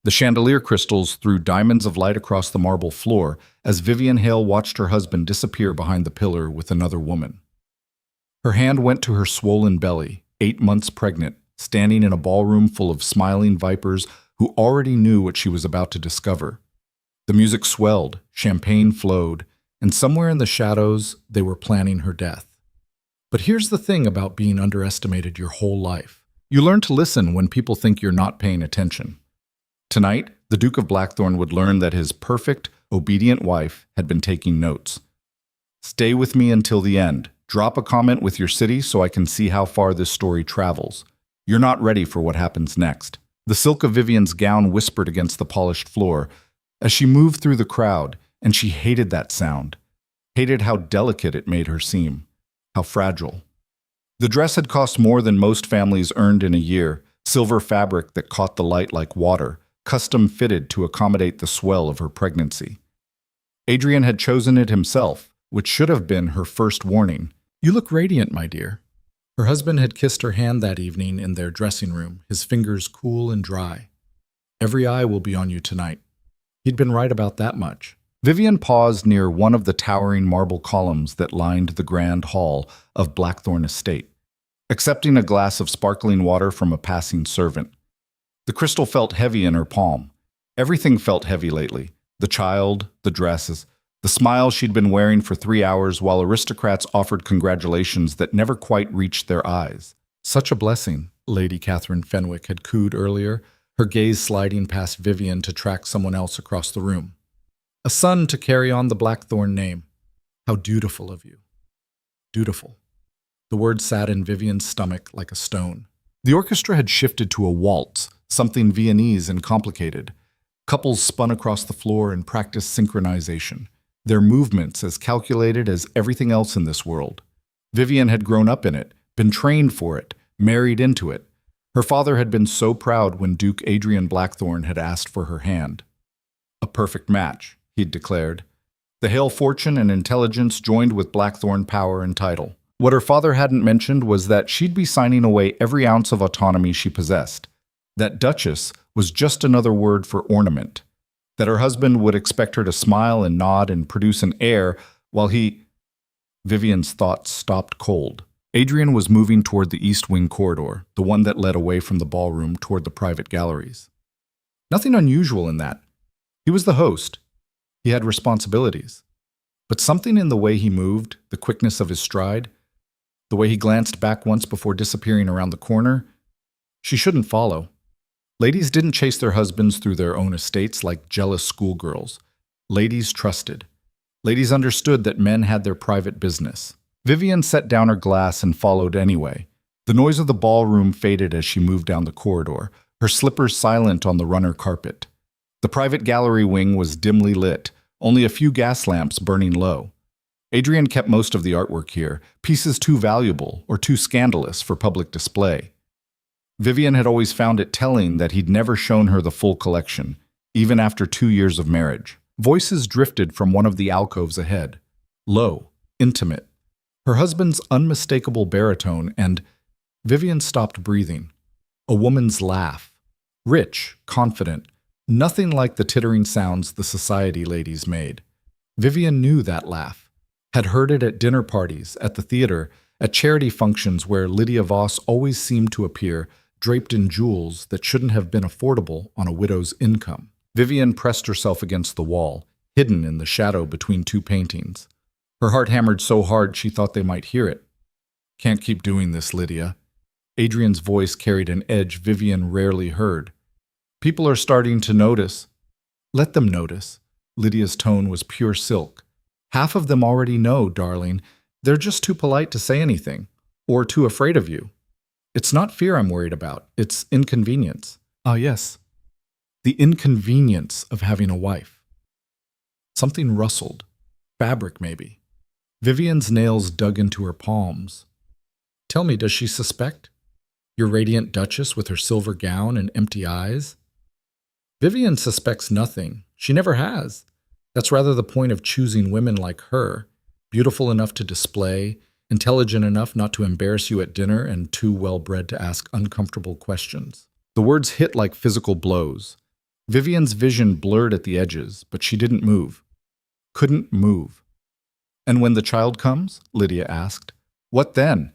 The chandelier crystals threw diamonds of light across the marble floor as Vivian Hale watched her husband disappear behind the pillar with another woman. Her hand went to her swollen belly, 8 months pregnant, standing in a ballroom full of smiling vipers who already knew what she was about to discover. The music swelled, champagne flowed, and somewhere in the shadows they were planning her death. But here's the thing about being underestimated your whole life. You learn to listen when people think you're not paying attention. Tonight, the Duke of Blackthorn would learn that his perfect, obedient wife had been taking notes. Stay with me until the end. Drop a comment with your city so I can see how far this story travels. You're not ready for what happens next. The silk of Vivian's gown whispered against the polished floor as she moved through the crowd, and she hated that sound. Hated how delicate it made her seem. How fragile. The dress had cost more than most families earned in a year, silver fabric that caught the light like water, custom fitted to accommodate the swell of her pregnancy. Adrian had chosen it himself, which should have been her first warning. "You look radiant, my dear." Her husband had kissed her hand that evening in their dressing room, his fingers cool and dry. "Every eye will be on you tonight." He'd been right about that much. Vivian paused near one of the towering marble columns that lined the grand hall of Blackthorn Estate, accepting a glass of sparkling water from a passing servant. The crystal felt heavy in her palm. Everything felt heavy lately. The child, the dresses, the smile she'd been wearing for 3 hours while aristocrats offered congratulations that never quite reached their eyes. "Such a blessing," Lady Catherine Fenwick had cooed earlier, her gaze sliding past Vivian to track someone else across the room. "A son to carry on the Blackthorn name. How dutiful of you." Dutiful. The word sat in Vivian's stomach like a stone. The orchestra had shifted to a waltz, something Viennese and complicated. Couples spun across the floor and practiced synchronization, their movements as calculated as everything else in this world. Vivian had grown up in it, been trained for it, married into it. Her father had been so proud when Duke Adrian Blackthorn had asked for her hand. "A perfect match," he'd declared. The Hale fortune and intelligence joined with Blackthorn power and title. What her father hadn't mentioned was that she'd be signing away every ounce of autonomy she possessed. That Duchess was just another word for ornament. That her husband would expect her to smile and nod and produce an heir while he... Vivian's thoughts stopped cold. Adrian was moving toward the East Wing corridor, the one that led away from the ballroom toward the private galleries. Nothing unusual in that. He was the host. He had responsibilities. But something in the way he moved, the quickness of his stride, the way he glanced back once before disappearing around the corner, she shouldn't follow. Ladies didn't chase their husbands through their own estates like jealous schoolgirls. Ladies trusted. Ladies understood that men had their private business. Vivian set down her glass and followed anyway. The noise of the ballroom faded as she moved down the corridor, her slippers silent on the runner carpet. The private gallery wing was dimly lit, only a few gas lamps burning low. Adrian kept most of the artwork here, pieces too valuable or too scandalous for public display. Vivian had always found it telling that he'd never shown her the full collection, even after 2 years of marriage. Voices drifted from one of the alcoves ahead. Low, intimate. Her husband's unmistakable baritone, and Vivian stopped breathing. A woman's laugh. Rich, confident, nothing like the tittering sounds the society ladies made. Vivian knew that laugh, had heard it at dinner parties, at the theater, at charity functions where Lydia Voss always seemed to appear, draped in jewels that shouldn't have been affordable on a widow's income. Vivian pressed herself against the wall, hidden in the shadow between 2 paintings. Her heart hammered so hard she thought they might hear it. "Can't keep doing this, Lydia." Adrian's voice carried an edge Vivian rarely heard. "People are starting to notice." "Let them notice." Lydia's tone was pure silk. "Half of them already know, darling. They're just too polite to say anything, or too afraid of you. It's not fear I'm worried about, it's inconvenience." "Ah, yes. The inconvenience of having a wife." Something rustled. Fabric, maybe. Vivian's nails dug into her palms. "Tell me, does she suspect? Your radiant Duchess with her silver gown and empty eyes?" "Vivian suspects nothing. She never has. That's rather the point of choosing women like her, beautiful enough to display, intelligent enough not to embarrass you at dinner, and too well-bred to ask uncomfortable questions." The words hit like physical blows. Vivian's vision blurred at the edges, but she didn't move. Couldn't move. "And when the child comes?" Lydia asked. "What then?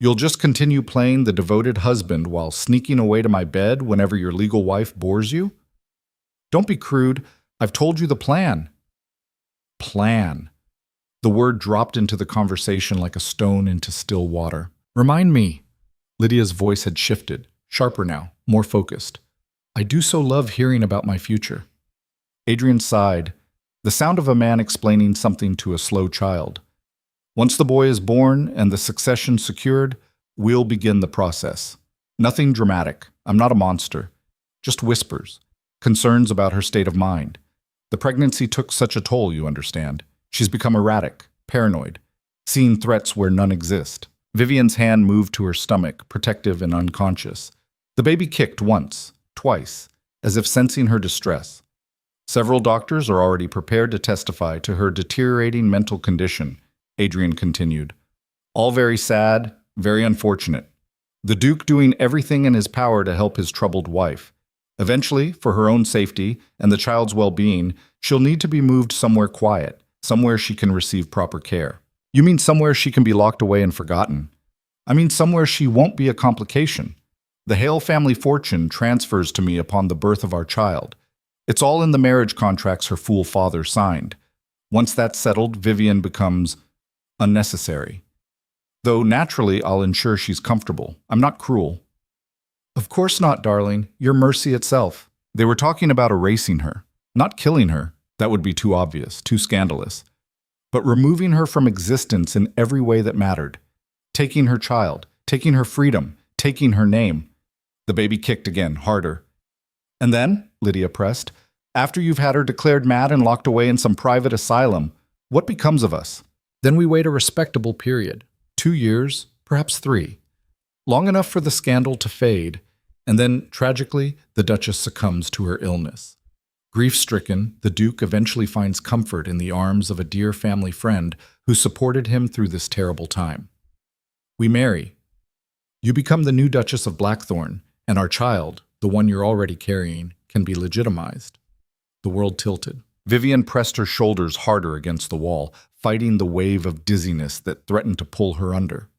You'll just continue playing the devoted husband while sneaking away to my bed whenever your legal wife bores you?" "Don't be crude. I've told you the plan." Plan. The word dropped into the conversation like a stone into still water. "Remind me." Lydia's voice had shifted, sharper now, more focused. "I do so love hearing about my future." Adrian sighed, the sound of a man explaining something to a slow child. "Once the boy is born and the succession secured, we'll begin the process. Nothing dramatic. I'm not a monster. Just whispers. Concerns about her state of mind. The pregnancy took such a toll, you understand. She's become erratic, paranoid, seeing threats where none exist." Vivian's hand moved to her stomach, protective and unconscious. The baby kicked once, twice, as if sensing her distress. "Several doctors are already prepared to testify to her deteriorating mental condition," Adrian continued. "All very sad, very unfortunate. The Duke doing everything in his power to help his troubled wife. Eventually, for her own safety and the child's well-being, she'll need to be moved somewhere quiet, somewhere she can receive proper care." "You mean somewhere she can be locked away and forgotten?" "I mean somewhere she won't be a complication. The Hale family fortune transfers to me upon the birth of our child. It's all in the marriage contracts her fool father signed. Once that's settled, Vivian becomes unnecessary. Though naturally I'll ensure she's comfortable. I'm not cruel." "Of course not, darling. You're mercy itself." They were talking about erasing her, not killing her. That would be too obvious, too scandalous. But removing her from existence in every way that mattered. Taking her child, taking her freedom, taking her name. The baby kicked again, harder. "And then," Lydia pressed, "after you've had her declared mad and locked away in some private asylum, what becomes of us?" "Then we wait a respectable period. 2 years, perhaps 3. Long enough for the scandal to fade, and then, tragically, the Duchess succumbs to her illness. Grief-stricken, the Duke eventually finds comfort in the arms of a dear family friend who supported him through this terrible time. We marry. You become the new Duchess of Blackthorn, and our child, the one you're already carrying, can be legitimized." The world tilted. Vivian pressed her shoulders harder against the wall, fighting the wave of dizziness that threatened to pull her under.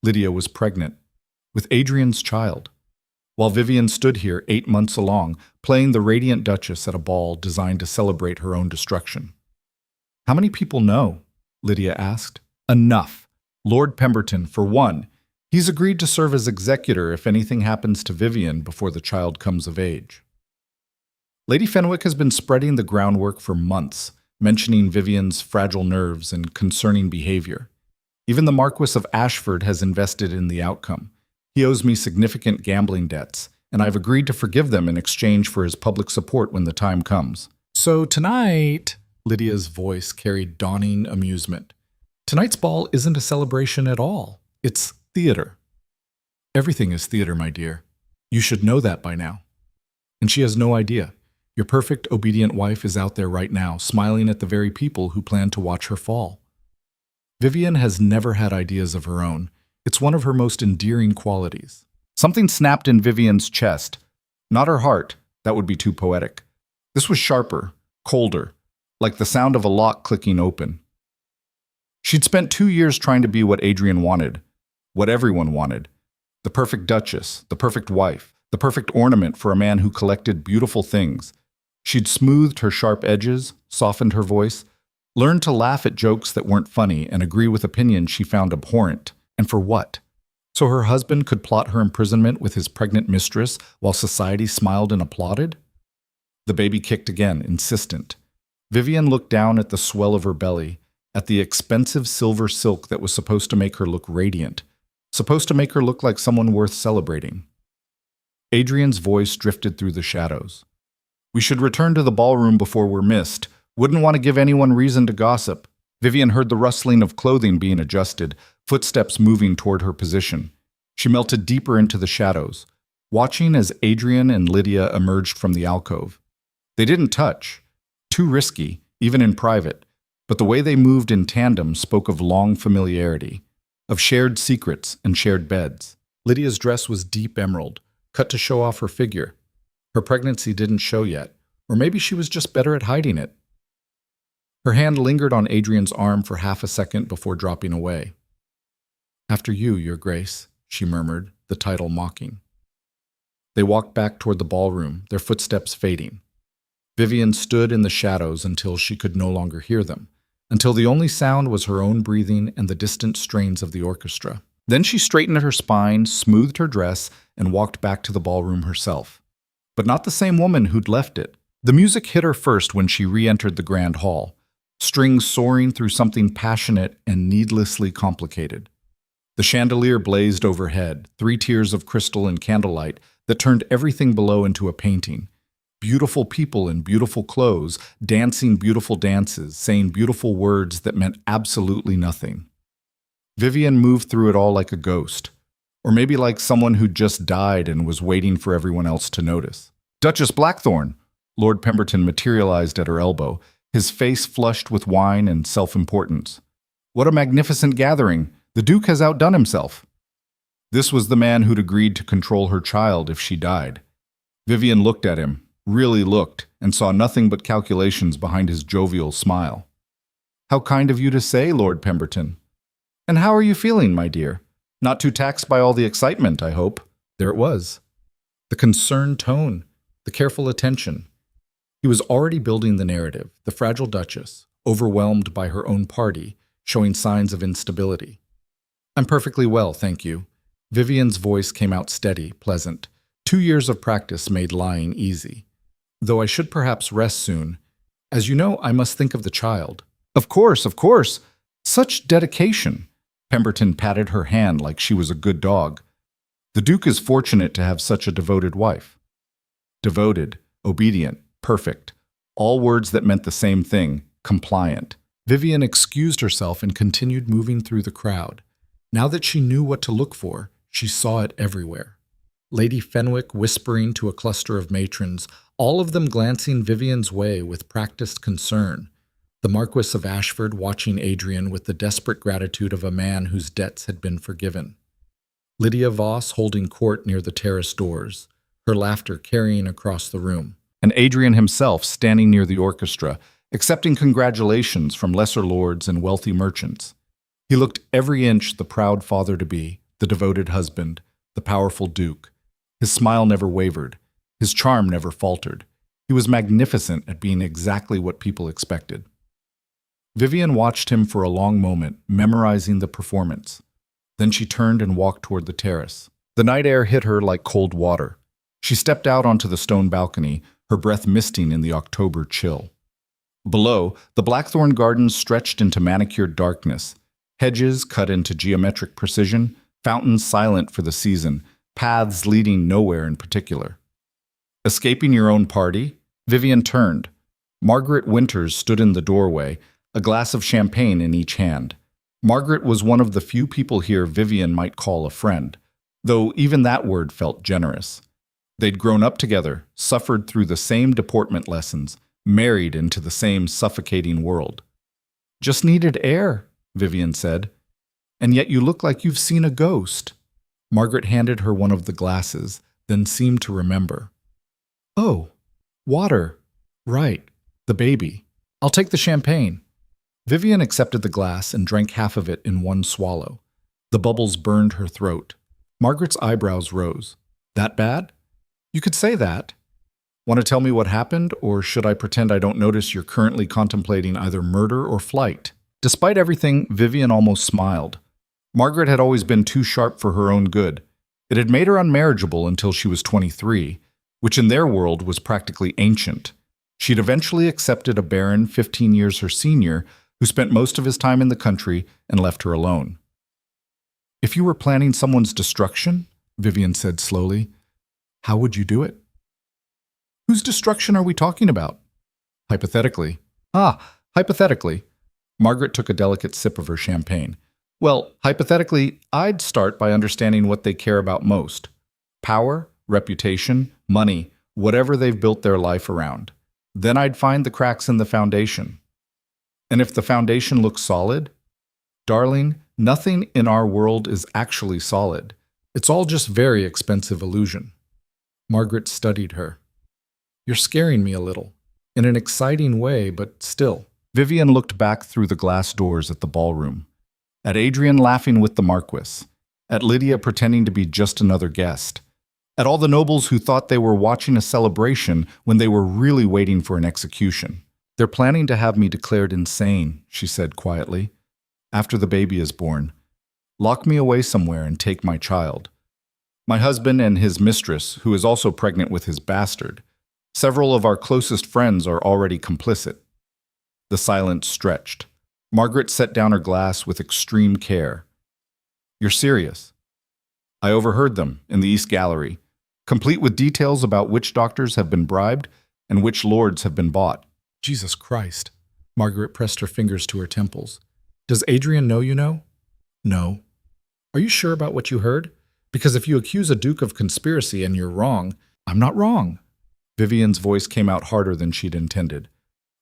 Lydia was pregnant, with Adrian's child. While Vivian stood here 8 months along, playing the radiant Duchess at a ball designed to celebrate her own destruction. "How many people know?" Lydia asked. "Enough. Lord Pemberton, for one. He's agreed to serve as executor if anything happens to Vivian before the child comes of age." Lady Fenwick has been spreading the groundwork for months, mentioning Vivian's fragile nerves and concerning behavior. Even the Marquis of Ashford has invested in the outcome. He owes me significant gambling debts, and I've agreed to forgive them in exchange for his public support when the time comes. "So tonight," Lydia's voice carried dawning amusement, "tonight's ball isn't a celebration at all. It's theater." "Everything is theater, my dear. You should know that by now." And she has no idea. Your perfect, obedient wife is out there right now, smiling at the very people who plan to watch her fall. Vivian has never had ideas of her own. It's one of her most endearing qualities. Something snapped in Vivian's chest. Not her heart. That would be too poetic. This was sharper, colder, like the sound of a lock clicking open. She'd spent 2 years trying to be what Adrian wanted, what everyone wanted. The perfect duchess, the perfect wife, the perfect ornament for a man who collected beautiful things. She'd smoothed her sharp edges, softened her voice, learned to laugh at jokes that weren't funny and agree with opinions she found abhorrent. And for what? So her husband could plot her imprisonment with his pregnant mistress while society smiled and applauded? The baby kicked again, insistent. Vivian looked down at the swell of her belly, at the expensive silver silk that was supposed to make her look radiant, supposed to make her look like someone worth celebrating. Adrian's voice drifted through the shadows. "We should return to the ballroom before we're missed. Wouldn't want to give anyone reason to gossip." Vivian heard the rustling of clothing being adjusted, footsteps moving toward her position. She melted deeper into the shadows, watching as Adrian and Lydia emerged from the alcove. They didn't touch. Too risky, even in private, but the way they moved in tandem spoke of long familiarity, of shared secrets and shared beds. Lydia's dress was deep emerald, cut to show off her figure. Her pregnancy didn't show yet. Or maybe she was just better at hiding it. Her hand lingered on Adrian's arm for half a second before dropping away. "After you, Your Grace," she murmured, the title mocking. They walked back toward the ballroom, their footsteps fading. Vivian stood in the shadows until she could no longer hear them, until the only sound was her own breathing and the distant strains of the orchestra. Then she straightened her spine, smoothed her dress, and walked back to the ballroom herself. But not the same woman who'd left it. The music hit her first when she re-entered the grand hall, strings soaring through something passionate and needlessly complicated. The chandelier blazed overhead, 3 tiers of crystal and candlelight that turned everything below into a painting. Beautiful people in beautiful clothes, dancing beautiful dances, saying beautiful words that meant absolutely nothing. Vivian moved through it all like a ghost, or maybe like someone who'd just died and was waiting for everyone else to notice. "Duchess Blackthorne!" Lord Pemberton materialized at her elbow, his face flushed with wine and self-importance. "What a magnificent gathering! The Duke has outdone himself." This was the man who'd agreed to control her child if she died. Vivian looked at him, really looked, and saw nothing but calculations behind his jovial smile. "How kind of you to say, Lord Pemberton. And how are you feeling, my dear? Not too taxed by all the excitement, I hope." There it was. The concerned tone, the careful attention. He was already building the narrative, the fragile Duchess, overwhelmed by her own party, showing signs of instability. "I'm perfectly well, thank you." Vivian's voice came out steady, pleasant. 2 years of practice made lying easy. "Though I should perhaps rest soon. As you know, I must think of the child." Of course, of course. Such dedication." Pemberton patted her hand like she was a good dog. "The Duke is fortunate to have such a devoted wife." Devoted, obedient, perfect. All words that meant the same thing, compliant. Vivian excused herself and continued moving through the crowd. Now that she knew what to look for, she saw it everywhere. Lady Fenwick whispering to a cluster of matrons, all of them glancing Vivian's way with practiced concern. The Marquis of Ashford watching Adrian with the desperate gratitude of a man whose debts had been forgiven. Lydia Voss holding court near the terrace doors, her laughter carrying across the room. And Adrian himself standing near the orchestra, accepting congratulations from lesser lords and wealthy merchants. He looked every inch the proud father-to-be, the devoted husband, the powerful duke. His smile never wavered. His charm never faltered. He was magnificent at being exactly what people expected. Vivian watched him for a long moment, memorizing the performance. Then she turned and walked toward the terrace. The night air hit her like cold water. She stepped out onto the stone balcony, her breath misting in the October chill. Below, the Blackthorn Gardens stretched into manicured darkness. Hedges cut into geometric precision, fountains silent for the season, paths leading nowhere in particular. Escaping your own party? Vivian turned. Margaret Winters stood in the doorway, a glass of champagne in each hand. Margaret was one of the few people here Vivian might call a friend, though even that word felt generous. They'd grown up together, suffered through the same deportment lessons, married into the same suffocating world. "Just needed air," Vivian said. "And yet you look like you've seen a ghost." Margaret handed her one of the glasses, then seemed to remember. "Oh, water. Right, the baby. I'll take the champagne." Vivian accepted the glass and drank half of it in one swallow. The bubbles burned her throat. Margaret's eyebrows rose. "That bad? You could say that. Want to tell me what happened, or should I pretend I don't notice you're currently contemplating either murder or flight?" Despite everything, Vivian almost smiled. Margaret had always been too sharp for her own good. It had made her unmarriageable until she was 23, which in their world was practically ancient. She'd eventually accepted a baron 15 years her senior, who spent most of his time in the country and left her alone. "If you were planning someone's destruction," Vivian said slowly, "how would you do it?" "Whose destruction are we talking about?" "Hypothetically." Hypothetically." Margaret took a delicate sip of her champagne. "Well, hypothetically, I'd start by understanding what they care about most. Power, reputation, money, whatever they've built their life around. Then I'd find the cracks in the foundation. And if the foundation looks solid? Darling, nothing in our world is actually solid. It's all just very expensive illusion." Margaret studied her. "You're scaring me a little." in an exciting way, but still. Vivian looked back through the glass doors at the ballroom, at Adrian laughing with the Marquis, at Lydia pretending to be just another guest, at all the nobles who thought they were watching a celebration when they were really waiting for an execution. "They're planning to have me declared insane," she said quietly, "after the baby is born. Lock me away somewhere and take my child. My husband and his mistress, who is also pregnant with his bastard. Several of our closest friends are already complicit." The silence stretched. Margaret set down her glass with extreme care. "You're serious?" "I overheard them in the East Gallery, complete with details about which doctors have been bribed and which lords have been bought." "Jesus Christ." Margaret pressed her fingers to her temples. "Does Adrian know you know?" "No." "Are you sure about what you heard? Because if you accuse a duke of conspiracy and you're wrong—" "I'm not wrong." Vivian's voice came out harder than she'd intended.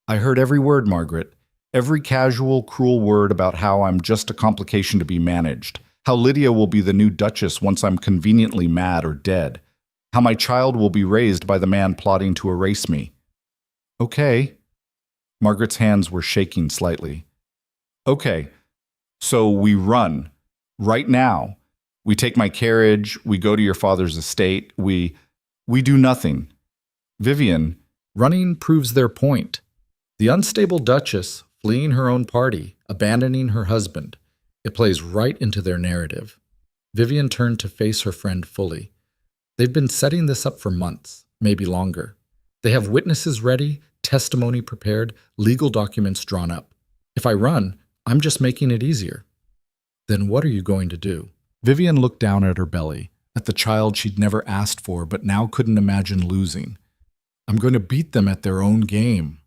"I heard every word, Margaret. Every casual, cruel word about how I'm just a complication to be managed. How Lydia will be the new Duchess once I'm conveniently mad or dead. How my child will be raised by the man plotting to erase me." "Okay." Margaret's hands were shaking slightly. "Okay, so we run. Right now. We take my carriage, we go to your father's estate, we do nothing." "Vivian, running proves their point. The unstable Duchess, fleeing her own party, abandoning her husband. It plays right into their narrative." Vivian turned to face her friend fully. "They've been setting this up for months, maybe longer. They have witnesses ready, testimony prepared, legal documents drawn up. If I run, I'm just making it easier." "Then what are you going to do?" Vivian looked down at her belly, at the child she'd never asked for but now couldn't imagine losing. "I'm going to beat them at their own game."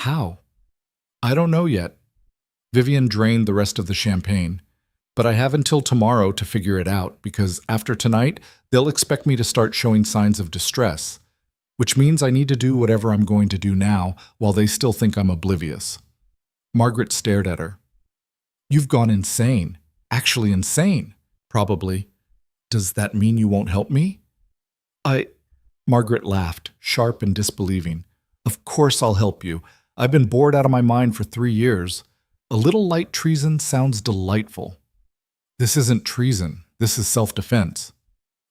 "How?" "I don't know yet." Vivian drained the rest of the champagne. "But I have until tomorrow to figure it out, because after tonight, they'll expect me to start showing signs of distress, which means I need to do whatever I'm going to do now while they still think I'm oblivious." Margaret stared at her. "You've gone insane. Actually insane." "Probably. Does that mean you won't help me?" Margaret laughed, sharp and disbelieving. "Of course I'll help you. I've been bored out of my mind for 3 years. A little light treason sounds delightful." "This isn't treason. This is self-defense."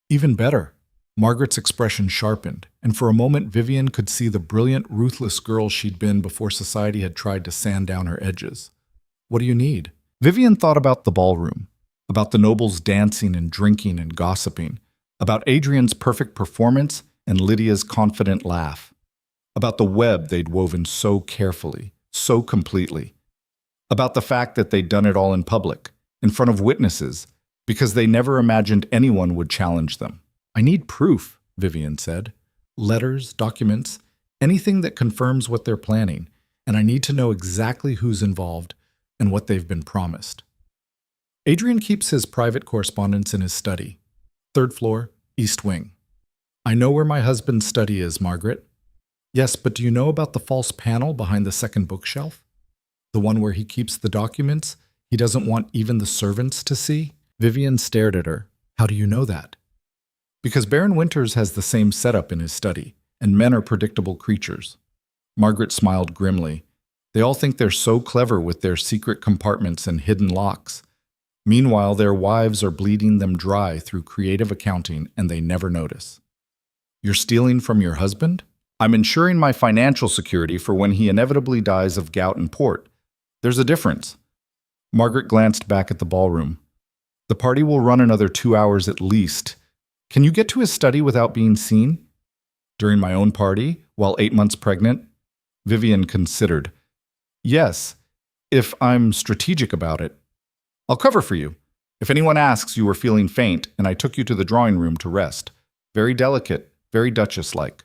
"Even better." Margaret's expression sharpened, and for a moment Vivian could see the brilliant, ruthless girl she'd been before society had tried to sand down her edges. "What do you need?" Vivian thought about the ballroom, about the nobles dancing and drinking and gossiping, about Adrian's perfect performance and Lydia's confident laugh, about the web they'd woven so carefully, so completely, about the fact that they'd done it all in public, in front of witnesses, because they never imagined anyone would challenge them. "I need proof," Vivian said. "Letters, documents, anything that confirms what they're planning, and I need to know exactly who's involved and what they've been promised." Adrian keeps his private correspondence in his study. 3rd floor, East Wing. "I know where my husband's study is, Margaret." "Yes, but do you know about the false panel behind the second bookshelf? The one where he keeps the documents he doesn't want even the servants to see?" Vivian stared at her. "How do you know that?" "Because Baron Winters has the same setup in his study, and men are predictable creatures." Margaret smiled grimly. "They all think they're so clever with their secret compartments and hidden locks. Meanwhile, their wives are bleeding them dry through creative accounting, and they never notice." "You're stealing from your husband?" "I'm ensuring my financial security for when he inevitably dies of gout and port. There's a difference." Margaret glanced back at the ballroom. "The party will run another 2 hours at least. Can you get to his study without being seen?" "During my own party, while 8 months pregnant?" Vivian considered. "Yes, if I'm strategic about it. I'll cover for you. If anyone asks, you were feeling faint, and I took you to the drawing room to rest. Very delicate, very Duchess-like."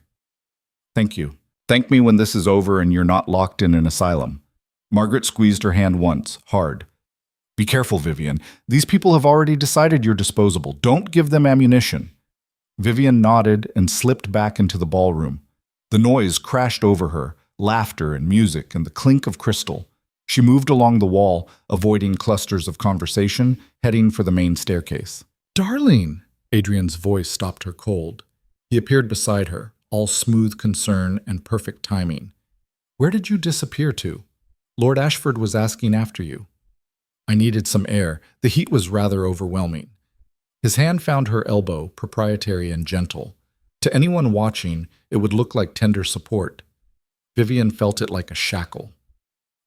"Thank you. Thank me when this is over and you're not locked in an asylum." Margaret squeezed her hand once, hard. "Be careful, Vivian. These people have already decided you're disposable. Don't give them ammunition." Vivian nodded and slipped back into the ballroom. The noise crashed over her, laughter and music and the clink of crystal. She moved along the wall, avoiding clusters of conversation, heading for the main staircase. "Darling!" Adrian's voice stopped her cold. He appeared beside her, all smooth concern and perfect timing. Where did you disappear to? Lord Ashford was asking after you. I needed some air. The heat was rather overwhelming. His hand found her elbow, proprietary and gentle. To anyone watching, it would look like tender support. Vivian felt it like a shackle.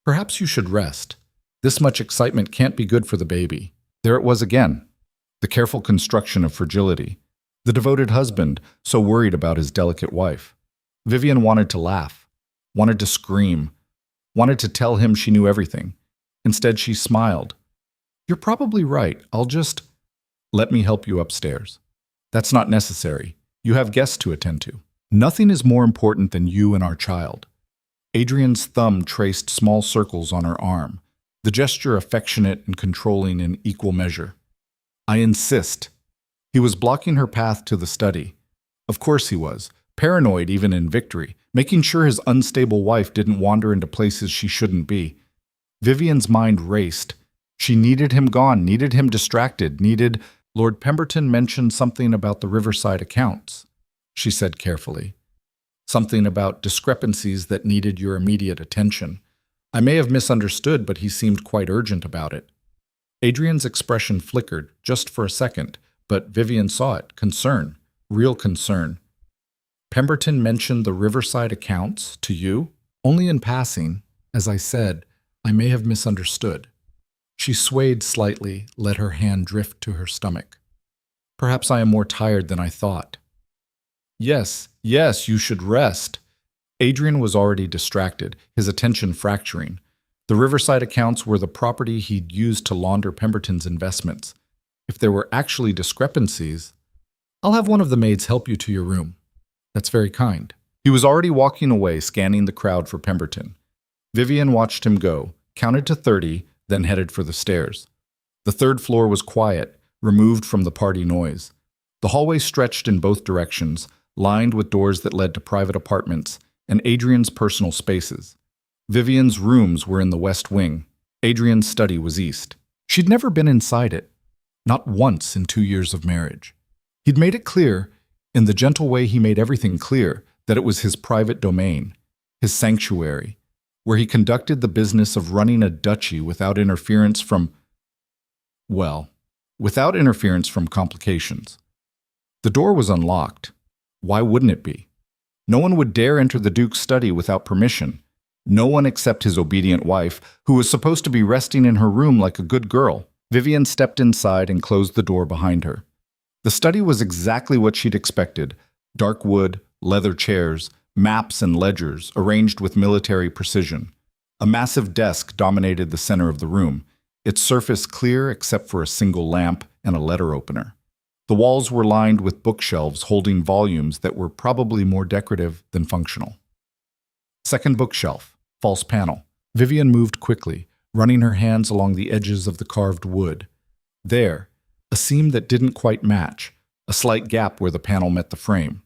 Perhaps you should rest. This much excitement can't be good for the baby. There it was again. The careful construction of fragility. The devoted husband, so worried about his delicate wife. Vivian wanted to laugh, wanted to scream, wanted to tell him she knew everything. Instead, she smiled. You're probably right. Let me help you upstairs. That's not necessary. You have guests to attend to. Nothing is more important than you and our child. Adrian's thumb traced small circles on her arm, the gesture affectionate and controlling in equal measure. I insist. He was blocking her path to the study. Of course he was, paranoid even in victory, making sure his unstable wife didn't wander into places she shouldn't be. Vivian's mind raced. She needed him gone, needed him distracted, needed... Lord Pemberton mentioned something about the Riverside accounts, she said carefully. Something about discrepancies that needed your immediate attention. I may have misunderstood, but he seemed quite urgent about it. Adrian's expression flickered, just for a second, but Vivian saw it. Concern. Real concern. Pemberton mentioned the Riverside accounts to you? Only in passing. As I said, I may have misunderstood. She swayed slightly, let her hand drift to her stomach. Perhaps I am more tired than I thought. Yes, you should rest. Adrian was already distracted, his attention fracturing. The Riverside accounts were the property he'd used to launder Pemberton's investments. If there were actually discrepancies, I'll have one of the maids help you to your room. That's very kind. He was already walking away, scanning the crowd for Pemberton. Vivian watched him go, counted to 30, then headed for the stairs. The third floor was quiet, removed from the party noise. The hallway stretched in both directions, lined with doors that led to private apartments and Adrian's personal spaces. Vivian's rooms were in the west wing. Adrian's study was east. She'd never been inside it, not once in 2 years of marriage. He'd made it clear, in the gentle way he made everything clear, that it was his private domain, his sanctuary, where he conducted the business of running a duchy without interference from complications. The door was unlocked. Why wouldn't it be? No one would dare enter the Duke's study without permission. No one except his obedient wife, who was supposed to be resting in her room like a good girl. Vivian stepped inside and closed the door behind her. The study was exactly what she'd expected. Dark wood, leather chairs, maps and ledgers arranged with military precision. A massive desk dominated the center of the room, its surface clear except for a single lamp and a letter opener. The walls were lined with bookshelves holding volumes that were probably more decorative than functional. Second bookshelf, false panel. Vivian moved quickly, running her hands along the edges of the carved wood. There, a seam that didn't quite match, a slight gap where the panel met the frame.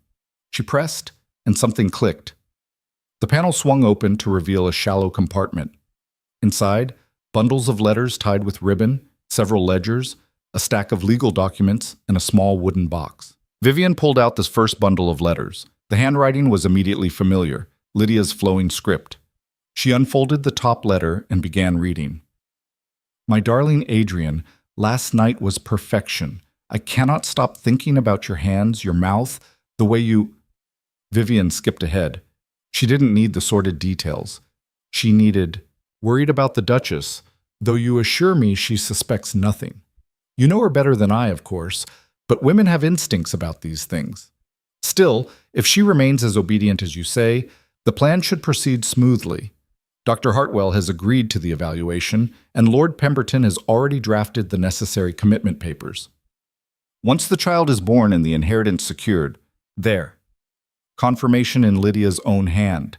She pressed, and something clicked. The panel swung open to reveal a shallow compartment. Inside, bundles of letters tied with ribbon, several ledgers, a stack of legal documents, and a small wooden box. Vivian pulled out this first bundle of letters. The handwriting was immediately familiar, Lydia's flowing script. She unfolded the top letter and began reading. My darling Adrian, last night was perfection. I cannot stop thinking about your hands, your mouth, the way you... Vivian skipped ahead. She didn't need the sordid details. She needed, worried about the Duchess, though you assure me she suspects nothing. You know her better than I, of course, but women have instincts about these things. Still, if she remains as obedient as you say, the plan should proceed smoothly. Dr. Hartwell has agreed to the evaluation, and Lord Pemberton has already drafted the necessary commitment papers. Once the child is born and the inheritance secured, there. Confirmation in Lydia's own hand.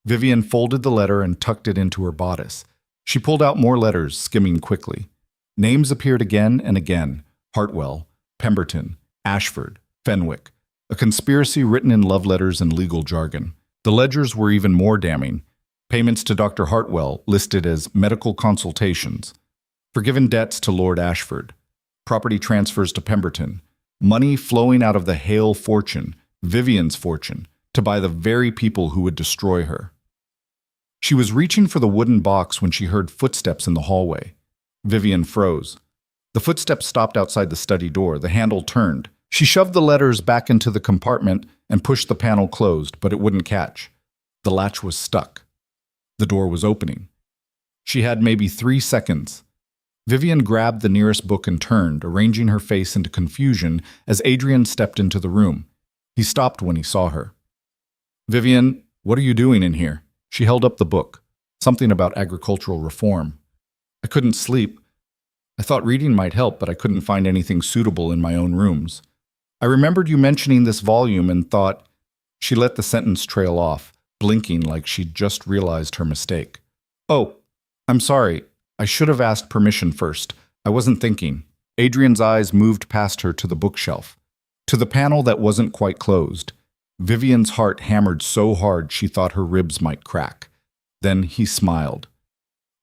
Vivian folded the letter and tucked it into her bodice. She pulled out more letters, skimming quickly. Names appeared again and again. Hartwell, Pemberton, Ashford, Fenwick. A conspiracy written in love letters and legal jargon. The ledgers were even more damning. Payments to Dr. Hartwell listed as medical consultations. Forgiven debts to Lord Ashford. Property transfers to Pemberton. Money flowing out of the Hale fortune, Vivian's fortune, to buy the very people who would destroy her. She was reaching for the wooden box when she heard footsteps in the hallway. Vivian froze. The footsteps stopped outside the study door. The handle turned. She shoved the letters back into the compartment and pushed the panel closed, but it wouldn't catch. The latch was stuck. The door was opening. She had maybe 3 seconds. Vivian grabbed the nearest book and turned, arranging her face into confusion as Adrian stepped into the room. He stopped when he saw her. "Vivian, what are you doing in here?" She held up the book, something about agricultural reform. "I couldn't sleep. I thought reading might help, but I couldn't find anything suitable in my own rooms. I remembered you mentioning this volume and thought—" She let the sentence trail off, blinking like she'd just realized her mistake. "Oh, I'm sorry. I should have asked permission first. I wasn't thinking." Adrian's eyes moved past her to the bookshelf, to the panel that wasn't quite closed. Vivian's heart hammered so hard she thought her ribs might crack. Then he smiled.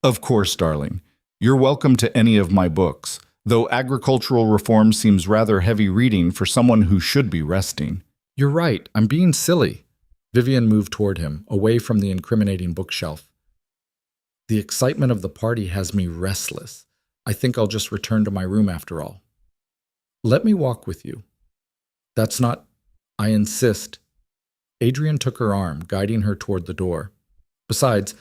"Of course, darling. You're welcome to any of my books, though agricultural reform seems rather heavy reading for someone who should be resting." "You're right. I'm being silly." Vivian moved toward him, away from the incriminating bookshelf. "The excitement of the party has me restless. I think I'll just return to my room after all." "Let me walk with you." "That's not—" "I insist." Adrian took her arm, guiding her toward the door. "Besides,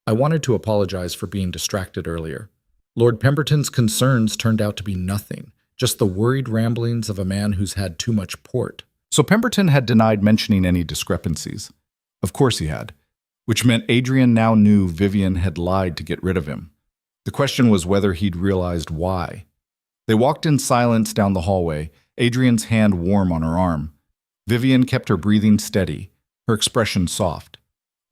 I wanted to apologize for being distracted earlier. Lord Pemberton's concerns turned out to be nothing, just the worried ramblings of a man who's had too much port." So Pemberton had denied mentioning any discrepancies. Of course he had, which meant Adrian now knew Vivian had lied to get rid of him. The question was whether he'd realized why. They walked in silence down the hallway, Adrian's hand warm on her arm. Vivian kept her breathing steady, her expression soft.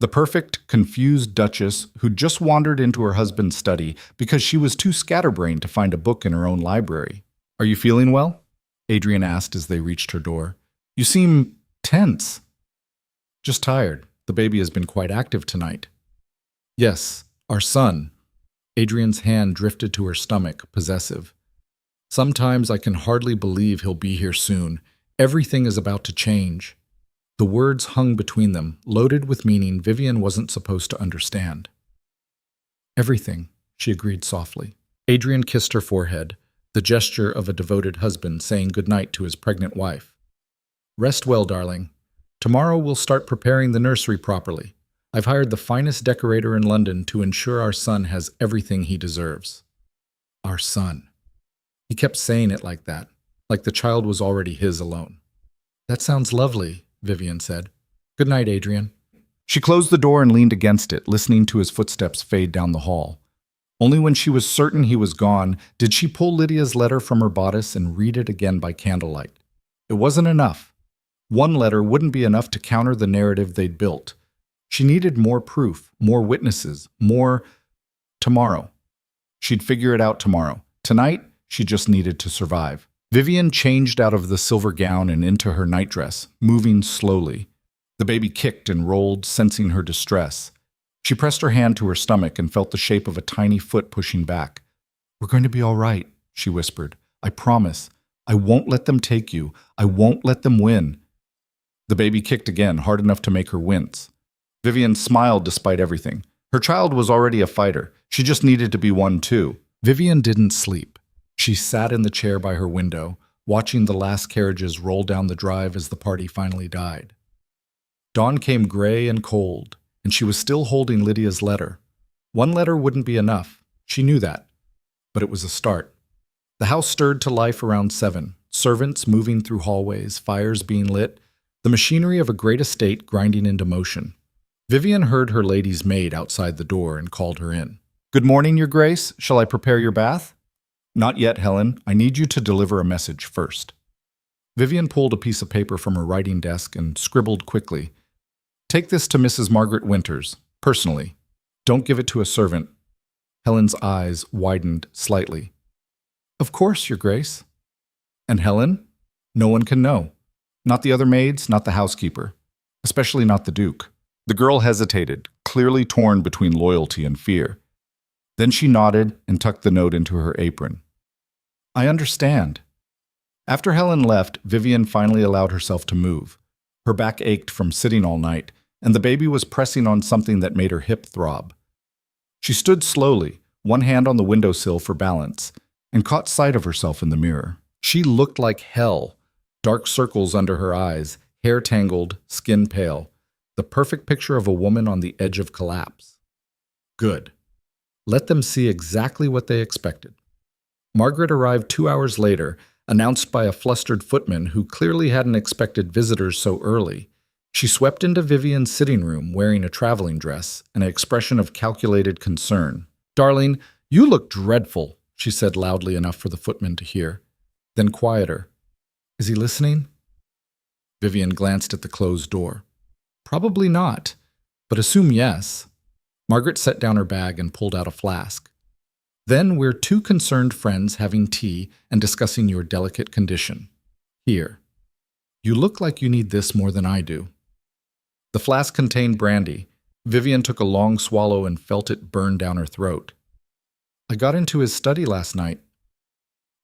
The perfect, confused Duchess who'd just wandered into her husband's study because she was too scatterbrained to find a book in her own library. "Are you feeling well?" Adrian asked as they reached her door. "You seem tense." "Just tired. The baby has been quite active tonight." "Yes, our son." Adrian's hand drifted to her stomach, possessive. "Sometimes I can hardly believe he'll be here soon. Everything is about to change." The words hung between them, loaded with meaning Vivian wasn't supposed to understand. "Everything," she agreed softly. Adrian kissed her forehead, the gesture of a devoted husband saying goodnight to his pregnant wife. "Rest well, darling. Tomorrow we'll start preparing the nursery properly. I've hired the finest decorator in London to ensure our son has everything he deserves." Our son. He kept saying it like that, like the child was already his alone. "That sounds lovely," Vivian said. "Good night, Adrian." She closed the door and leaned against it, listening to his footsteps fade down the hall. Only when she was certain he was gone did she pull Lydia's letter from her bodice and read it again by candlelight. It wasn't enough. One letter wouldn't be enough to counter the narrative they'd built. She needed more proof, more witnesses, more— tomorrow. She'd figure it out tomorrow. Tonight, she just needed to survive. Vivian changed out of the silver gown and into her nightdress, moving slowly. The baby kicked and rolled, sensing her distress. She pressed her hand to her stomach and felt the shape of a tiny foot pushing back. "We're going to be all right," she whispered. "I promise. I won't let them take you. I won't let them win." The baby kicked again, hard enough to make her wince. Vivian smiled despite everything. Her child was already a fighter. She just needed to be one too. Vivian didn't sleep. She sat in the chair by her window, watching the last carriages roll down the drive as the party finally died. Dawn came gray and cold, and she was still holding Lydia's letter. One letter wouldn't be enough. She knew that. But it was a start. The house stirred to life around 7, servants moving through hallways, fires being lit, the machinery of a great estate grinding into motion. Vivian heard her lady's maid outside the door and called her in. "Good morning, Your Grace. Shall I prepare your bath?" "Not yet, Helen. I need you to deliver a message first." Vivian pulled a piece of paper from her writing desk and scribbled quickly. "Take this to Mrs. Margaret Winters, personally. Don't give it to a servant." Helen's eyes widened slightly. "Of course, Your Grace." "And Helen? No one can know. Not the other maids, not the housekeeper. Especially not the Duke." The girl hesitated, clearly torn between loyalty and fear. Then she nodded and tucked the note into her apron. "I understand." After Helen left, Vivian finally allowed herself to move. Her back ached from sitting all night, and the baby was pressing on something that made her hip throb. She stood slowly, one hand on the windowsill for balance, and caught sight of herself in the mirror. She looked like hell, dark circles under her eyes, hair tangled, skin pale, the perfect picture of a woman on the edge of collapse. Good. Let them see exactly what they expected. Margaret arrived 2 hours later, announced by a flustered footman who clearly hadn't expected visitors so early. She swept into Vivian's sitting room wearing a traveling dress and an expression of calculated concern. "Darling, you look dreadful," she said loudly enough for the footman to hear. Then quieter. "Is he listening?" Vivian glanced at the closed door. "Probably not, but assume yes." Margaret set down her bag and pulled out a flask. "Then we're two concerned friends having tea and discussing your delicate condition. Here. You look like you need this more than I do." The flask contained brandy. Vivian took a long swallow and felt it burn down her throat. "I got into his study last night."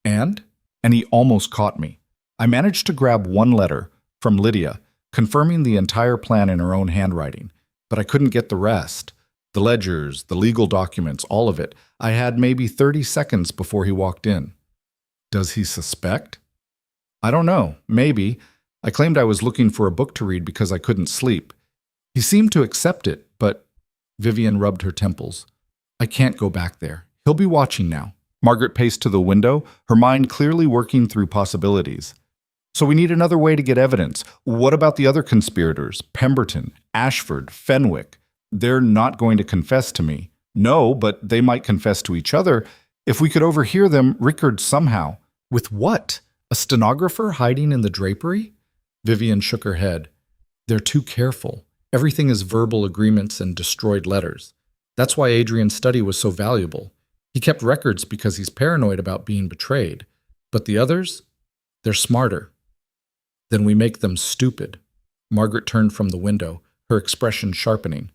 And he almost caught me. I managed to grab one letter from Lydia, confirming the entire plan in her own handwriting, but I couldn't get the rest. The ledgers, the legal documents, all of it. I had maybe 30 seconds before he walked in. Does he suspect? I don't know, maybe. I claimed I was looking for a book to read because I couldn't sleep. He seemed to accept it, but Vivian rubbed her temples. I can't go back there. He'll be watching now. Margaret paced to the window, her mind clearly working through possibilities. So we need another way to get evidence. What about the other conspirators? Pemberton, Ashford, Fenwick. They're not going to confess to me. No, but they might confess to each other. If we could overhear them, record somehow. With what? A stenographer hiding in the drapery? Vivian shook her head. They're too careful. Everything is verbal agreements and destroyed letters. That's why Adrian's study was so valuable. He kept records because he's paranoid about being betrayed. But the others? They're smarter. Then we make them stupid. Margaret turned from the window, her expression sharpening.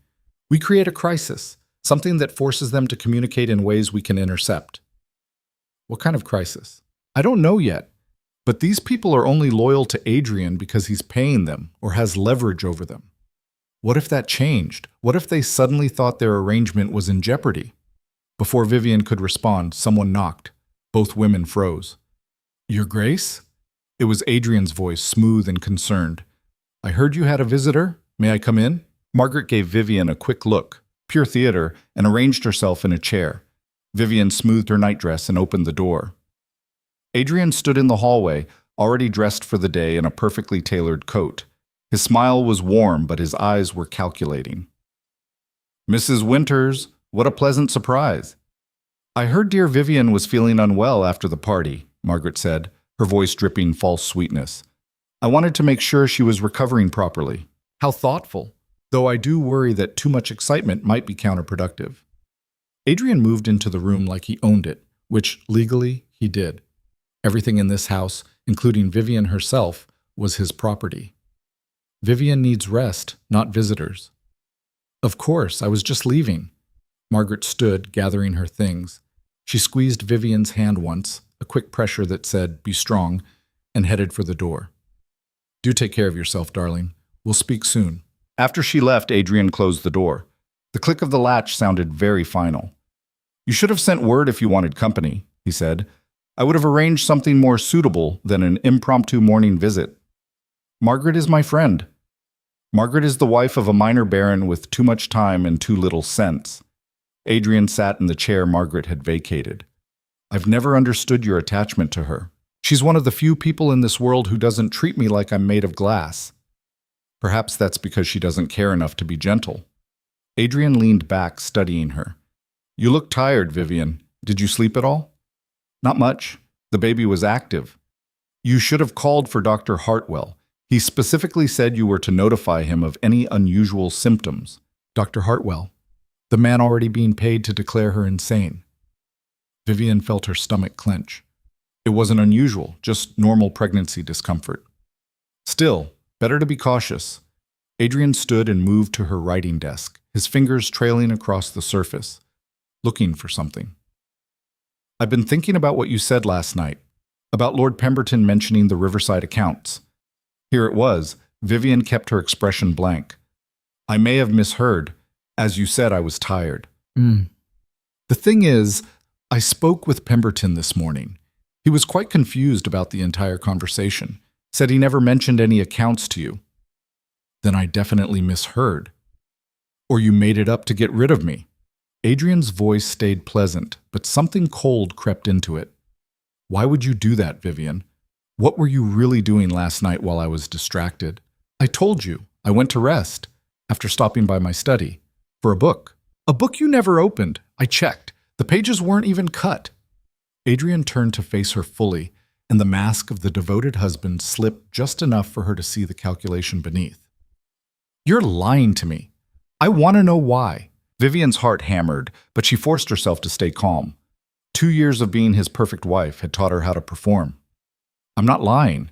We create a crisis, something that forces them to communicate in ways we can intercept. What kind of crisis? I don't know yet. But these people are only loyal to Adrian because he's paying them or has leverage over them. What if that changed? What if they suddenly thought their arrangement was in jeopardy? Before Vivian could respond, someone knocked. Both women froze. Your Grace? It was Adrian's voice, smooth and concerned. I heard you had a visitor. May I come in? Margaret gave Vivian a quick look, pure theater, and arranged herself in a chair. Vivian smoothed her nightdress and opened the door. Adrian stood in the hallway, already dressed for the day in a perfectly tailored coat. His smile was warm, but his eyes were calculating. Mrs. Winters, what a pleasant surprise. I heard dear Vivian was feeling unwell after the party, Margaret said, her voice dripping false sweetness. I wanted to make sure she was recovering properly. How thoughtful, though I do worry that too much excitement might be counterproductive. Adrian moved into the room like he owned it, which legally he did. Everything in this house, including Vivian herself, was his property. Vivian needs rest, not visitors. Of course, I was just leaving. Margaret stood, gathering her things. She squeezed Vivian's hand once, a quick pressure that said, be strong, and headed for the door. Do take care of yourself, darling. We'll speak soon. After she left, Adrian closed the door. The click of the latch sounded very final. You should have sent word if you wanted company, he said. I would have arranged something more suitable than an impromptu morning visit. Margaret is my friend. Margaret is the wife of a minor baron with too much time and too little sense. Adrian sat in the chair Margaret had vacated. I've never understood your attachment to her. She's one of the few people in this world who doesn't treat me like I'm made of glass. Perhaps that's because she doesn't care enough to be gentle. Adrian leaned back, studying her. You look tired, Vivian. Did you sleep at all? Not much. The baby was active. You should have called for Dr. Hartwell. He specifically said you were to notify him of any unusual symptoms. Dr. Hartwell, the man already being paid to declare her insane. Vivian felt her stomach clench. It wasn't unusual, just normal pregnancy discomfort. Still, better to be cautious. Adrian stood and moved to her writing desk, his fingers trailing across the surface, looking for something. I've been thinking about what you said last night, about Lord Pemberton mentioning the Riverside accounts. Here it was. Vivian kept her expression blank. I may have misheard. As you said, I was tired. The thing is, I spoke with Pemberton this morning. He was quite confused about the entire conversation, said he never mentioned any accounts to you. Then I definitely misheard. Or you made it up to get rid of me. Adrian's voice stayed pleasant, but something cold crept into it. Why would you do that, Vivian? What were you really doing last night while I was distracted? I told you, I went to rest, after stopping by my study, for a book. A book you never opened. I checked. The pages weren't even cut. Adrian turned to face her fully, and the mask of the devoted husband slipped just enough for her to see the calculation beneath. You're lying to me. I want to know why. Vivian's heart hammered, but she forced herself to stay calm. 2 years of being his perfect wife had taught her how to perform. I'm not lying.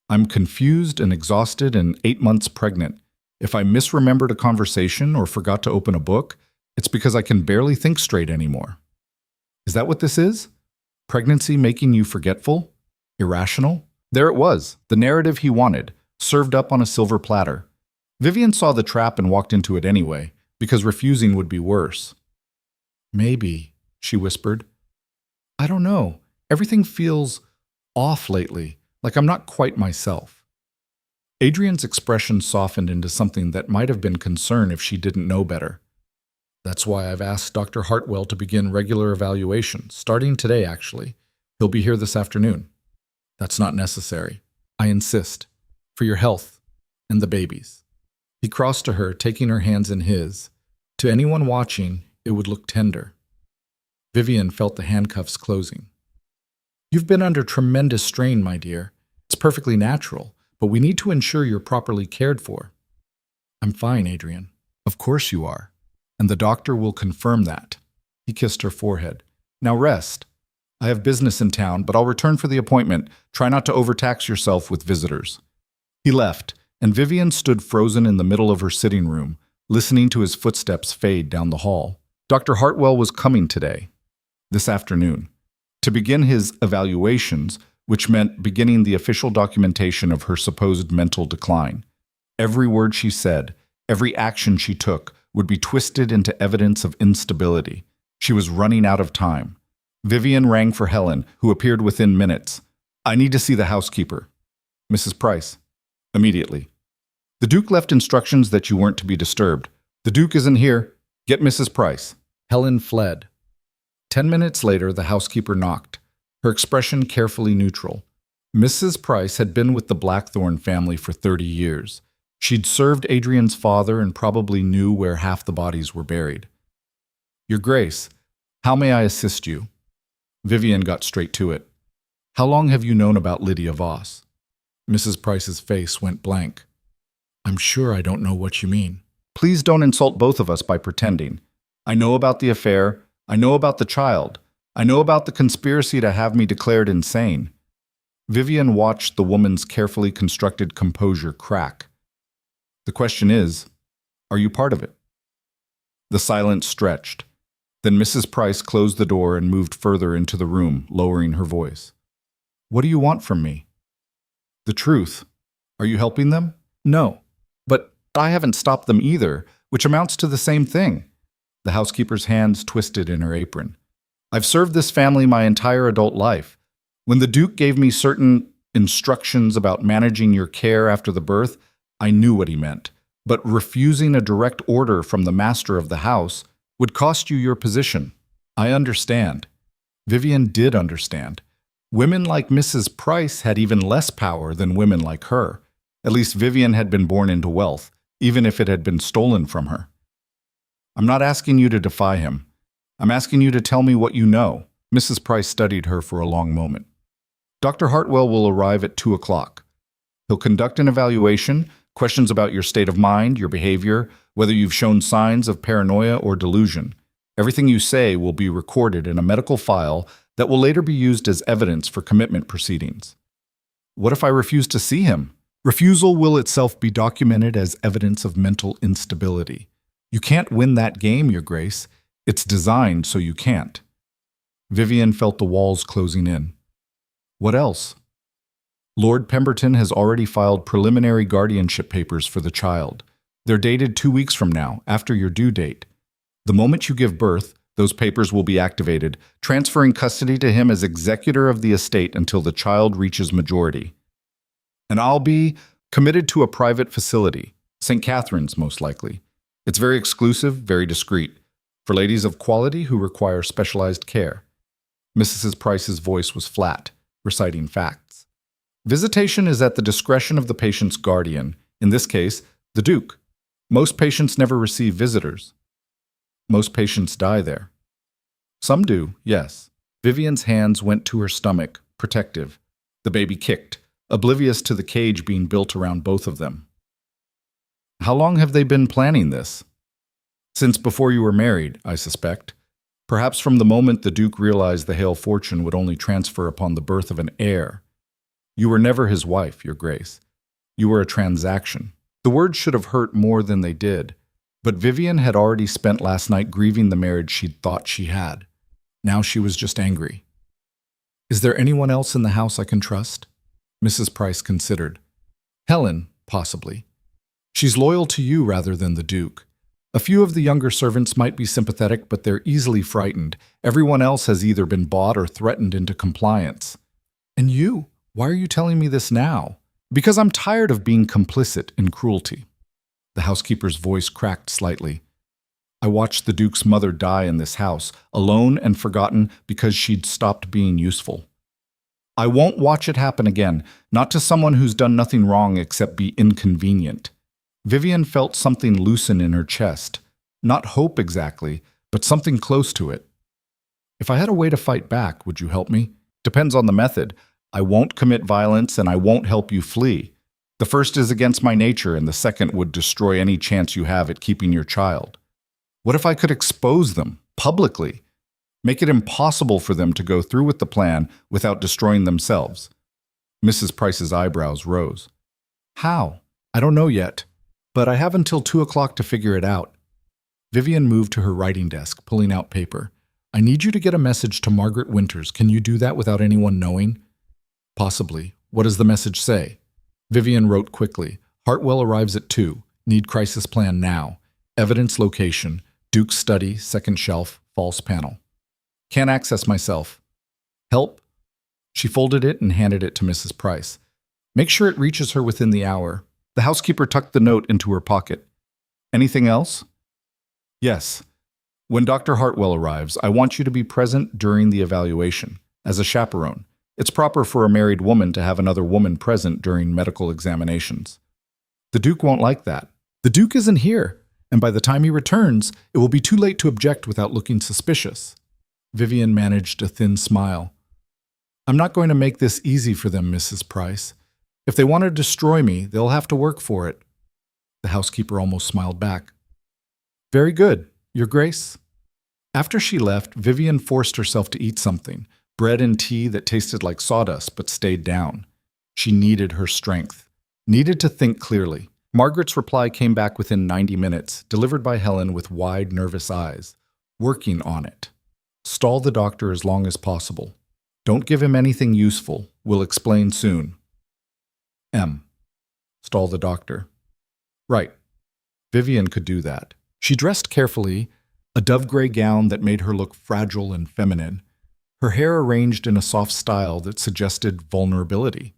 I'm confused and exhausted and 8 months pregnant. If I misremembered a conversation or forgot to open a book, it's because I can barely think straight anymore. Is that what this is? Pregnancy making you forgetful? Irrational? There it was, the narrative he wanted, served up on a silver platter. Vivian saw the trap and walked into it anyway, because refusing would be worse. Maybe, she whispered. I don't know. Everything feels off lately, like I'm not quite myself. Adrian's expression softened into something that might have been concern if she didn't know better. That's why I've asked Dr. Hartwell to begin regular evaluations, starting today, actually. He'll be here this afternoon. That's not necessary. I insist. For your health and the baby's. He crossed to her, taking her hands in his. To anyone watching, it would look tender. Vivian felt the handcuffs closing. You've been under tremendous strain, my dear. It's perfectly natural, but we need to ensure you're properly cared for. I'm fine, Adrian. Of course you are. And the doctor will confirm that. He kissed her forehead. Now rest. I have business in town, but I'll return for the appointment. Try not to overtax yourself with visitors. He left, and Vivian stood frozen in the middle of her sitting room, listening to his footsteps fade down the hall. Dr. Hartwell was coming today, this afternoon, to begin his evaluations, which meant beginning the official documentation of her supposed mental decline. Every word she said, every action she took, would be twisted into evidence of instability. She was running out of time. Vivian rang for Helen, who appeared within minutes. I need to see the housekeeper. Mrs. Price. Immediately. The Duke left instructions that you weren't to be disturbed. The Duke isn't here. Get Mrs. Price. Helen fled. 10 minutes later, the housekeeper knocked, her expression carefully neutral. Mrs. Price had been with the Blackthorne family for 30 years. She'd served Adrian's father and probably knew where half the bodies were buried. Your Grace, how may I assist you? Vivian got straight to it. How long have you known about Lydia Voss? Mrs. Price's face went blank. I'm sure I don't know what you mean. Please don't insult both of us by pretending. I know about the affair. I know about the child. I know about the conspiracy to have me declared insane. Vivian watched the woman's carefully constructed composure crack. The question is, are you part of it? The silence stretched. Then Mrs. Price closed the door and moved further into the room, lowering her voice. What do you want from me? The truth. Are you helping them? No. But I haven't stopped them either, which amounts to the same thing. The housekeeper's hands twisted in her apron. I've served this family my entire adult life. When the Duke gave me certain instructions about managing your care after the birth, I knew what he meant. But refusing a direct order from the master of the house would cost you your position. I understand. Vivian did understand. Women like Mrs. Price had even less power than women like her. At least Vivian had been born into wealth, even if it had been stolen from her. I'm not asking you to defy him. I'm asking you to tell me what you know. Mrs. Price studied her for a long moment. Dr. Hartwell will arrive at 2 o'clock. He'll conduct an evaluation, questions about your state of mind, your behavior, whether you've shown signs of paranoia or delusion. Everything you say will be recorded in a medical file that will later be used as evidence for commitment proceedings. What if I refuse to see him? Refusal will itself be documented as evidence of mental instability. You can't win that game, Your Grace. It's designed so you can't. Vivian felt the walls closing in. What else? Lord Pemberton has already filed preliminary guardianship papers for the child. They're dated 2 weeks from now, after your due date. The moment you give birth, those papers will be activated, transferring custody to him as executor of the estate until the child reaches majority. And I'll be committed to a private facility, St. Catherine's most likely. It's very exclusive, very discreet, for ladies of quality who require specialized care. Mrs. Price's voice was flat, reciting facts. Visitation is at the discretion of the patient's guardian, in this case, the Duke. Most patients never receive visitors. Most patients die there. Some do, yes. Vivian's hands went to her stomach, protective. The baby kicked, oblivious to the cage being built around both of them. How long have they been planning this? Since before you were married, I suspect. Perhaps from the moment the Duke realized the Hale fortune would only transfer upon the birth of an heir. You were never his wife, Your Grace. You were a transaction. The words should have hurt more than they did. But Vivian had already spent last night grieving the marriage she'd thought she had. Now she was just angry. Is there anyone else in the house I can trust? Mrs. Price considered. Helen, possibly. She's loyal to you rather than the Duke. A few of the younger servants might be sympathetic, but they're easily frightened. Everyone else has either been bought or threatened into compliance. And you? Why are you telling me this now? Because I'm tired of being complicit in cruelty. The housekeeper's voice cracked slightly. I watched the Duke's mother die in this house, alone and forgotten because she'd stopped being useful. I won't watch it happen again, not to someone who's done nothing wrong except be inconvenient. Vivian felt something loosen in her chest. Not hope exactly, but something close to it. If I had a way to fight back, would you help me? Depends on the method. I won't commit violence and I won't help you flee. The first is against my nature, and the second would destroy any chance you have at keeping your child. What if I could expose them, publicly? Make it impossible for them to go through with the plan without destroying themselves. Mrs. Price's eyebrows rose. How? I don't know yet, but I have until 2 o'clock to figure it out. Vivian moved to her writing desk, pulling out paper. I need you to get a message to Margaret Winters. Can you do that without anyone knowing? Possibly. What does the message say? Vivian wrote quickly. Hartwell arrives at 2. Need crisis plan now. Evidence location. Duke's study, second shelf, false panel. Can't access myself. Help? She folded it and handed it to Mrs. Price. Make sure it reaches her within the hour. The housekeeper tucked the note into her pocket. Anything else? Yes. When Dr. Hartwell arrives, I want you to be present during the evaluation, as a chaperone. It's proper for a married woman to have another woman present during medical examinations. The Duke won't like that. The Duke isn't here, and by the time he returns, it will be too late to object without looking suspicious. Vivian managed a thin smile. I'm not going to make this easy for them, Mrs. Price. If they want to destroy me, they'll have to work for it. The housekeeper almost smiled back. Very good, Your Grace. After she left, Vivian forced herself to eat something. Bread and tea that tasted like sawdust but stayed down. She needed her strength, needed to think clearly. Margaret's reply came back within 90 minutes, delivered by Helen with wide, nervous eyes. Working on it. Stall the doctor as long as possible. Don't give him anything useful. We'll explain soon. M. Stall the doctor. Right. Vivian could do that. She dressed carefully, a dove-gray gown that made her look fragile and feminine. Her hair arranged in a soft style that suggested vulnerability.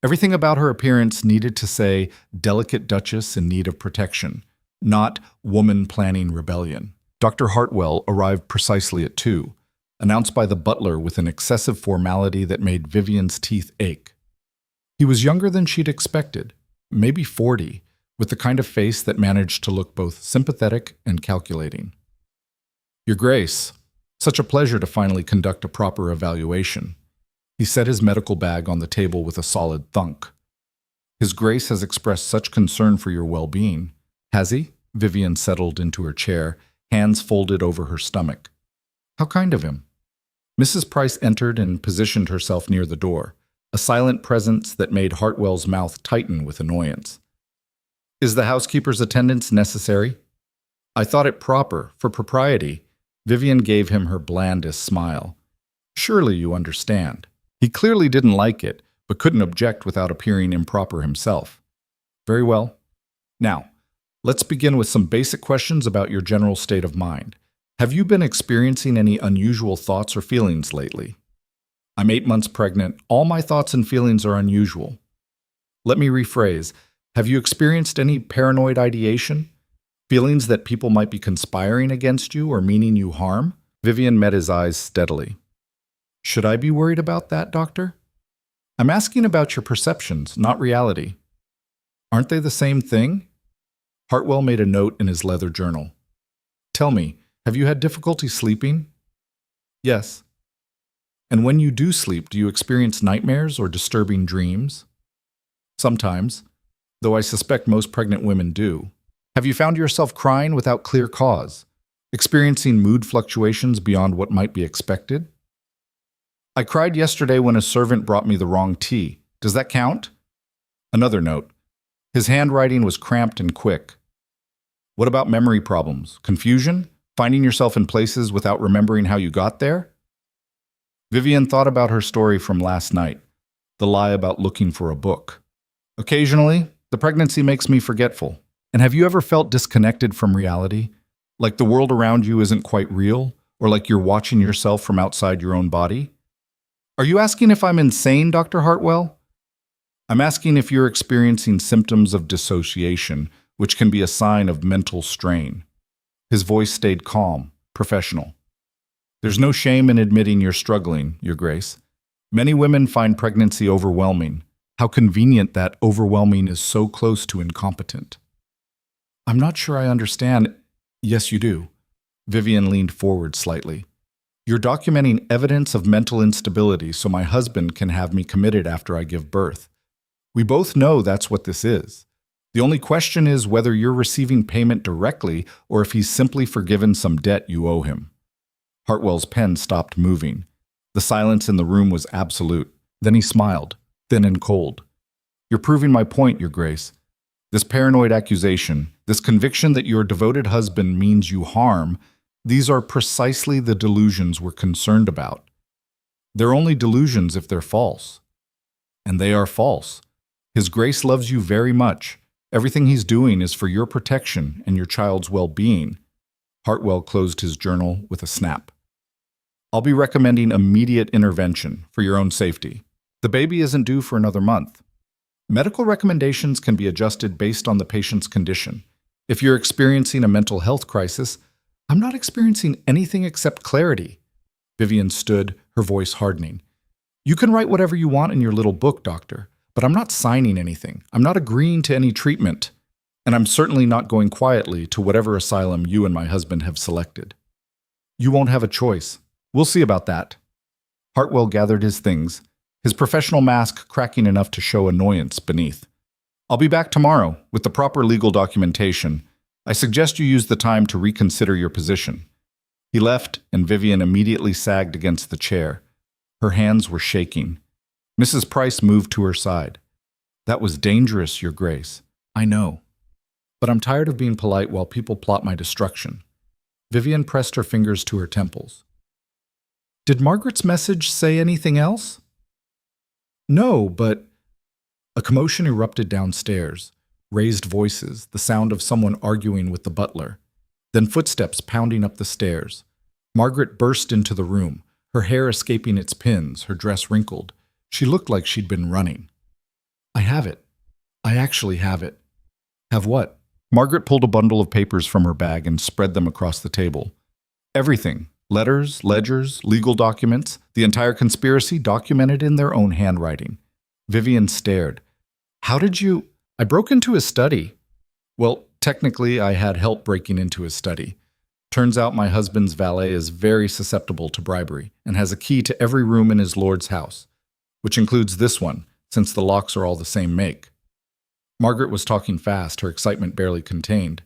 Everything about her appearance needed to say delicate duchess in need of protection, not woman planning rebellion. Dr. Hartwell arrived precisely at 2, announced by the butler with an excessive formality that made Vivian's teeth ache. He was younger than she'd expected, maybe 40, with the kind of face that managed to look both sympathetic and calculating. Your Grace, such a pleasure to finally conduct a proper evaluation. He set his medical bag on the table with a solid thunk. His Grace has expressed such concern for your well-being. Has he? Vivian settled into her chair, hands folded over her stomach. How kind of him. Mrs. Price entered and positioned herself near the door, a silent presence that made Hartwell's mouth tighten with annoyance. Is the housekeeper's attendance necessary? I thought it proper, for propriety. Vivian gave him her blandest smile. Surely you understand. He clearly didn't like it, but couldn't object without appearing improper himself. Very well. Now, Let's begin with some basic questions about your general state of mind. Have you been experiencing any unusual thoughts or feelings lately? I'm 8 months pregnant. All my thoughts and feelings are unusual. Let me rephrase. Have you experienced any paranoid ideation? Feelings that people might be conspiring against you or meaning you harm? Vivian met his eyes steadily. Should I be worried about that, doctor? I'm asking about your perceptions, not reality. Aren't they the same thing? Hartwell made a note in his leather journal. Tell me, have you had difficulty sleeping? Yes. And when you do sleep, do you experience nightmares or disturbing dreams? Sometimes, though I suspect most pregnant women do. Have you found yourself crying without clear cause, experiencing mood fluctuations beyond what might be expected? I cried yesterday when a servant brought me the wrong tea. Does that count? Another note. His handwriting was cramped and quick. What about memory problems? Confusion? Finding yourself in places without remembering how you got there? Vivian thought about her story from last night, the lie about looking for a book. Occasionally, the pregnancy makes me forgetful. And have you ever felt disconnected from reality? Like the world around you isn't quite real? Or like you're watching yourself from outside your own body? Are you asking if I'm insane, Dr. Hartwell? I'm asking if you're experiencing symptoms of dissociation, which can be a sign of mental strain. His voice stayed calm, professional. There's no shame in admitting you're struggling, Your Grace. Many women find pregnancy overwhelming. How convenient that overwhelming is so close to incompetent. I'm not sure I understand. Yes, you do. Vivian leaned forward slightly. You're documenting evidence of mental instability so my husband can have me committed after I give birth. We both know that's what this is. The only question is whether you're receiving payment directly or if he's simply forgiven some debt you owe him. Hartwell's pen stopped moving. The silence in the room was absolute. Then he smiled, thin and cold. You're proving my point, Your Grace. This paranoid accusation, this conviction that your devoted husband means you harm, these are precisely the delusions we're concerned about. They're only delusions if they're false. And they are false. His Grace loves you very much. Everything he's doing is for your protection and your child's well-being. Hartwell closed his journal with a snap. I'll be recommending immediate intervention for your own safety. The baby isn't due for another month. Medical recommendations can be adjusted based on the patient's condition. If you're experiencing a mental health crisis, I'm not experiencing anything except clarity. Vivian stood, her voice hardening. You can write whatever you want in your little book, doctor, but I'm not signing anything. I'm not agreeing to any treatment. And I'm certainly not going quietly to whatever asylum you and my husband have selected. You won't have a choice. We'll see about that. Hartwell gathered his things, his professional mask cracking enough to show annoyance beneath. I'll be back tomorrow with the proper legal documentation. I suggest you use the time to reconsider your position. He left, and Vivian immediately sagged against the chair. Her hands were shaking. Mrs. Price moved to her side. That was dangerous, Your Grace. I know. But I'm tired of being polite while people plot my destruction. Vivian pressed her fingers to her temples. Did Margaret's message say anything else? No, but... A commotion erupted downstairs. Raised voices, the sound of someone arguing with the butler. Then footsteps pounding up the stairs. Margaret burst into the room, her hair escaping its pins, her dress wrinkled. She looked like she'd been running. I have it. I actually have it. Have what? Margaret pulled a bundle of papers from her bag and spread them across the table. Everything. Letters, ledgers, legal documents, the entire conspiracy documented in their own handwriting. Vivian stared. How did you... I broke into his study. Well, technically, I had help breaking into his study. Turns out my husband's valet is very susceptible to bribery and has a key to every room in his lord's house, which includes this one, since the locks are all the same make. Margaret was talking fast, her excitement barely contained.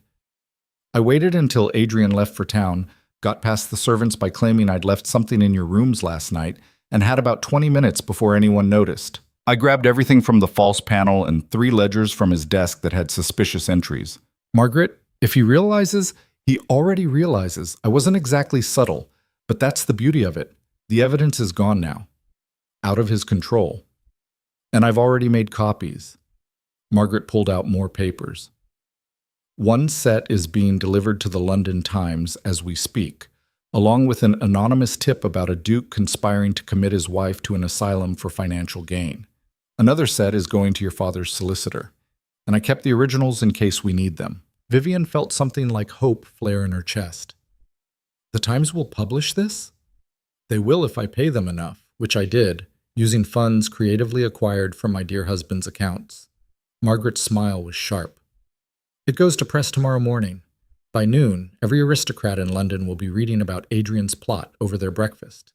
I waited until Adrian left for town, got past the servants by claiming I'd left something in your rooms last night, and had about 20 minutes before anyone noticed. I grabbed everything from the false panel and 3 ledgers from his desk that had suspicious entries. Margaret, if he already realizes I wasn't exactly subtle, but that's the beauty of it. The evidence is gone now. Out of his control. And I've already made copies. Margaret pulled out more papers. One set is being delivered to the London Times as we speak, along with an anonymous tip about a duke conspiring to commit his wife to an asylum for financial gain. Another set is going to your father's solicitor, and I kept the originals in case we need them. Vivian felt something like hope flare in her chest. The Times will publish this? They will if I pay them enough, which I did, using funds creatively acquired from my dear husband's accounts. Margaret's smile was sharp. It goes to press tomorrow morning. By noon, every aristocrat in London will be reading about Adrian's plot over their breakfast.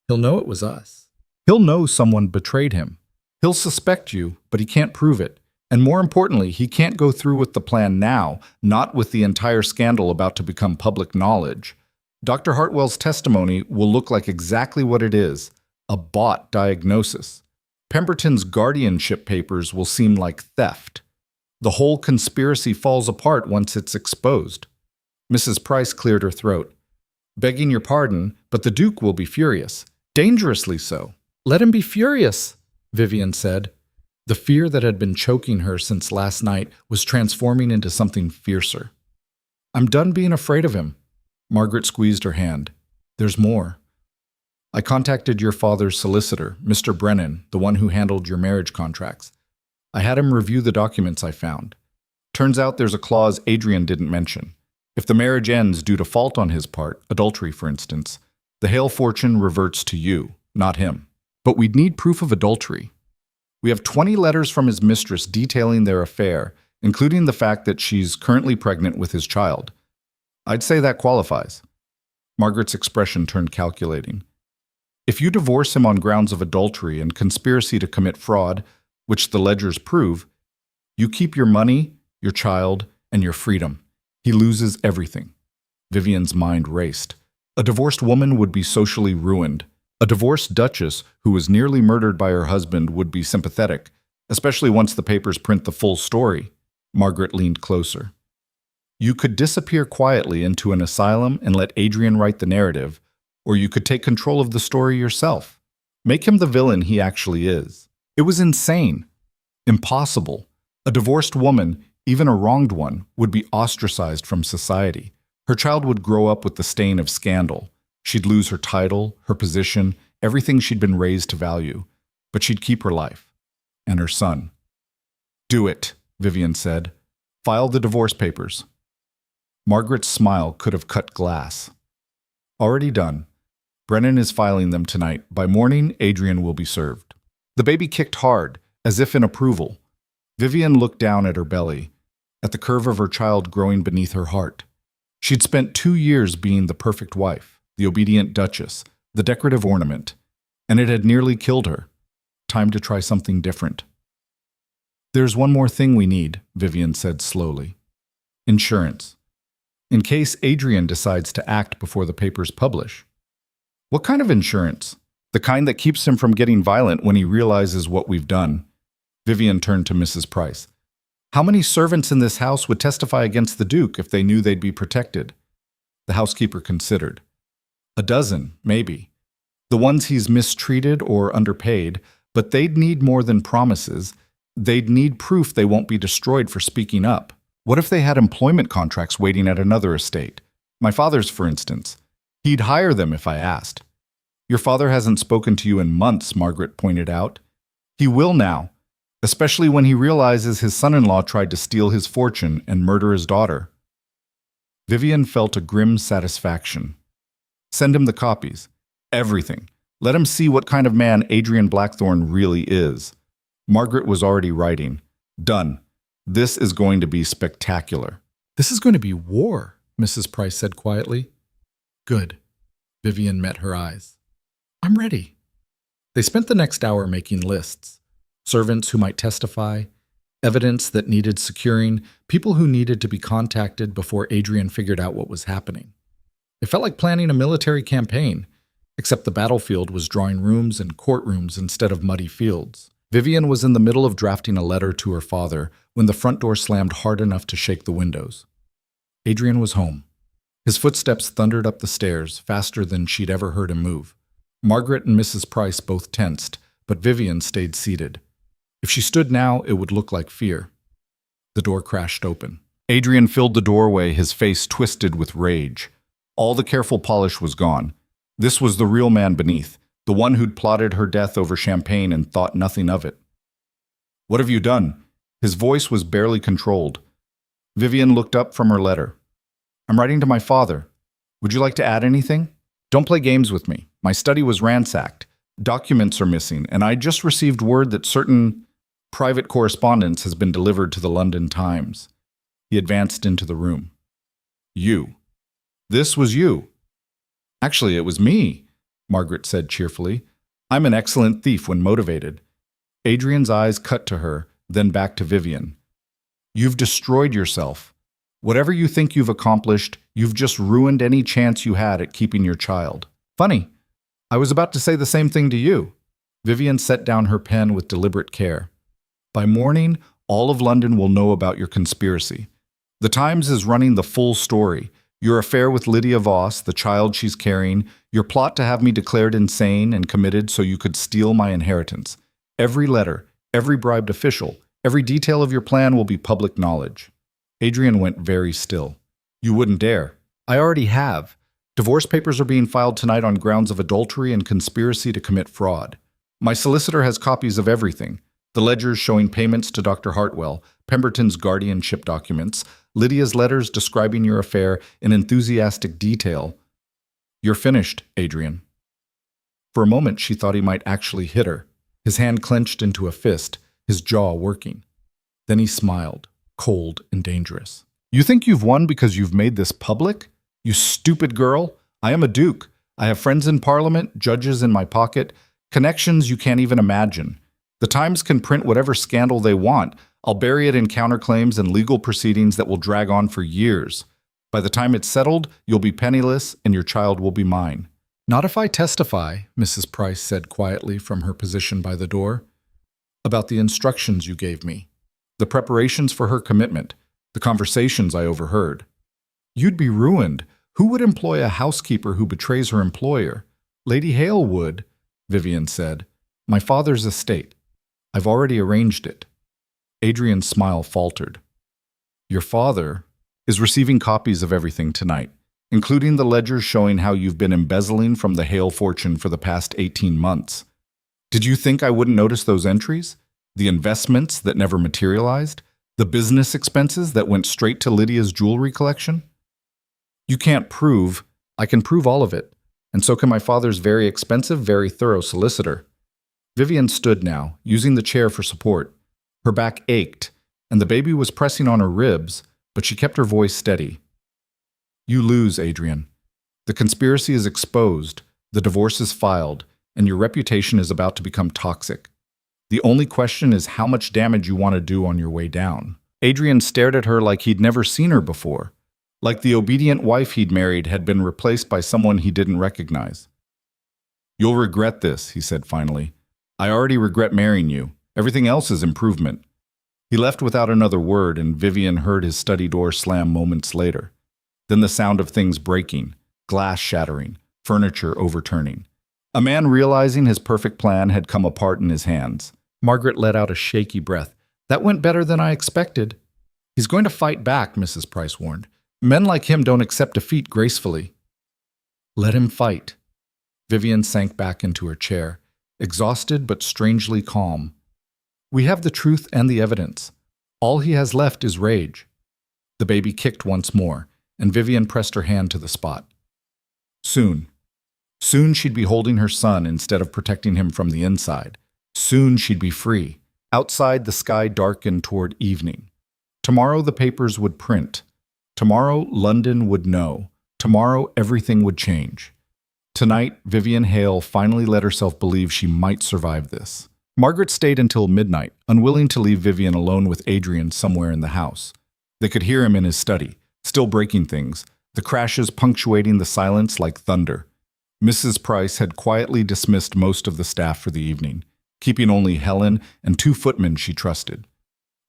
He'll know it was us. He'll know someone betrayed him. He'll suspect you, but he can't prove it. And more importantly, he can't go through with the plan now, not with the entire scandal about to become public knowledge. Dr. Hartwell's testimony will look like exactly what it is, a bought diagnosis. Pemberton's guardianship papers will seem like theft. The whole conspiracy falls apart once it's exposed. Mrs. Price cleared her throat. Begging your pardon, but the Duke will be furious. Dangerously so. Let him be furious, Vivian said. The fear that had been choking her since last night was transforming into something fiercer. I'm done being afraid of him. Margaret squeezed her hand. There's more. I contacted your father's solicitor, Mr. Brennan, the one who handled your marriage contracts. I had him review the documents I found. Turns out there's a clause Adrian didn't mention. If the marriage ends due to fault on his part, adultery for instance, the Hale fortune reverts to you, not him. But we'd need proof of adultery. We have 20 letters from his mistress detailing their affair, including the fact that she's currently pregnant with his child. I'd say that qualifies. Margaret's expression turned calculating. If you divorce him on grounds of adultery and conspiracy to commit fraud, which the ledgers prove, you keep your money, your child, and your freedom. He loses everything. Vivian's mind raced. A divorced woman would be socially ruined. A divorced duchess who was nearly murdered by her husband would be sympathetic, especially once the papers print the full story. Margaret leaned closer. You could disappear quietly into an asylum and let Adrian write the narrative, or you could take control of the story yourself. Make him the villain he actually is. It was insane. Impossible. A divorced woman, even a wronged one, would be ostracized from society. Her child would grow up with the stain of scandal. She'd lose her title, her position, everything she'd been raised to value. But she'd keep her life. And her son. Do it, Vivian said. File the divorce papers. Margaret's smile could have cut glass. Already done. Brennan is filing them tonight. By morning, Adrian will be served. The baby kicked hard, as if in approval. Vivian looked down at her belly, at the curve of her child growing beneath her heart. She'd spent 2 years being the perfect wife, the obedient duchess, the decorative ornament, and it had nearly killed her. Time to try something different. There's one more thing we need, Vivian said slowly. Insurance. In case Adrian decides to act before the papers publish. What kind of insurance? The kind that keeps him from getting violent when he realizes what we've done. Vivian turned to Mrs. Price. How many servants in this house would testify against the Duke if they knew they'd be protected? The housekeeper considered. 12, maybe. The ones he's mistreated or underpaid, but they'd need more than promises. They'd need proof they won't be destroyed for speaking up. What if they had employment contracts waiting at another estate? My father's, for instance. He'd hire them if I asked. Your father hasn't spoken to you in months, Margaret pointed out. He will now, especially when he realizes his son-in-law tried to steal his fortune and murder his daughter. Vivian felt a grim satisfaction. Send him the copies. Everything. Let him see what kind of man Adrian Blackthorne really is. Margaret was already writing. Done. This is going to be spectacular. This is going to be war, Mrs. Price said quietly. Good. Vivian met her eyes. I'm ready. They spent the next hour making lists. Servants who might testify, evidence that needed securing, people who needed to be contacted before Adrian figured out what was happening. It felt like planning a military campaign, except the battlefield was drawing rooms and courtrooms instead of muddy fields. Vivian was in the middle of drafting a letter to her father when the front door slammed hard enough to shake the windows. Adrian was home. His footsteps thundered up the stairs faster than she'd ever heard him move. Margaret and Mrs. Price both tensed, but Vivian stayed seated. If she stood now, it would look like fear. The door crashed open. Adrian filled the doorway, his face twisted with rage. All the careful polish was gone. This was the real man beneath, the one who'd plotted her death over champagne and thought nothing of it. "What have you done?" His voice was barely controlled. Vivian looked up from her letter. "I'm writing to my father. Would you like to add anything? Don't play games with me. My study was ransacked. Documents are missing, and I just received word that certain private correspondence has been delivered to the London Times." He advanced into the room. "You. This was you." "Actually, it was me," Margaret said cheerfully. "I'm an excellent thief when motivated." Adrian's eyes cut to her, then back to Vivian. "You've destroyed yourself. Whatever you think you've accomplished, you've just ruined any chance you had at keeping your child." "Funny. I was about to say the same thing to you." Vivian set down her pen with deliberate care. "By morning, all of London will know about your conspiracy. The Times is running the full story. Your affair with Lydia Voss, the child she's carrying, your plot to have me declared insane and committed so you could steal my inheritance. Every letter, every bribed official, every detail of your plan will be public knowledge." Adrian went very still. "You wouldn't dare." "I already have. Divorce papers are being filed tonight on grounds of adultery and conspiracy to commit fraud. My solicitor has copies of everything. The ledgers showing payments to Dr. Hartwell, Pemberton's guardianship documents, Lydia's letters describing your affair in enthusiastic detail." "You're finished, Adrian." For a moment, she thought he might actually hit her, his hand clenched into a fist, his jaw working. Then he smiled, cold and dangerous. "You think you've won because you've made this public? You stupid girl. I am a duke. I have friends in Parliament, judges in my pocket, connections you can't even imagine. The Times can print whatever scandal they want. I'll bury it in counterclaims and legal proceedings that will drag on for years. By the time it's settled, you'll be penniless and your child will be mine." "Not if I testify," Mrs. Price said quietly from her position by the door. "About the instructions you gave me, the preparations for her commitment, the conversations I overheard." "You'd be ruined. Who would employ a housekeeper who betrays her employer?" "Lady Hale would," Vivian said. "My father's estate. I've already arranged it." Adrian's smile faltered. "Your father is receiving copies of everything tonight, including the ledgers showing how you've been embezzling from the Hale fortune for the past 18 months. Did you think I wouldn't notice those entries? The investments that never materialized? The business expenses that went straight to Lydia's jewelry collection? You can't prove. I can prove all of it, and so can my father's very expensive, very thorough solicitor." Vivian stood now, using the chair for support. Her back ached, and the baby was pressing on her ribs, but she kept her voice steady. "You lose, Adrian. The conspiracy is exposed, the divorce is filed, and your reputation is about to become toxic. The only question is how much damage you want to do on your way down." Adrian stared at her like he'd never seen her before, like the obedient wife he'd married had been replaced by someone he didn't recognize. "You'll regret this," he said finally. "I already regret marrying you. Everything else is improvement." He left without another word, and Vivian heard his study door slam moments later. Then the sound of things breaking, glass shattering, furniture overturning. A man realizing his perfect plan had come apart in his hands. Margaret let out a shaky breath. "That went better than I expected." "He's going to fight back," Mrs. Price warned. "Men like him don't accept defeat gracefully." "Let him fight." Vivian sank back into her chair, exhausted but strangely calm. "We have the truth and the evidence. All he has left is rage." The baby kicked once more, and Vivian pressed her hand to the spot. Soon she'd be holding her son instead of protecting him from the inside. Soon she'd be free. Outside, the sky darkened toward evening. Tomorrow the papers would print. Tomorrow London would know. Tomorrow everything would change. Tonight, Vivian Hale finally let herself believe she might survive this. Margaret stayed until midnight, unwilling to leave Vivian alone with Adrian somewhere in the house. They could hear him in his study, still breaking things, the crashes punctuating the silence like thunder. Mrs. Price had quietly dismissed most of the staff for the evening, keeping only Helen and 2 footmen she trusted.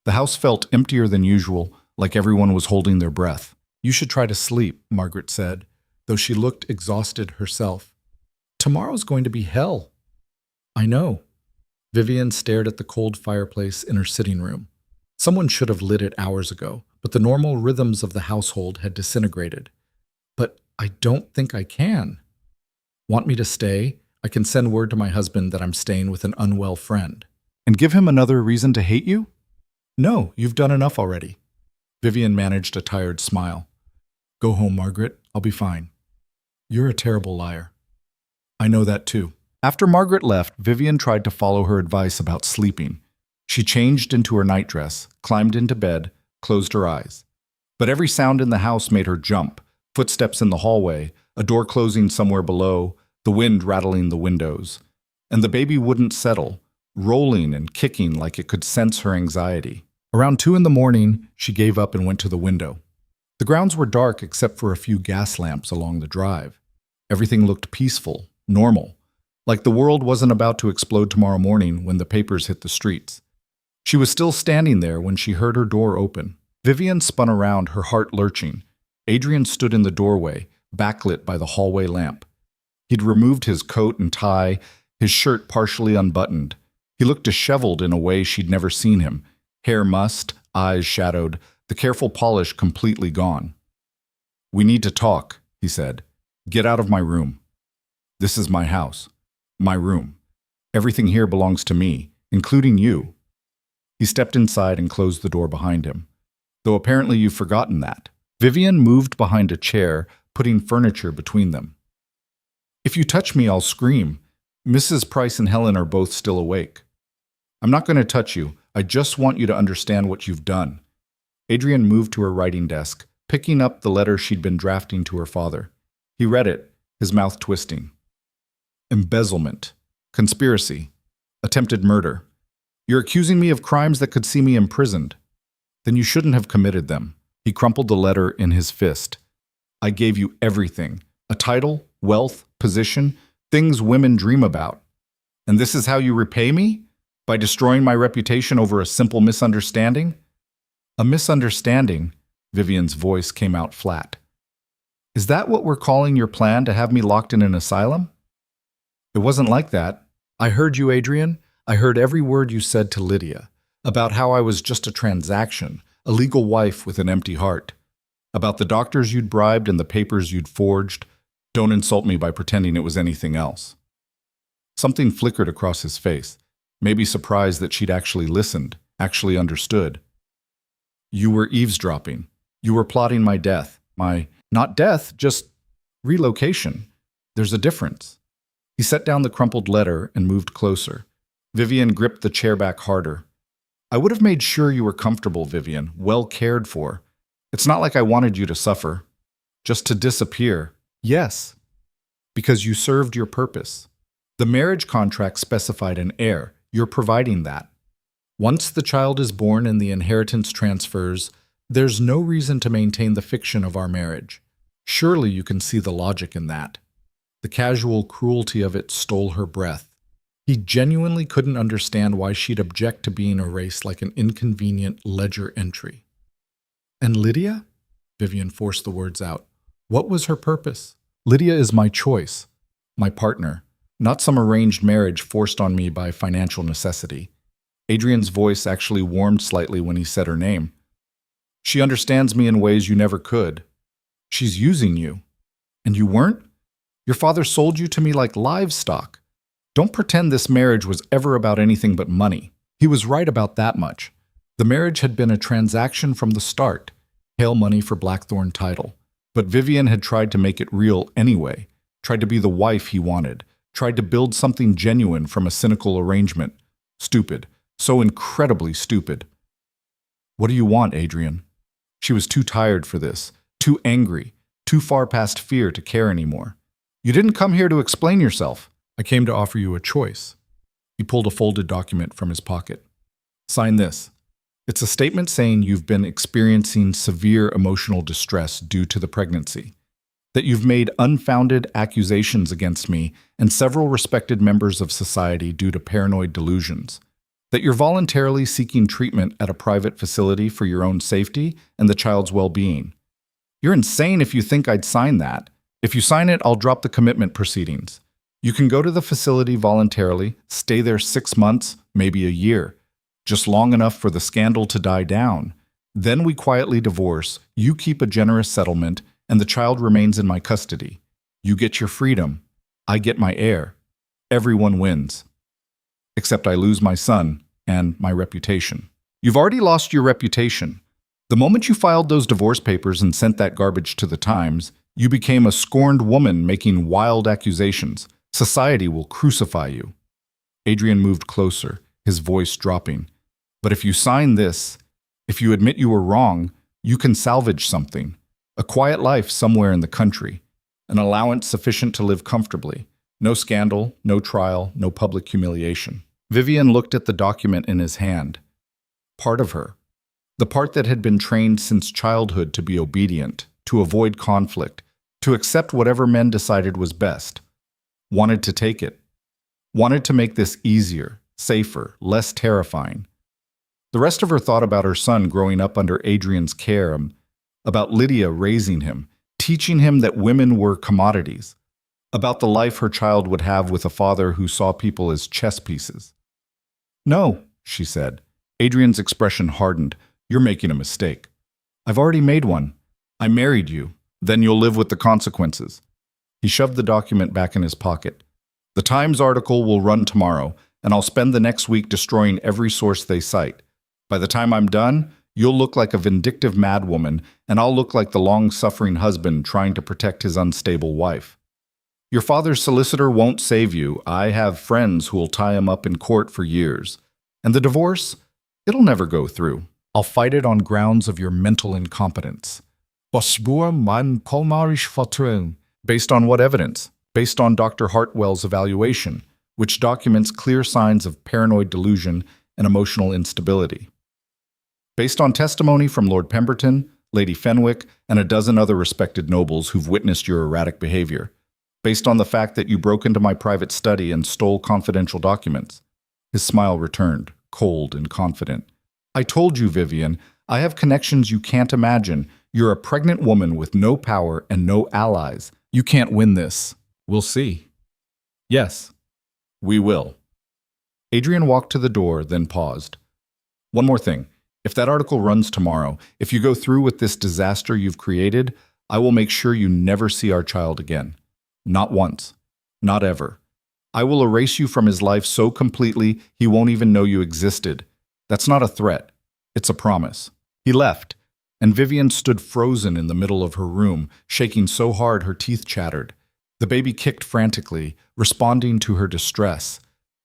The house felt emptier than usual, like everyone was holding their breath. "You should try to sleep," Margaret said, though she looked exhausted herself. "Tomorrow's going to be hell." "I know." Vivian stared at the cold fireplace in her sitting room. Someone should have lit it hours ago, but the normal rhythms of the household had disintegrated. But I don't think I can. Want me to stay? I can send word to my husband that I'm staying with an unwell friend. And give him another reason to hate you? No, you've done enough already. Vivian managed a tired smile. Go home, Margaret. I'll be fine. You're a terrible liar. I know that too. After Margaret left, Vivian tried to follow her advice about sleeping. She changed into her nightdress, climbed into bed, closed her eyes. But every sound in the house made her jump. Footsteps in the hallway, a door closing somewhere below, the wind rattling the windows. And the baby wouldn't settle, rolling and kicking like it could sense her anxiety. Around 2 in the morning, she gave up and went to the window. The grounds were dark except for a few gas lamps along the drive. Everything looked peaceful, normal, like the world wasn't about to explode tomorrow morning when the papers hit the streets. She was still standing there when she heard her door open. Vivian spun around, her heart lurching. Adrian stood in the doorway, backlit by the hallway lamp. He'd removed his coat and tie, his shirt partially unbuttoned. He looked disheveled in a way she'd never seen him, hair mussed, eyes shadowed, the careful polish completely gone. We need to talk, he said. Get out of my room. This is my house, my room. Everything here belongs to me, including you. He stepped inside and closed the door behind him. Though apparently you've forgotten that. Vivian moved behind a chair, putting furniture between them. If you touch me, I'll scream. Mrs. Price and Helen are both still awake. I'm not going to touch you. I just want you to understand what you've done. Adrian moved to her writing desk, picking up the letter she'd been drafting to her father. He read it, his mouth twisting. Embezzlement, conspiracy, attempted murder. You're accusing me of crimes that could see me imprisoned. Then you shouldn't have committed them. He crumpled the letter in his fist. I gave you everything. A title, wealth, position, things women dream about. And this is how you repay me? By destroying my reputation over a simple misunderstanding? A misunderstanding, Vivian's voice came out flat. Is that what we're calling your plan to have me locked in an asylum? It wasn't like that. I heard you, Adrian. I heard every word you said to Lydia, about how I was just a transaction, a legal wife with an empty heart, about the doctors you'd bribed and the papers you'd forged. Don't insult me by pretending it was anything else. Something flickered across his face, maybe surprised that she'd actually listened, actually understood. You were eavesdropping. You were plotting my death. Not death, just relocation. There's a difference. He set down the crumpled letter and moved closer. Vivian gripped the chair back harder. I would have made sure you were comfortable, Vivian, well cared for. It's not like I wanted you to suffer. Just to disappear. Yes, because you served your purpose. The marriage contract specified an heir. You're providing that. Once the child is born and the inheritance transfers, there's no reason to maintain the fiction of our marriage. Surely you can see the logic in that. The casual cruelty of it stole her breath. He genuinely couldn't understand why she'd object to being erased like an inconvenient ledger entry. And Lydia? Vivian forced the words out. What was her purpose? Lydia is my choice, my partner, not some arranged marriage forced on me by financial necessity. Adrian's voice actually warmed slightly when he said her name. She understands me in ways you never could. She's using you. And you weren't? Your father sold you to me like livestock. Don't pretend this marriage was ever about anything but money. He was right about that much. The marriage had been a transaction from the start. Hale money for Blackthorn title. But Vivian had tried to make it real anyway, tried to be the wife he wanted, tried to build something genuine from a cynical arrangement. Stupid. So incredibly stupid. What do you want, Adrian? She was too tired for this, too angry, too far past fear to care anymore. You didn't come here to explain yourself. I came to offer you a choice. He pulled a folded document from his pocket. Sign this. It's a statement saying you've been experiencing severe emotional distress due to the pregnancy, that you've made unfounded accusations against me and several respected members of society due to paranoid delusions, that you're voluntarily seeking treatment at a private facility for your own safety and the child's well-being. You're insane if you think I'd sign that. If you sign it, I'll drop the commitment proceedings. You can go to the facility voluntarily, stay there 6 months, maybe a year, just long enough for the scandal to die down. Then we quietly divorce, you keep a generous settlement, and the child remains in my custody. You get your freedom, I get my heir. Everyone wins. Except I lose my son and my reputation. You've already lost your reputation. The moment you filed those divorce papers and sent that garbage to the Times, you became a scorned woman making wild accusations. Society will crucify you. Adrian moved closer, his voice dropping. But if you sign this, if you admit you were wrong, you can salvage something. A quiet life somewhere in the country. An allowance sufficient to live comfortably. No scandal, no trial, no public humiliation. Vivian looked at the document in his hand. Part of her. The part that had been trained since childhood to be obedient, to avoid conflict, to accept whatever men decided was best. Wanted to take it. Wanted to make this easier, safer, less terrifying. The rest of her thought about her son growing up under Adrian's care, about Lydia raising him, teaching him that women were commodities, about the life her child would have with a father who saw people as chess pieces. No, she said. Adrian's expression hardened. You're making a mistake. I've already made one. I married you. Then you'll live with the consequences. He shoved the document back in his pocket. The Times article will run tomorrow, and I'll spend the next week destroying every source they cite. By the time I'm done, you'll look like a vindictive madwoman, and I'll look like the long-suffering husband trying to protect his unstable wife. Your father's solicitor won't save you. I have friends who'll tie him up in court for years. And the divorce? It'll never go through. I'll fight it on grounds of your mental incompetence. Based on what evidence? Based on Dr. Hartwell's evaluation, which documents clear signs of paranoid delusion and emotional instability. Based on testimony from Lord Pemberton, Lady Fenwick, and a dozen other respected nobles who've witnessed your erratic behavior. Based on the fact that you broke into my private study and stole confidential documents. His smile returned, cold and confident. I told you, Vivian, I have connections you can't imagine. You're a pregnant woman with no power and no allies. You can't win this. We'll see. Yes, we will. Adrian walked to the door, then paused. One more thing. If that article runs tomorrow, if you go through with this disaster you've created, I will make sure you never see our child again. Not once. Not ever. I will erase you from his life so completely he won't even know you existed. That's not a threat. It's a promise. He left, and Vivian stood frozen in the middle of her room, shaking so hard her teeth chattered. The baby kicked frantically, responding to her distress.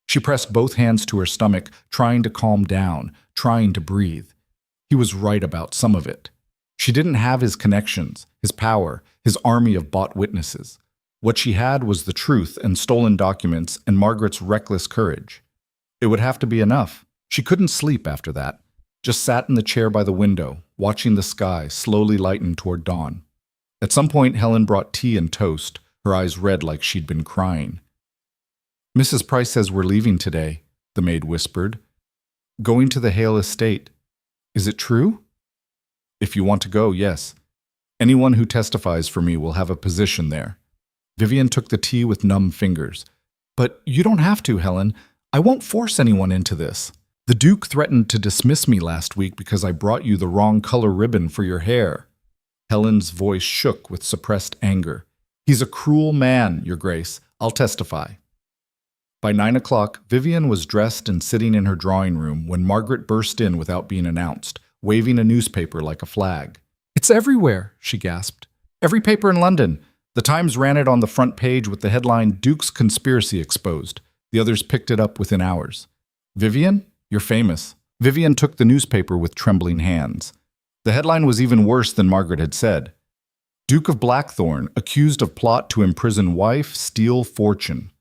She pressed both hands to her stomach, trying to calm down, trying to breathe. He was right about some of it. She didn't have his connections, his power, his army of bought witnesses. What she had was the truth and stolen documents and Margaret's reckless courage. It would have to be enough. She couldn't sleep after that. Just sat in the chair by the window, watching the sky slowly lighten toward dawn. At some point, Helen brought tea and toast, her eyes red like she'd been crying. Mrs. Price says we're leaving today, the maid whispered. Going to the Hale estate. Is it true? If you want to go, yes. Anyone who testifies for me will have a position there. Vivian took the tea with numb fingers. But you don't have to, Helen. I won't force anyone into this. The Duke threatened to dismiss me last week because I brought you the wrong color ribbon for your hair. Helen's voice shook with suppressed anger. He's a cruel man, Your Grace. I'll testify. By 9 o'clock, Vivian was dressed and sitting in her drawing room when Margaret burst in without being announced, waving a newspaper like a flag. It's everywhere, she gasped. Every paper in London. The Times ran it on the front page with the headline, Duke's Conspiracy Exposed. The others picked it up within hours. Vivian, you're famous. Vivian took the newspaper with trembling hands. The headline was even worse than Margaret had said. Duke of Blackthorn, accused of plot to imprison wife, steal fortune.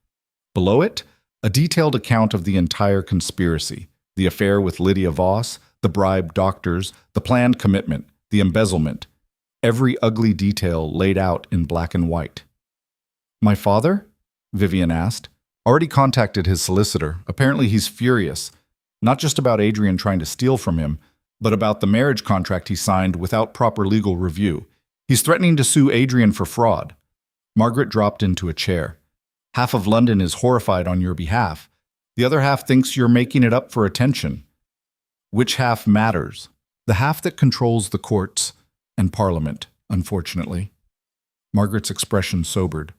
Below it, a detailed account of the entire conspiracy, the affair with Lydia Voss, the bribed doctors, the planned commitment, the embezzlement, every ugly detail laid out in black and white. My father? Vivian asked. Already contacted his solicitor. Apparently he's furious, not just about Adrian trying to steal from him, but about the marriage contract he signed without proper legal review. He's threatening to sue Adrian for fraud. Margaret dropped into a chair. Half of London is horrified on your behalf. The other half thinks you're making it up for attention. Which half matters? The half that controls the courts and Parliament, unfortunately. Margaret's expression sobered.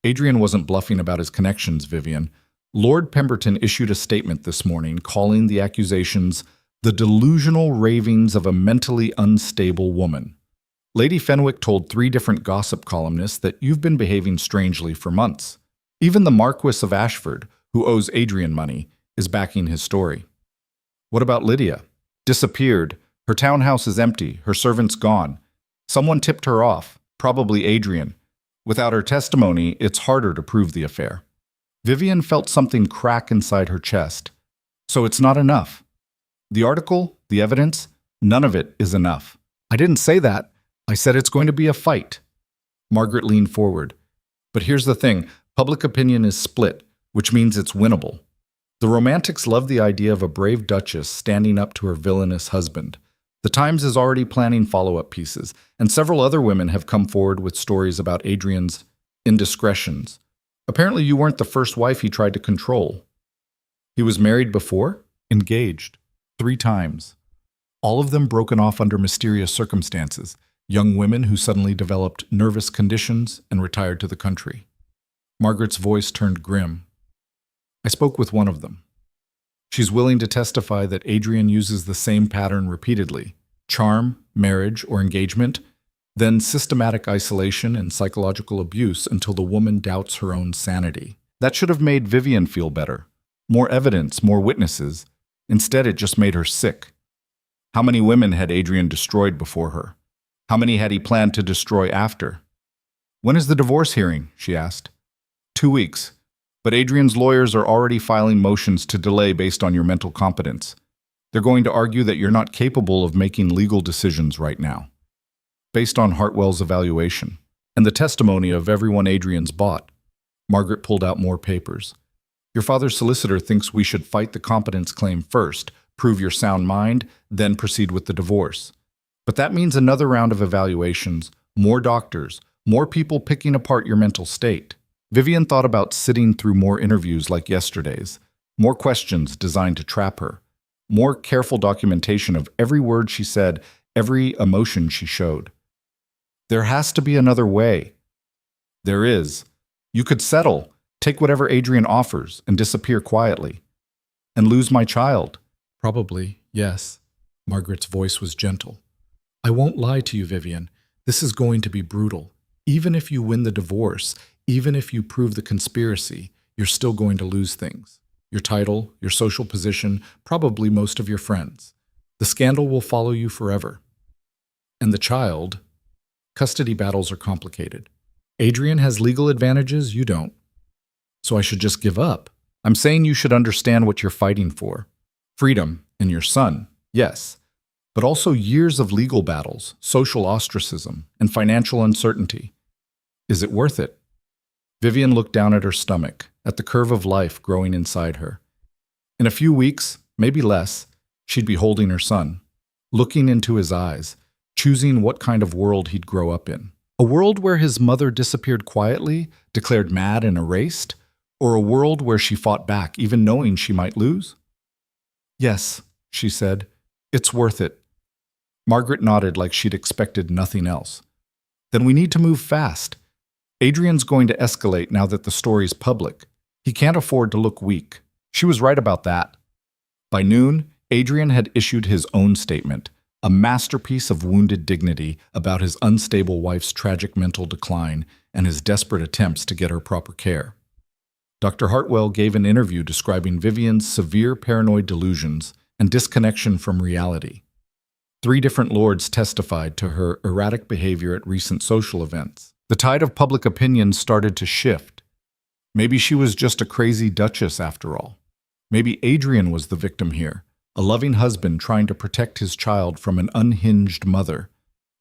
Adrian wasn't bluffing about his connections, Vivian. Lord Pemberton issued a statement this morning calling the accusations the delusional ravings of a mentally unstable woman. Lady Fenwick told 3 different gossip columnists that you've been behaving strangely for months. Even the Marquis of Ashford, who owes Adrian money, is backing his story. What about Lydia? Disappeared. Her townhouse is empty. Her servant's gone. Someone tipped her off, probably Adrian. Without her testimony, it's harder to prove the affair. Vivian felt something crack inside her chest. So it's not enough. The article, the evidence, none of it is enough. I didn't say that. I said it's going to be a fight. Margaret leaned forward. But here's the thing. Public opinion is split, which means it's winnable. The romantics love the idea of a brave duchess standing up to her villainous husband. The Times is already planning follow-up pieces, and several other women have come forward with stories about Adrian's indiscretions. Apparently you weren't the first wife he tried to control. He was married before? Engaged. 3 times. All of them broken off under mysterious circumstances. Young women who suddenly developed nervous conditions and retired to the country. Margaret's voice turned grim. I spoke with one of them. She's willing to testify that Adrian uses the same pattern repeatedly. Charm, marriage, or engagement, then systematic isolation and psychological abuse until the woman doubts her own sanity. That should have made Vivian feel better. More evidence, more witnesses. Instead, it just made her sick. How many women had Adrian destroyed before her? How many had he planned to destroy after? When is the divorce hearing? She asked. 2 weeks. But Adrian's lawyers are already filing motions to delay based on your mental competence. They're going to argue that you're not capable of making legal decisions right now. Based on Hartwell's evaluation and the testimony of everyone Adrian's bought. Margaret pulled out more papers. Your father's solicitor thinks we should fight the competence claim first, prove your sound mind, then proceed with the divorce. But that means another round of evaluations, more doctors, more people picking apart your mental state. Vivian thought about sitting through more interviews like yesterday's, more questions designed to trap her, more careful documentation of every word she said, every emotion she showed. There has to be another way. There is. You could settle, take whatever Adrian offers, and disappear quietly. And lose my child. Probably, yes. Margaret's voice was gentle. I won't lie to you, Vivian. This is going to be brutal. Even if you win the divorce, even if you prove the conspiracy, you're still going to lose things. Your title, your social position, probably most of your friends. The scandal will follow you forever. And the child? Custody battles are complicated. Adrian has legal advantages, you don't. So I should just give up. I'm saying you should understand what you're fighting for. Freedom and your son, yes. But also years of legal battles, social ostracism, and financial uncertainty. Is it worth it? Vivian looked down at her stomach, at the curve of life growing inside her. In a few weeks, maybe less, she'd be holding her son, looking into his eyes, choosing what kind of world he'd grow up in. A world where his mother disappeared quietly, declared mad and erased, or a world where she fought back, even knowing she might lose? Yes, she said, it's worth it. Margaret nodded like she'd expected nothing else. Then we need to move fast. Adrian's going to escalate now that the story's public. He can't afford to look weak. She was right about that. By noon, Adrian had issued his own statement, a masterpiece of wounded dignity about his unstable wife's tragic mental decline and his desperate attempts to get her proper care. Dr. Hartwell gave an interview describing Vivian's severe paranoid delusions and disconnection from reality. 3 different lords testified to her erratic behavior at recent social events. The tide of public opinion started to shift. Maybe she was just a crazy duchess after all. Maybe Adrian was the victim here, a loving husband trying to protect his child from an unhinged mother.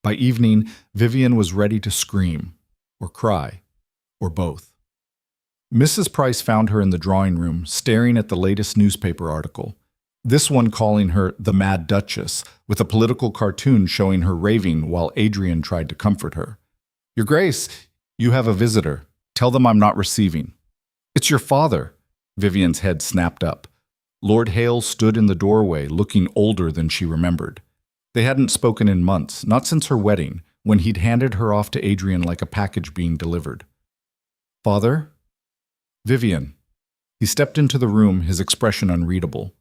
By evening, Vivian was ready to scream, or cry, or both. Mrs. Price found her in the drawing room, staring at the latest newspaper article. This one calling her the Mad Duchess, with a political cartoon showing her raving while Adrian tried to comfort her. Your Grace, you have a visitor. Tell them I'm not receiving. It's your father. Vivian's head snapped up. Lord Hale stood in the doorway, looking older than she remembered. They hadn't spoken in months, not since her wedding, when he'd handed her off to Adrian like a package being delivered. "Father?" "Vivian." He stepped into the room, his expression unreadable.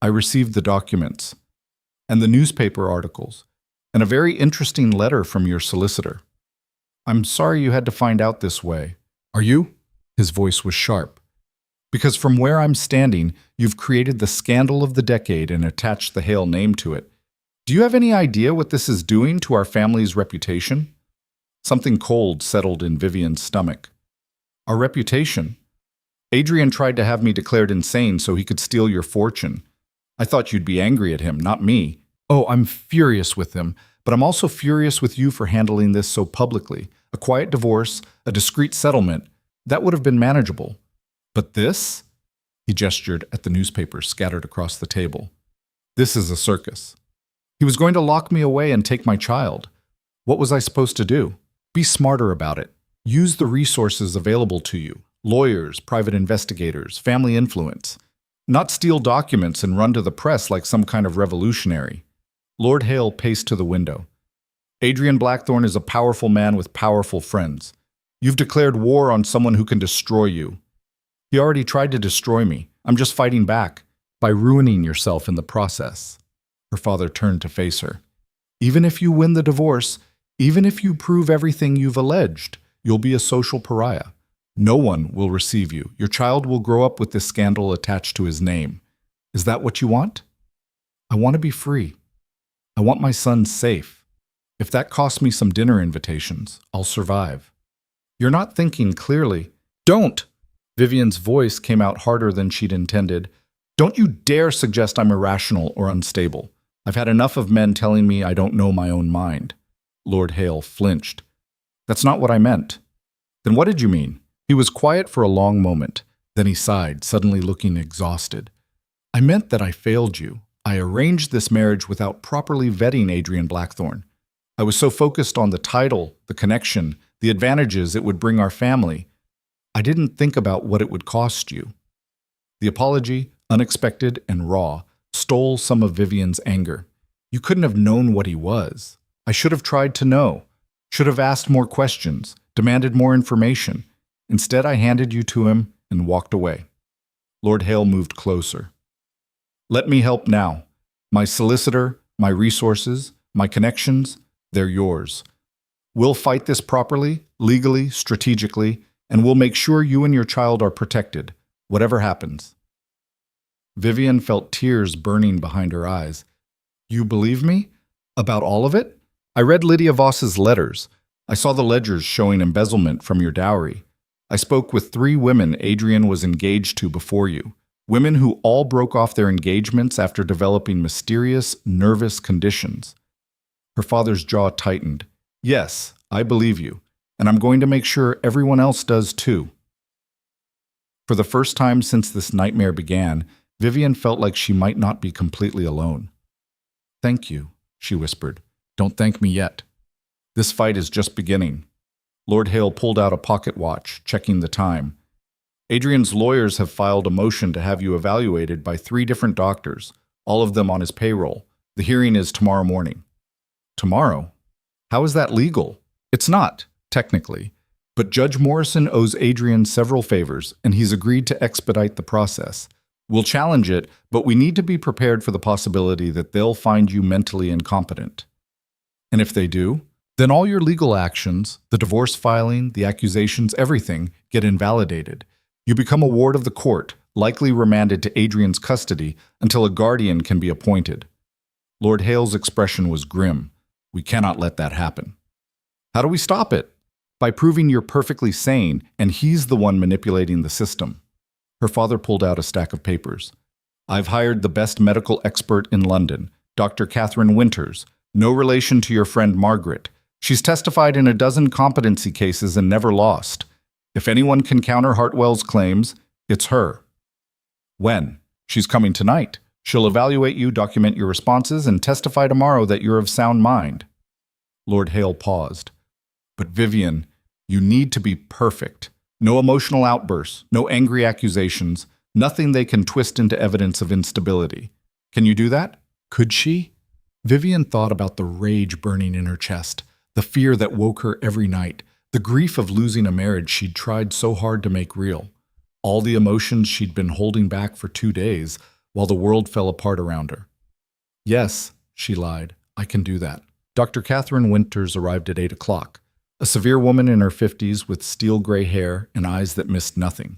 "I received the documents, and the newspaper articles, and a very interesting letter from your solicitor. I'm sorry you had to find out this way." "Are you?" His voice was sharp. "Because from where I'm standing, you've created the scandal of the decade and attached the Hale name to it. Do you have any idea what this is doing to our family's reputation?" Something cold settled in Vivian's stomach. "Our reputation? Adrian tried to have me declared insane so he could steal your fortune. I thought you'd be angry at him, not me. Oh, I'm furious with him, but I'm also furious with you for handling this so publicly. A quiet divorce, a discreet settlement, that would have been manageable. But this?" He gestured at the newspapers scattered across the table. "This is a circus. He was going to lock me away and take my child. What was I supposed to do? Be smarter about it. Use the resources available to you. Lawyers, private investigators, family influence. Not steal documents and run to the press like some kind of revolutionary." Lord Hale paced to the window. "Adrian Blackthorne is a powerful man with powerful friends. You've declared war on someone who can destroy you. He already tried to destroy me. I'm just fighting back, by ruining yourself in the process." Her father turned to face her. "Even if you win the divorce, even if you prove everything you've alleged, you'll be a social pariah. No one will receive you. Your child will grow up with this scandal attached to his name. Is that what you want?" "I want to be free. I want my son safe. If that costs me some dinner invitations, I'll survive." "You're not thinking clearly." "Don't!" Vivian's voice came out harder than she'd intended. "Don't you dare suggest I'm irrational or unstable. I've had enough of men telling me I don't know my own mind." Lord Hale flinched. "That's not what I meant." "Then what did you mean?" He was quiet for a long moment. Then he sighed, suddenly looking exhausted. "I meant that I failed you. I arranged this marriage without properly vetting Adrian Blackthorne. I was so focused on the title, the connection, the advantages it would bring our family. I didn't think about what it would cost you." The apology, unexpected and raw, stole some of Vivian's anger. "You couldn't have known what he was. I should have tried to know. Should have asked more questions, demanded more information. Instead, I handed you to him and walked away." Lord Hale moved closer. "Let me help now. My solicitor, my resources, my connections, they're yours. We'll fight this properly, legally, strategically, and we'll make sure you and your child are protected, whatever happens." Vivian felt tears burning behind her eyes. "You believe me? About all of it? I read Lydia Voss's letters. I saw the ledgers showing embezzlement from your dowry. I spoke with 3 women Adrian was engaged to before you, women who all broke off their engagements after developing mysterious, nervous conditions." Her father's jaw tightened. "Yes, I believe you, and I'm going to make sure everyone else does too." For the first time since this nightmare began, Vivian felt like she might not be completely alone. "Thank you," she whispered. "Don't thank me yet. This fight is just beginning." Lord Hale pulled out a pocket watch, checking the time. "Adrian's lawyers have filed a motion to have you evaluated by 3 different doctors, all of them on his payroll. The hearing is tomorrow morning." "Tomorrow? How is that legal?" "It's not, technically. But Judge Morrison owes Adrian several favors, and he's agreed to expedite the process. We'll challenge it, but we need to be prepared for the possibility that they'll find you mentally incompetent. And if they do, then all your legal actions, the divorce filing, the accusations, everything, get invalidated. You become a ward of the court, likely remanded to Adrian's custody until a guardian can be appointed." Lord Hale's expression was grim. "We cannot let that happen." "How do we stop it?" "By proving you're perfectly sane, and he's the one manipulating the system." Her father pulled out a stack of papers. "I've hired the best medical expert in London, Dr. Catherine Winters, no relation to your friend Margaret. She's testified in a dozen competency cases and never lost. If anyone can counter Hartwell's claims, it's her." "When?" "She's coming tonight. She'll evaluate you, document your responses, and testify tomorrow that you're of sound mind." Lord Hale paused. "But Vivian, you need to be perfect. No emotional outbursts, no angry accusations, nothing they can twist into evidence of instability. Can you do that?" Could she? Vivian thought about the rage burning in her chest, the fear that woke her every night, the grief of losing a marriage she'd tried so hard to make real. All the emotions she'd been holding back for 2 days while the world fell apart around her. "Yes," she lied, "I can do that." Dr. Catherine Winters arrived at 8 o'clock, a severe woman in her 50s with steel gray hair and eyes that missed nothing.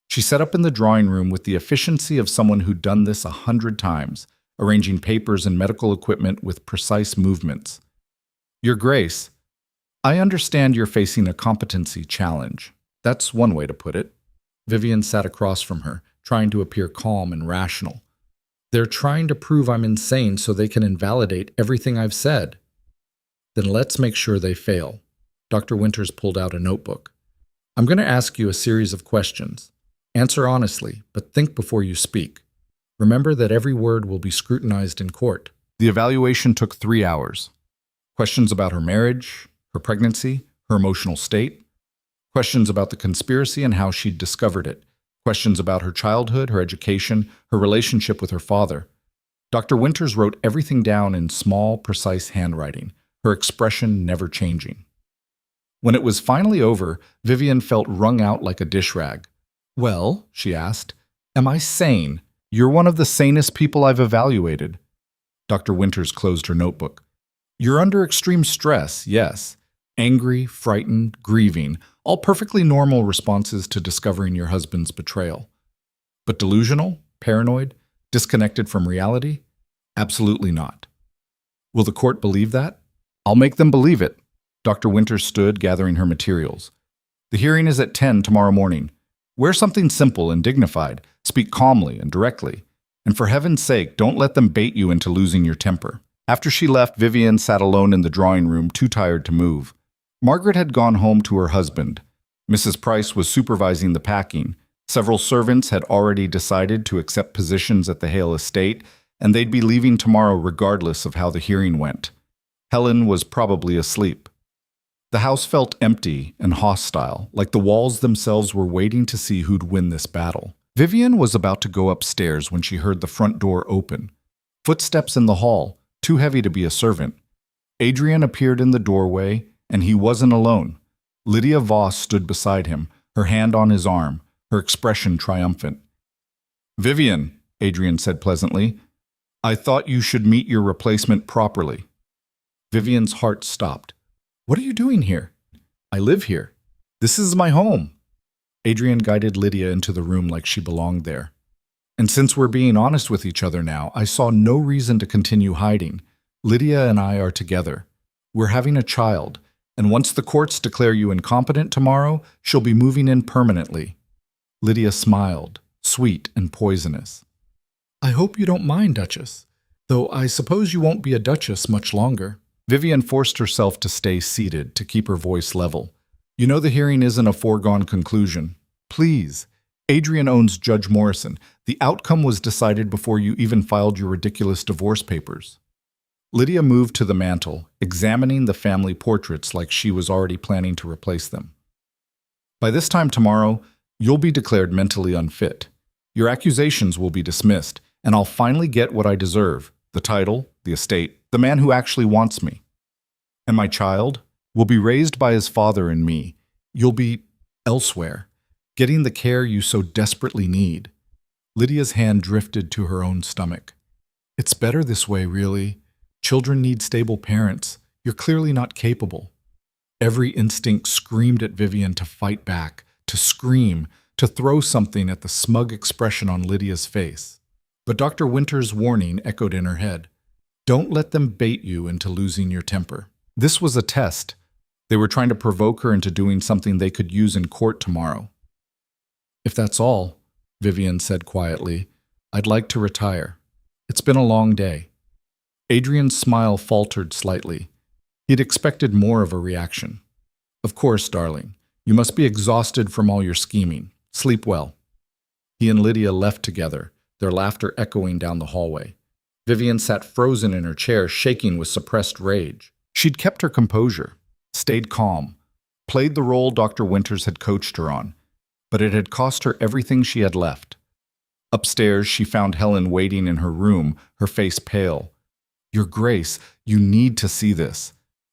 She sat up in the drawing room with the efficiency of someone who'd done this 100 times, arranging papers and medical equipment with precise movements. "Your Grace, I understand you're facing a competency challenge. That's one way to put it." Vivian sat across from her, trying to appear calm and rational. "They're trying to prove I'm insane so they can invalidate everything I've said." "Then let's make sure they fail." Dr. Winters pulled out a notebook. "I'm going to ask you a series of questions. Answer honestly, but think before you speak. Remember that every word will be scrutinized in court." The evaluation took 3 hours. Questions about her marriage, her pregnancy, her emotional state. Questions about the conspiracy and how she'd discovered it. Questions about her childhood, her education, her relationship with her father. Dr. Winters wrote everything down in small, precise handwriting, her expression never changing. When it was finally over, Vivian felt wrung out like a dish rag. "Well," she asked, "am I sane? You're one of the sanest people I've evaluated." Dr. Winters closed her notebook. "You're under extreme stress, yes. Angry, frightened, grieving, all perfectly normal responses to discovering your husband's betrayal. But delusional, paranoid, disconnected from reality? Absolutely not. Will the court believe that? I'll make them believe it." Dr. Winters stood, gathering her materials. "The hearing is at 10 tomorrow morning. Wear something simple and dignified. Speak calmly and directly. And for heaven's sake, don't let them bait you into losing your temper." After she left, Vivian sat alone in the drawing room, too tired to move. Margaret had gone home to her husband. Mrs. Price was supervising the packing. Several servants had already decided to accept positions at the Hale estate, and they'd be leaving tomorrow regardless of how the hearing went. Helen was probably asleep. The house felt empty and hostile, like the walls themselves were waiting to see who'd win this battle. Vivian was about to go upstairs when she heard the front door open. Footsteps in the hall, too heavy to be a servant. Adrian appeared in the doorway, and he wasn't alone. Lydia Voss stood beside him, her hand on his arm, her expression triumphant. "Vivian," Adrian said pleasantly, "I thought you should meet your replacement properly." Vivian's heart stopped. "What are you doing here?" "I live here. This is my home." Adrian guided Lydia into the room like she belonged there. "And since we're being honest with each other now, I saw no reason to continue hiding. Lydia and I are together. We're having a child, and once the courts declare you incompetent tomorrow, she'll be moving in permanently." Lydia smiled, sweet and poisonous. "I hope you don't mind, Duchess, though I suppose you won't be a duchess much longer." Vivian forced herself to stay seated, to keep her voice level. "You know the hearing isn't a foregone conclusion. Please. Adrian owns Judge Morrison. The outcome was decided before you even filed your ridiculous divorce papers." Lydia moved to the mantel, examining the family portraits like she was already planning to replace them. "By this time tomorrow, you'll be declared mentally unfit. Your accusations will be dismissed, and I'll finally get what I deserve: the title, the estate, the man who actually wants me. And my child will be raised by his father and me. You'll be elsewhere, getting the care you so desperately need." Lydia's hand drifted to her own stomach. "It's better this way, really. Children need stable parents. You're clearly not capable." Every instinct screamed at Vivian to fight back, to scream, to throw something at the smug expression on Lydia's face. But Dr. Winters' warning echoed in her head. Don't let them bait you into losing your temper. This was a test. They were trying to provoke her into doing something they could use in court tomorrow. "If that's all," Vivian said quietly, "I'd like to retire. It's been a long day." Adrian's smile faltered slightly. He'd expected more of a reaction. "Of course, darling. You must be exhausted from all your scheming. Sleep well." He and Lydia left together, their laughter echoing down the hallway. Vivian sat frozen in her chair, shaking with suppressed rage. She'd kept her composure, stayed calm, played the role Dr. Winters had coached her on, but it had cost her everything she had left. Upstairs, she found Helen waiting in her room, her face pale. Your Grace, you need to see this.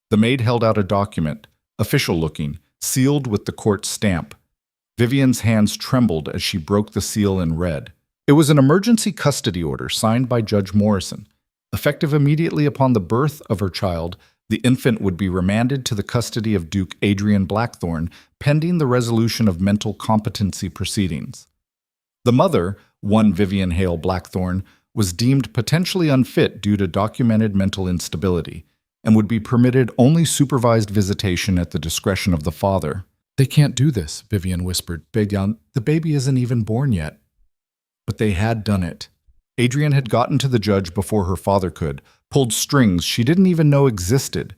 The maid held out a document, official-looking, sealed with the court's stamp. Vivian's hands trembled as she broke the seal and read. It was an emergency custody order signed by Judge Morrison. Effective immediately upon the birth of her child, the infant would be remanded to the custody of Duke Adrian Blackthorne, pending the resolution of mental competency proceedings. The mother, one Vivian Hale Blackthorne, was deemed potentially unfit due to documented mental instability, and would be permitted only supervised visitation at the discretion of the father. They can't do this, Vivian whispered. The baby isn't even born yet. But they had done it. Adrian had gotten to the judge before her father could, pulled strings she didn't even know existed.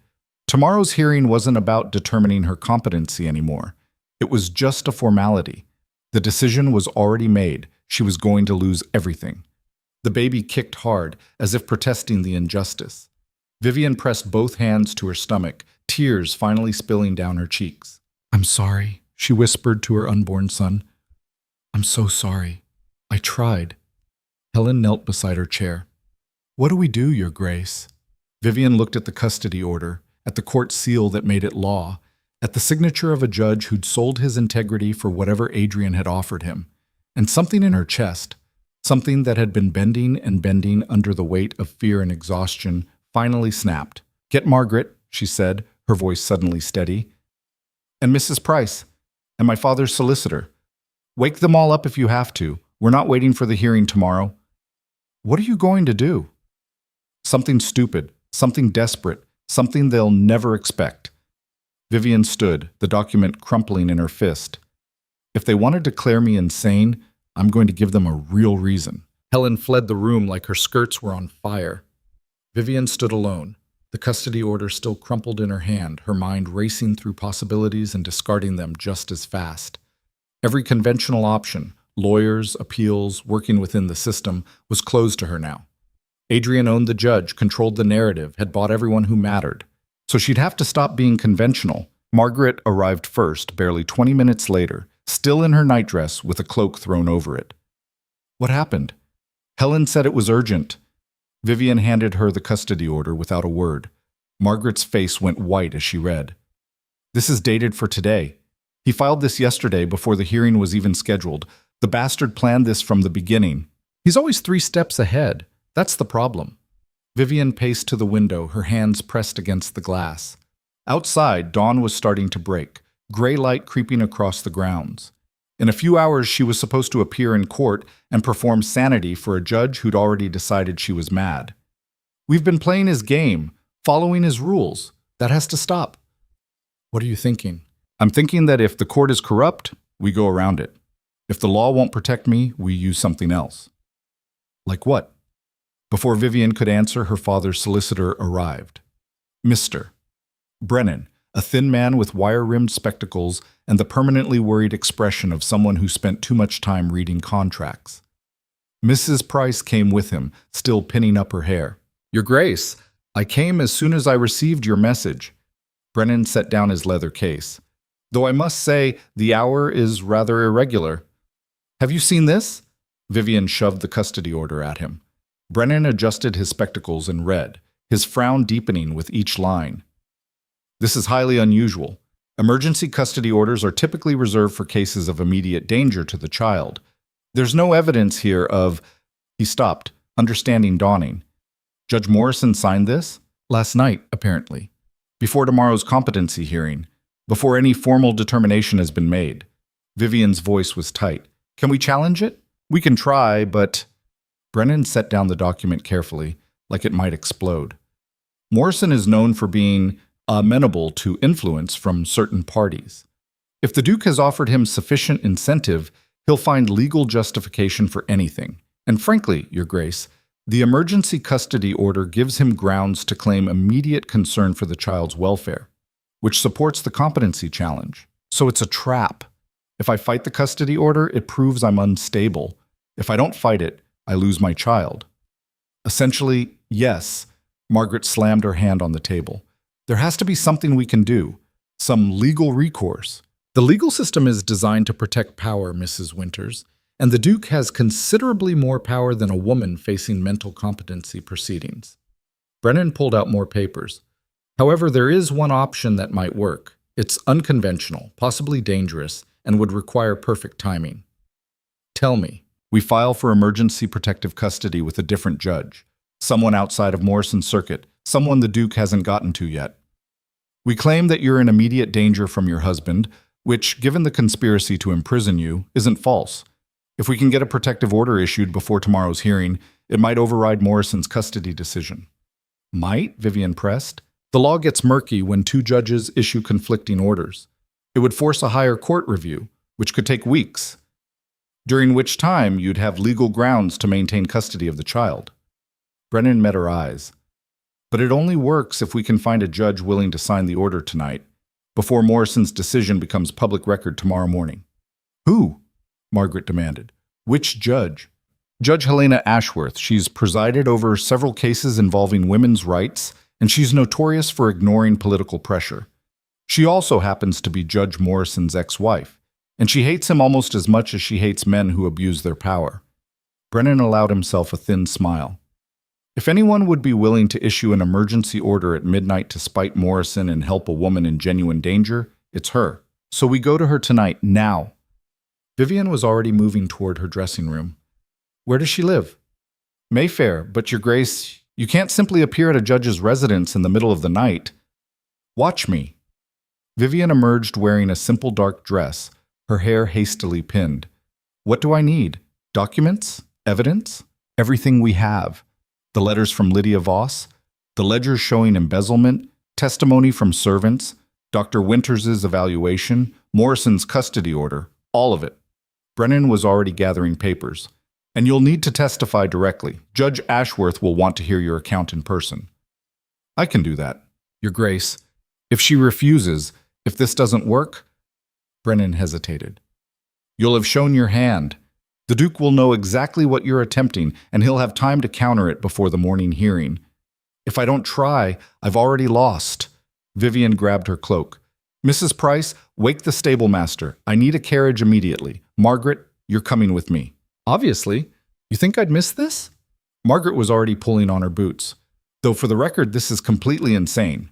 Tomorrow's hearing wasn't about determining her competency anymore. It was just a formality. The decision was already made. She was going to lose everything. The baby kicked hard, as if protesting the injustice. Vivian pressed both hands to her stomach, tears finally spilling down her cheeks. "I'm sorry," she whispered to her unborn son. "I'm so sorry. I tried." Helen knelt beside her chair. "What do we do, Your Grace?" Vivian looked at the custody order, at the court seal that made it law, at the signature of a judge who'd sold his integrity for whatever Adrian had offered him, and something in her chest, something that had been bending and bending under the weight of fear and exhaustion, finally snapped. "Get Margaret," she said, her voice suddenly steady, "and Mrs. Price, and my father's solicitor. Wake them all up if you have to. We're not waiting for the hearing tomorrow." "What are you going to do?" "Something stupid, something desperate, something they'll never expect." Vivian stood, the document crumpling in her fist. "If they want to declare me insane, I'm going to give them a real reason." Helen fled the room like her skirts were on fire. Vivian stood alone, the custody order still crumpled in her hand, her mind racing through possibilities and discarding them just as fast. Every conventional option, lawyers, appeals, working within the system, was closed to her now. Adrian owned the judge, controlled the narrative, had bought everyone who mattered. So she'd have to stop being conventional. Margaret arrived first, barely 20 minutes later, still in her nightdress with a cloak thrown over it. "What happened?" "Helen said it was urgent." Vivian handed her the custody order without a word. Margaret's face went white as she read. "This is dated for today. He filed this yesterday before the hearing was even scheduled. The bastard planned this from the beginning. He's always 3 steps ahead. That's the problem." Vivian paced to the window, her hands pressed against the glass. Outside, dawn was starting to break, gray light creeping across the grounds. In a few hours, she was supposed to appear in court and perform sanity for a judge who'd already decided she was mad. "We've been playing his game, following his rules. That has to stop." "What are you thinking?" "I'm thinking that if the court is corrupt, we go around it. If the law won't protect me, we use something else." "Like what?" Before Vivian could answer, her father's solicitor arrived. Mr. Brennan, a thin man with wire-rimmed spectacles and the permanently worried expression of someone who spent too much time reading contracts. Mrs. Price came with him, still pinning up her hair. "Your Grace, I came as soon as I received your message." Brennan set down his leather case. "Though I must say, the hour is rather irregular." "Have you seen this?" Vivian shoved the custody order at him. Brennan adjusted his spectacles and read, his frown deepening with each line. "This is highly unusual. Emergency custody orders are typically reserved for cases of immediate danger to the child. There's no evidence here of—" He stopped, understanding dawning. "Judge Morrison signed this?" "Last night, apparently. Before tomorrow's competency hearing. Before any formal determination has been made." Vivian's voice was tight. "Can we challenge it? We can try, but—" Brennan set down the document carefully, like it might explode. "Morrison is known for being amenable to influence from certain parties. If the Duke has offered him sufficient incentive, he'll find legal justification for anything. And frankly, Your Grace, the emergency custody order gives him grounds to claim immediate concern for the child's welfare, which supports the competency challenge. So it's a trap. If I fight the custody order, it proves I'm unstable. If I don't fight it, I lose my child." Essentially, yes. Margaret slammed her hand on the table. "There has to be something we can do. Some legal recourse. The legal system is designed to protect power, Mrs. Winters, and the Duke has considerably more power than a woman facing mental competency proceedings. Brennan pulled out more papers. However, there is one option that might work. It's unconventional, possibly dangerous, and would require perfect timing. Tell me. We file for emergency protective custody with a different judge. Someone outside of Morrison's circuit, someone the Duke hasn't gotten to yet. We claim that you're in immediate danger from your husband, which, given the conspiracy to imprison you, isn't false. If we can get a protective order issued before tomorrow's hearing, it might override Morrison's custody decision. Might? Vivian pressed. The law gets murky when two judges issue conflicting orders. It would force a higher court review, which could take weeks, during which time you'd have legal grounds to maintain custody of the child. Brennan met her eyes. But it only works if we can find a judge willing to sign the order tonight, before Morrison's decision becomes public record tomorrow morning. Who? Margaret demanded. Which judge? Judge Helena Ashworth. She's presided over several cases involving women's rights, and she's notorious for ignoring political pressure. She also happens to be Judge Morrison's ex-wife, and she hates him almost as much as she hates men who abuse their power. Brennan allowed himself a thin smile. If anyone would be willing to issue an emergency order at midnight to spite Morrison and help a woman in genuine danger, it's her. So we go to her tonight, now. Vivian was already moving toward her dressing room. Where does she live? Mayfair, but Your Grace, you can't simply appear at a judge's residence in the middle of the night. Watch me. Vivian emerged wearing a simple dark dress, her hair hastily pinned. What do I need? Documents? Evidence? Everything we have. The letters from Lydia Voss, the ledgers showing embezzlement, testimony from servants, Dr. Winters's evaluation, Morrison's custody order, all of it. Brennan was already gathering papers. And you'll need to testify directly. Judge Ashworth will want to hear your account in person. I can do that, Your Grace. If she refuses, if this doesn't work, Brennan hesitated. You'll have shown your hand. The Duke will know exactly what you're attempting, and he'll have time to counter it before the morning hearing. If I don't try, I've already lost. Vivian grabbed her cloak. Mrs. Price, wake the stablemaster. I need a carriage immediately. Margaret, you're coming with me. Obviously. You think I'd miss this? Margaret was already pulling on her boots. Though for the record, this is completely insane.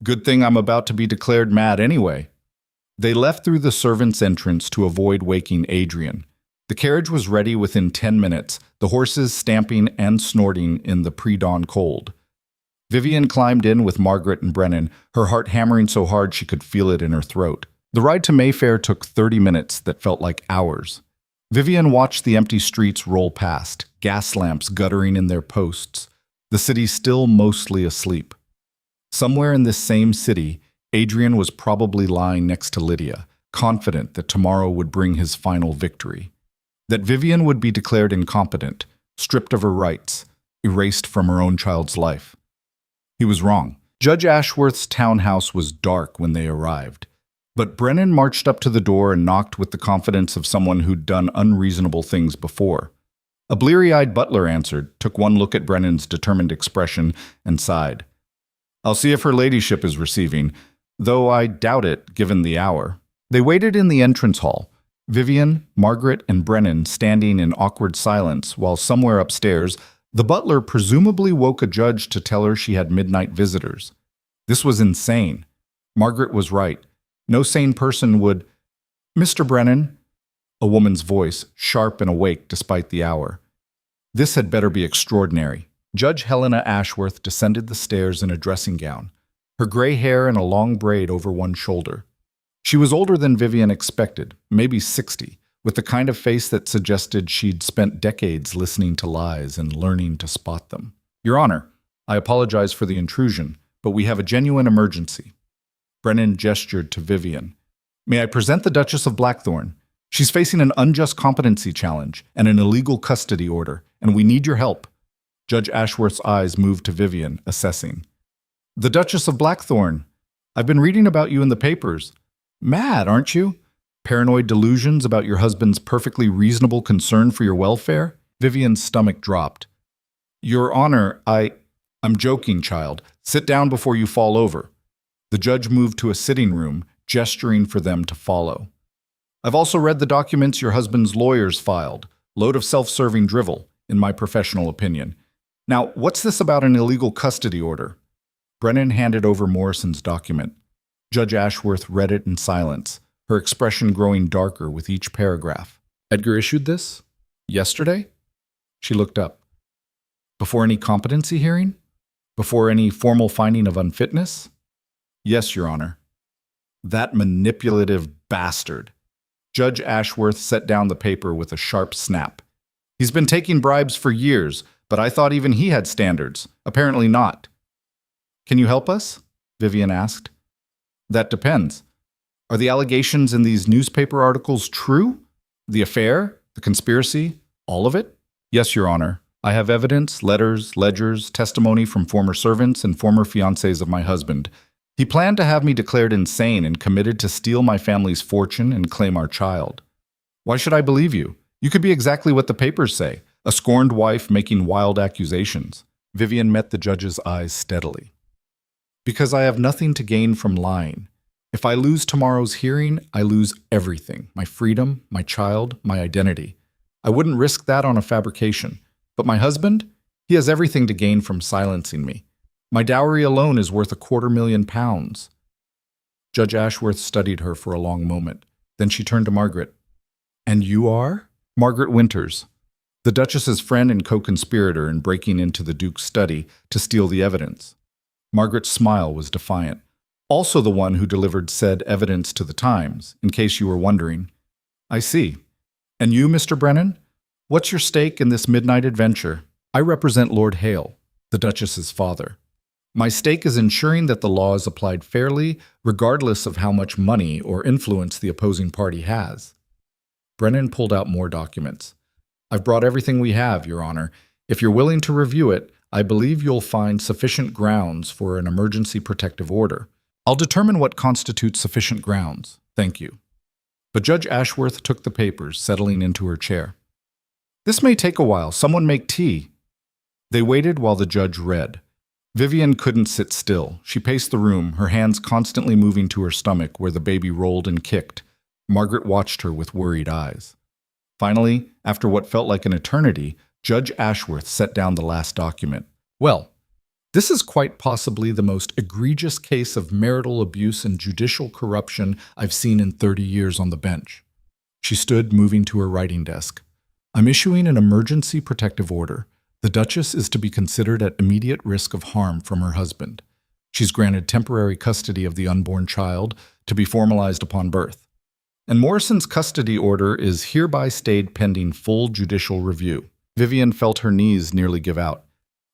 Good thing I'm about to be declared mad anyway. They left through the servants' entrance to avoid waking Adrian. The carriage was ready within 10 minutes, the horses stamping and snorting in the pre-dawn cold. Vivian climbed in with Margaret and Brennan, her heart hammering so hard she could feel it in her throat. The ride to Mayfair took 30 minutes that felt like hours. Vivian watched the empty streets roll past, gas lamps guttering in their posts, the city still mostly asleep. Somewhere in this same city, Adrian was probably lying next to Lydia, confident that tomorrow would bring his final victory. That Vivian would be declared incompetent, stripped of her rights, erased from her own child's life. He was wrong. Judge Ashworth's townhouse was dark when they arrived. But Brennan marched up to the door and knocked with the confidence of someone who'd done unreasonable things before. A bleary-eyed butler answered, took one look at Brennan's determined expression, and sighed. I'll see if her ladyship is receiving, though I doubt it, given the hour. They waited in the entrance hall, Vivian, Margaret, and Brennan standing in awkward silence, while somewhere upstairs, the butler presumably woke a judge to tell her she had midnight visitors. This was insane. Margaret was right. No sane person would... Mr. Brennan, a woman's voice, sharp and awake despite the hour. This had better be extraordinary. Judge Helena Ashworth descended the stairs in a dressing gown, her gray hair in a long braid over one shoulder. She was older than Vivian expected, maybe 60, with the kind of face that suggested she'd spent decades listening to lies and learning to spot them. Your Honor, I apologize for the intrusion, but we have a genuine emergency. Brennan gestured to Vivian. May I present the Duchess of Blackthorn? She's facing an unjust competency challenge and an illegal custody order, and we need your help. Judge Ashworth's eyes moved to Vivian, assessing. The Duchess of Blackthorn. I've been reading about you in the papers. Mad, aren't you? Paranoid delusions about your husband's perfectly reasonable concern for your welfare? Vivian's stomach dropped. Your Honor, I'm joking, child. Sit down before you fall over. The judge moved to a sitting room, gesturing for them to follow. I've also read the documents your husband's lawyers filed. Load of self-serving drivel, in my professional opinion. Now, what's this about an illegal custody order? Brennan handed over Morrison's document. Judge Ashworth read it in silence, her expression growing darker with each paragraph. Edgar issued this? Yesterday? She looked up. Before any competency hearing? Before any formal finding of unfitness? Yes, Your Honor. That manipulative bastard. Judge Ashworth set down the paper with a sharp snap. He's been taking bribes for years, but I thought even he had standards. Apparently not. Can you help us? Vivian asked. That depends. Are the allegations in these newspaper articles true? The affair? The conspiracy? All of it? Yes, Your Honor. I have evidence, letters, ledgers, testimony from former servants and former fiancés of my husband. He planned to have me declared insane and committed to steal my family's fortune and claim our child. Why should I believe you? You could be exactly what the papers say, a scorned wife making wild accusations. Vivian met the judge's eyes steadily. Because I have nothing to gain from lying. If I lose tomorrow's hearing, I lose everything, my freedom, my child, my identity. I wouldn't risk that on a fabrication. But my husband? He has everything to gain from silencing me. My dowry alone is worth £250,000. Judge Ashworth studied her for a long moment. Then she turned to Margaret. And you are? Margaret Winters, the Duchess's friend and co-conspirator in breaking into the Duke's study to steal the evidence. Margaret's smile was defiant. Also the one who delivered said evidence to the Times, in case you were wondering. I see. And you, Mr. Brennan? What's your stake in this midnight adventure? I represent Lord Hale, the Duchess's father. My stake is ensuring that the law is applied fairly, regardless of how much money or influence the opposing party has. Brennan pulled out more documents. I've brought everything we have, Your Honor. If you're willing to review it, I believe you'll find sufficient grounds for an emergency protective order. I'll determine what constitutes sufficient grounds. Thank you. But Judge Ashworth took the papers, settling into her chair. This may take a while. Someone make tea. They waited while the judge read. Vivian couldn't sit still. She paced the room, her hands constantly moving to her stomach where the baby rolled and kicked. Margaret watched her with worried eyes. Finally, after what felt like an eternity, Judge Ashworth set down the last document. Well, this is quite possibly the most egregious case of marital abuse and judicial corruption I've seen in 30 years on the bench. She stood, moving to her writing desk. I'm issuing an emergency protective order. The Duchess is to be considered at immediate risk of harm from her husband. She's granted temporary custody of the unborn child to be formalized upon birth. And Morrison's custody order is hereby stayed pending full judicial review. Vivian felt her knees nearly give out.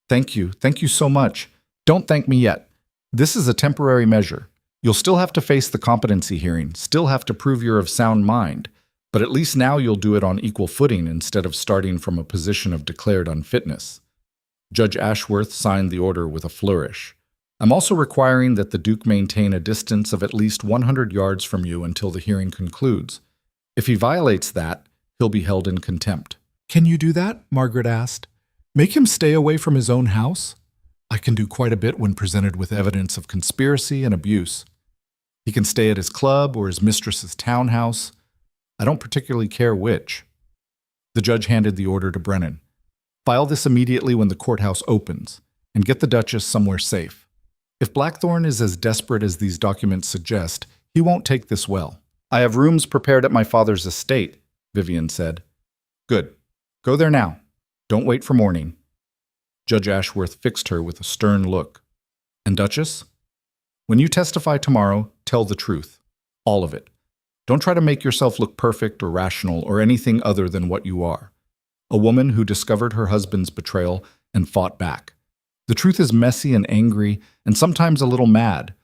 Thank you so much. Don't thank me yet. This is a temporary measure. You'll still have to face the competency hearing, still have to prove you're of sound mind. But at least now you'll do it on equal footing instead of starting from a position of declared unfitness. Judge Ashworth signed the order with a flourish. I'm also requiring that the Duke maintain a distance of at least 100 yards from you until the hearing concludes. If he violates that, he'll be held in contempt. Can you do that? Margaret asked. Make him stay away from his own house? I can do quite a bit when presented with evidence of conspiracy and abuse. He can stay at his club or his mistress's townhouse. I don't particularly care which. The judge handed the order to Brennan. File this immediately when the courthouse opens, and get the Duchess somewhere safe. If Blackthorne is as desperate as these documents suggest, he won't take this well. I have rooms prepared at my father's estate, Vivian said. Good. Go there now. Don't wait for morning. Judge Ashworth fixed her with a stern look. And Duchess? When you testify tomorrow, tell the truth. All of it. Don't try to make yourself look perfect or rational or anything other than what you are. A woman who discovered her husband's betrayal and fought back. The truth is messy and angry and sometimes a little mad,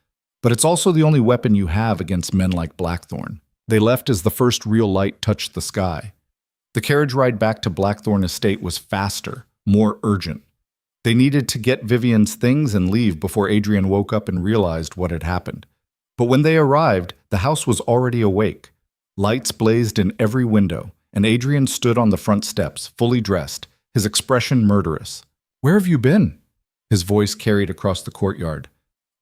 but it's also the only weapon you have against men like Blackthorne. They left as the first real light touched the sky. The carriage ride back to Blackthorne Estate was faster, more urgent. They needed to get Vivian's things and leave before Adrian woke up and realized what had happened. But when they arrived, the house was already awake. Lights blazed in every window, and Adrian stood on the front steps, fully dressed, his expression murderous. Where have you been? His voice carried across the courtyard.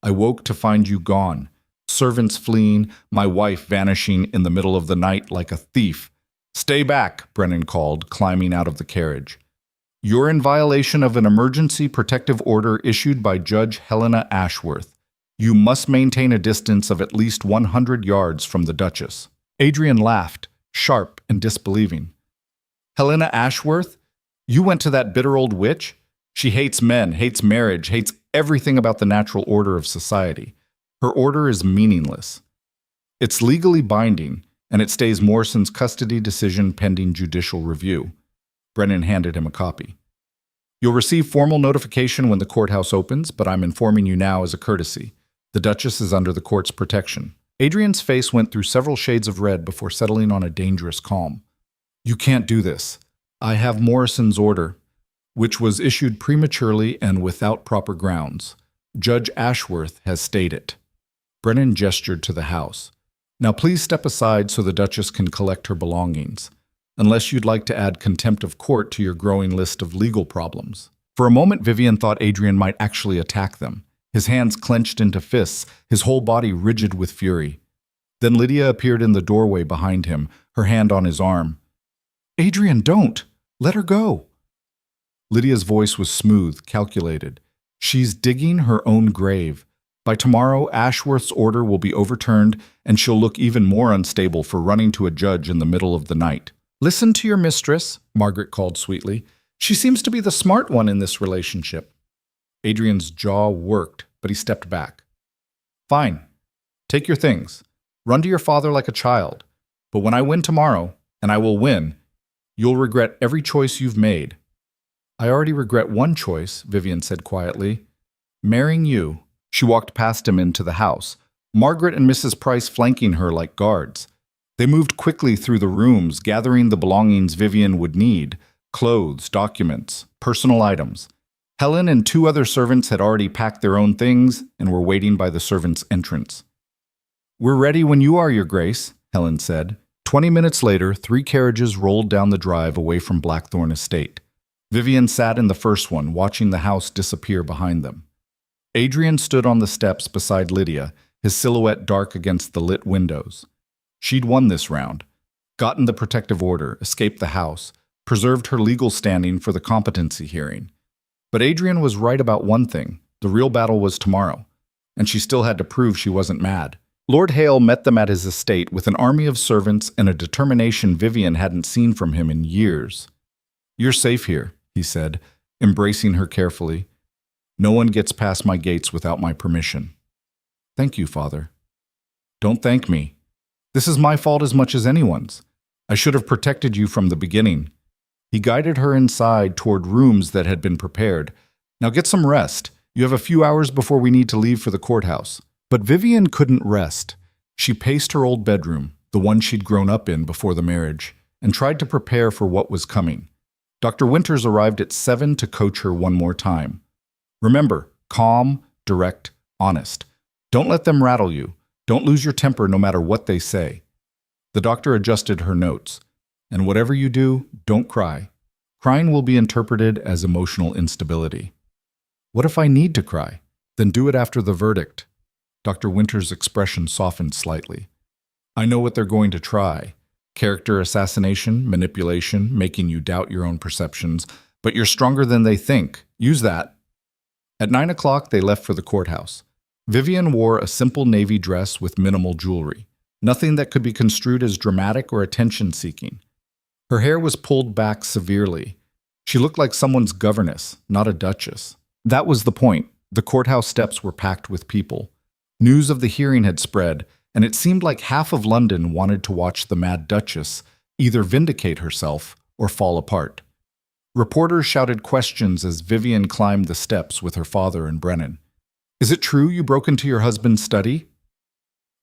I woke to find you gone. Servants fleeing, my wife vanishing in the middle of the night like a thief. Stay back, Brennan called, climbing out of the carriage. You're in violation of an emergency protective order issued by Judge Helena Ashworth. You must maintain a distance of at least 100 yards from the Duchess." Adrian laughed, sharp and disbelieving. "Helena Ashworth? You went to that bitter old witch? She hates men, hates marriage, hates everything about the natural order of society. Her order is meaningless. It's legally binding, and it stays Morrison's custody decision pending judicial review." Brennan handed him a copy. "You'll receive formal notification when the courthouse opens, but I'm informing you now as a courtesy. The Duchess is under the court's protection." Adrian's face went through several shades of red before settling on a dangerous calm. "You can't do this. I have Morrison's order, which was issued prematurely and without proper grounds. Judge Ashworth has stayed it." Brennan gestured to the house. "Now please step aside so the Duchess can collect her belongings, unless you'd like to add contempt of court to your growing list of legal problems." For a moment, Vivian thought Adrian might actually attack them, his hands clenched into fists, his whole body rigid with fury. Then Lydia appeared in the doorway behind him, her hand on his arm. "Adrian, don't! Let her go!" Lydia's voice was smooth, calculated. "She's digging her own grave. By tomorrow, Ashworth's order will be overturned, and she'll look even more unstable for running to a judge in the middle of the night." "Listen to your mistress," Margaret called sweetly. "She seems to be the smart one in this relationship." Adrian's jaw worked, but he stepped back. "Fine. Take your things. Run to your father like a child. But when I win tomorrow, and I will win, you'll regret every choice you've made." "I already regret one choice," Vivian said quietly. "Marrying you." She walked past him into the house, Margaret and Mrs. Price flanking her like guards. They moved quickly through the rooms, gathering the belongings Vivian would need: clothes, documents, personal items. Helen and 2 other servants had already packed their own things and were waiting by the servants' entrance. "We're ready when you are, Your Grace," Helen said. 20 minutes later, 3 carriages rolled down the drive away from Blackthorn Estate. Vivian sat in the first one, watching the house disappear behind them. Adrian stood on the steps beside Lydia, his silhouette dark against the lit windows. She'd won this round, gotten the protective order, escaped the house, preserved her legal standing for the competency hearing. But Adrian was right about one thing: the real battle was tomorrow, and she still had to prove she wasn't mad. Lord Hale met them at his estate with an army of servants and a determination Vivian hadn't seen from him in years. "You're safe here," he said, embracing her carefully. "No one gets past my gates without my permission." "Thank you, Father." "Don't thank me. This is my fault as much as anyone's. I should have protected you from the beginning." He guided her inside toward rooms that had been prepared. "Now get some rest. You have a few hours before we need to leave for the courthouse." But Vivian couldn't rest. She paced her old bedroom, the one she'd grown up in before the marriage, and tried to prepare for what was coming. Dr. Winters arrived at 7 to coach her one more time. "Remember, calm, direct, honest. Don't let them rattle you. Don't lose your temper no matter what they say." The doctor adjusted her notes. "And whatever you do, don't cry. Crying will be interpreted as emotional instability." "What if I need to cry?" "Then do it after the verdict." Dr. Winters' expression softened slightly. "I know what they're going to try. Character assassination, manipulation, making you doubt your own perceptions. But you're stronger than they think. Use that." At 9 o'clock, they left for the courthouse. Vivian wore a simple navy dress with minimal jewelry, nothing that could be construed as dramatic or attention-seeking. Her hair was pulled back severely. She looked like someone's governess, not a duchess. That was the point. The courthouse steps were packed with people. News of the hearing had spread, and it seemed like half of London wanted to watch the Mad Duchess either vindicate herself or fall apart. Reporters shouted questions as Vivian climbed the steps with her father and Brennan. "Is it true you broke into your husband's study?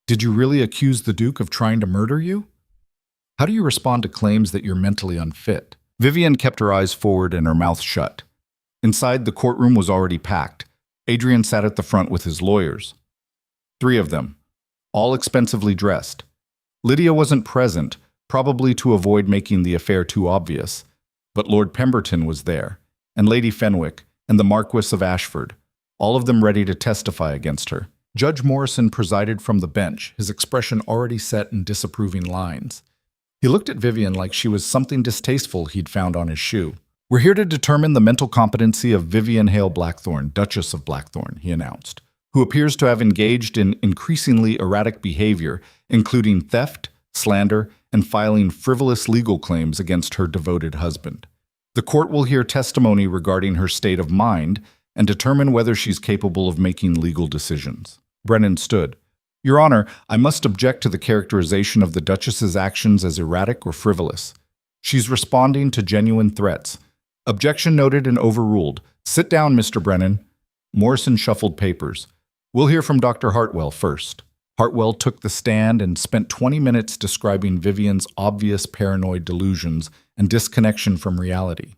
Did you really accuse the Duke of trying to murder you? How do you respond to claims that you're mentally unfit?" Vivian kept her eyes forward and her mouth shut. Inside, the courtroom was already packed. Adrian sat at the front with his lawyers. 3 of them, all expensively dressed. Lydia wasn't present, probably to avoid making the affair too obvious, but Lord Pemberton was there, and Lady Fenwick, and the Marquis of Ashford, all of them ready to testify against her. Judge Morrison presided from the bench, his expression already set in disapproving lines. He looked at Vivian like she was something distasteful he'd found on his shoe. We're here to determine the mental competency of Vivian Hale Blackthorne, Duchess of Blackthorne, he announced, who appears to have engaged in increasingly erratic behavior, including theft, slander, and filing frivolous legal claims against her devoted husband. The court will hear testimony regarding her state of mind and determine whether she's capable of making legal decisions. Brennan stood. Your Honor, I must object to the characterization of the Duchess's actions as erratic or frivolous. She's responding to genuine threats. Objection noted and overruled. Sit down, Mr. Brennan. Morrison shuffled papers. We'll hear from Dr. Hartwell first. Hartwell took the stand and spent 20 minutes describing Vivian's obvious paranoid delusions and disconnection from reality.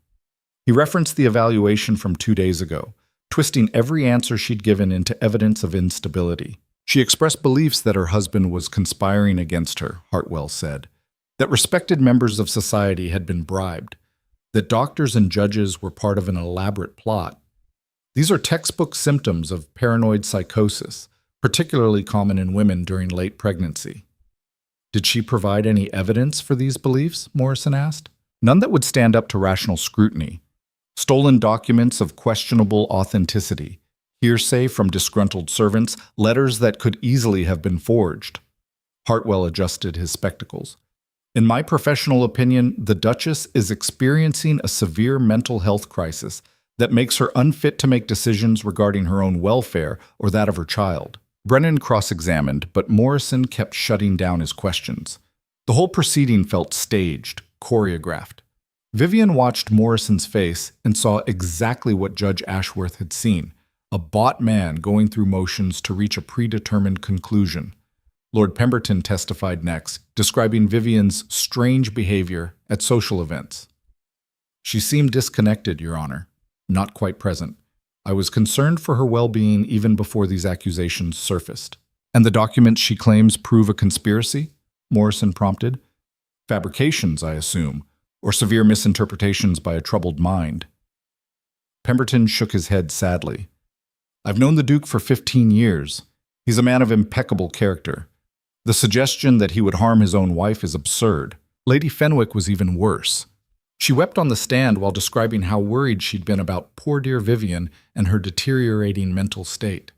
He referenced the evaluation from 2 days ago, twisting every answer she'd given into evidence of instability. She expressed beliefs that her husband was conspiring against her, Hartwell said, that respected members of society had been bribed, that doctors and judges were part of an elaborate plot. These are textbook symptoms of paranoid psychosis, particularly common in women during late pregnancy. Did she provide any evidence for these beliefs? Morrison asked. None that would stand up to rational scrutiny. Stolen documents of questionable authenticity, hearsay from disgruntled servants, letters that could easily have been forged. Hartwell adjusted his spectacles. In my professional opinion, the Duchess is experiencing a severe mental health crisis that makes her unfit to make decisions regarding her own welfare or that of her child. Brennan cross-examined, but Morrison kept shutting down his questions. The whole proceeding felt staged, choreographed. Vivian watched Morrison's face and saw exactly what Judge Ashworth had seen, a bought man going through motions to reach a predetermined conclusion. Lord Pemberton testified next, describing Vivian's strange behavior at social events. She seemed disconnected, Your Honor, not quite present. I was concerned for her well-being even before these accusations surfaced. And the documents she claims prove a conspiracy? Morrison prompted. Fabrications, I assume, or severe misinterpretations by a troubled mind. Pemberton shook his head sadly. I've known the Duke for 15 years. He's a man of impeccable character. The suggestion that he would harm his own wife is absurd. Lady Fenwick was even worse. She wept on the stand while describing how worried she'd been about poor dear Vivian and her deteriorating mental state.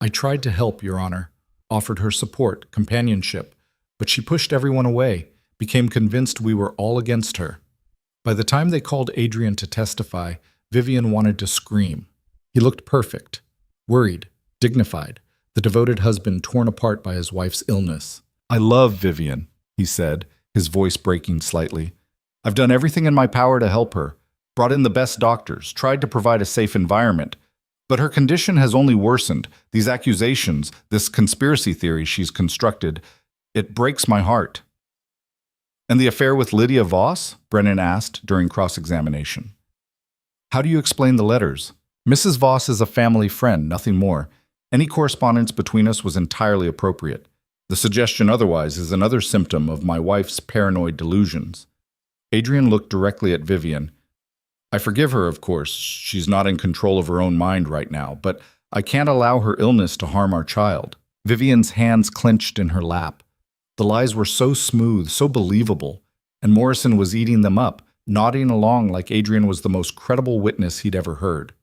I tried to help, Your Honor, offered her support, companionship, but she pushed everyone away, became convinced we were all against her. By the time they called Adrian to testify, Vivian wanted to scream. He looked perfect, worried, dignified, the devoted husband torn apart by his wife's illness. I love Vivian, he said, his voice breaking slightly. I've done everything in my power to help her, brought in the best doctors, tried to provide a safe environment. But her condition has only worsened. These accusations, this conspiracy theory she's constructed, it breaks my heart. And the affair with Lydia Voss? Brennan asked during cross-examination. How do you explain the letters? Mrs. Voss is a family friend, nothing more. Any correspondence between us was entirely appropriate. The suggestion otherwise is another symptom of my wife's paranoid delusions. Adrian looked directly at Vivian. I forgive her, of course. She's not in control of her own mind right now, but I can't allow her illness to harm our child. Vivian's hands clenched in her lap. The lies were so smooth, so believable, and Morrison was eating them up, nodding along like Adrian was the most credible witness he'd ever heard.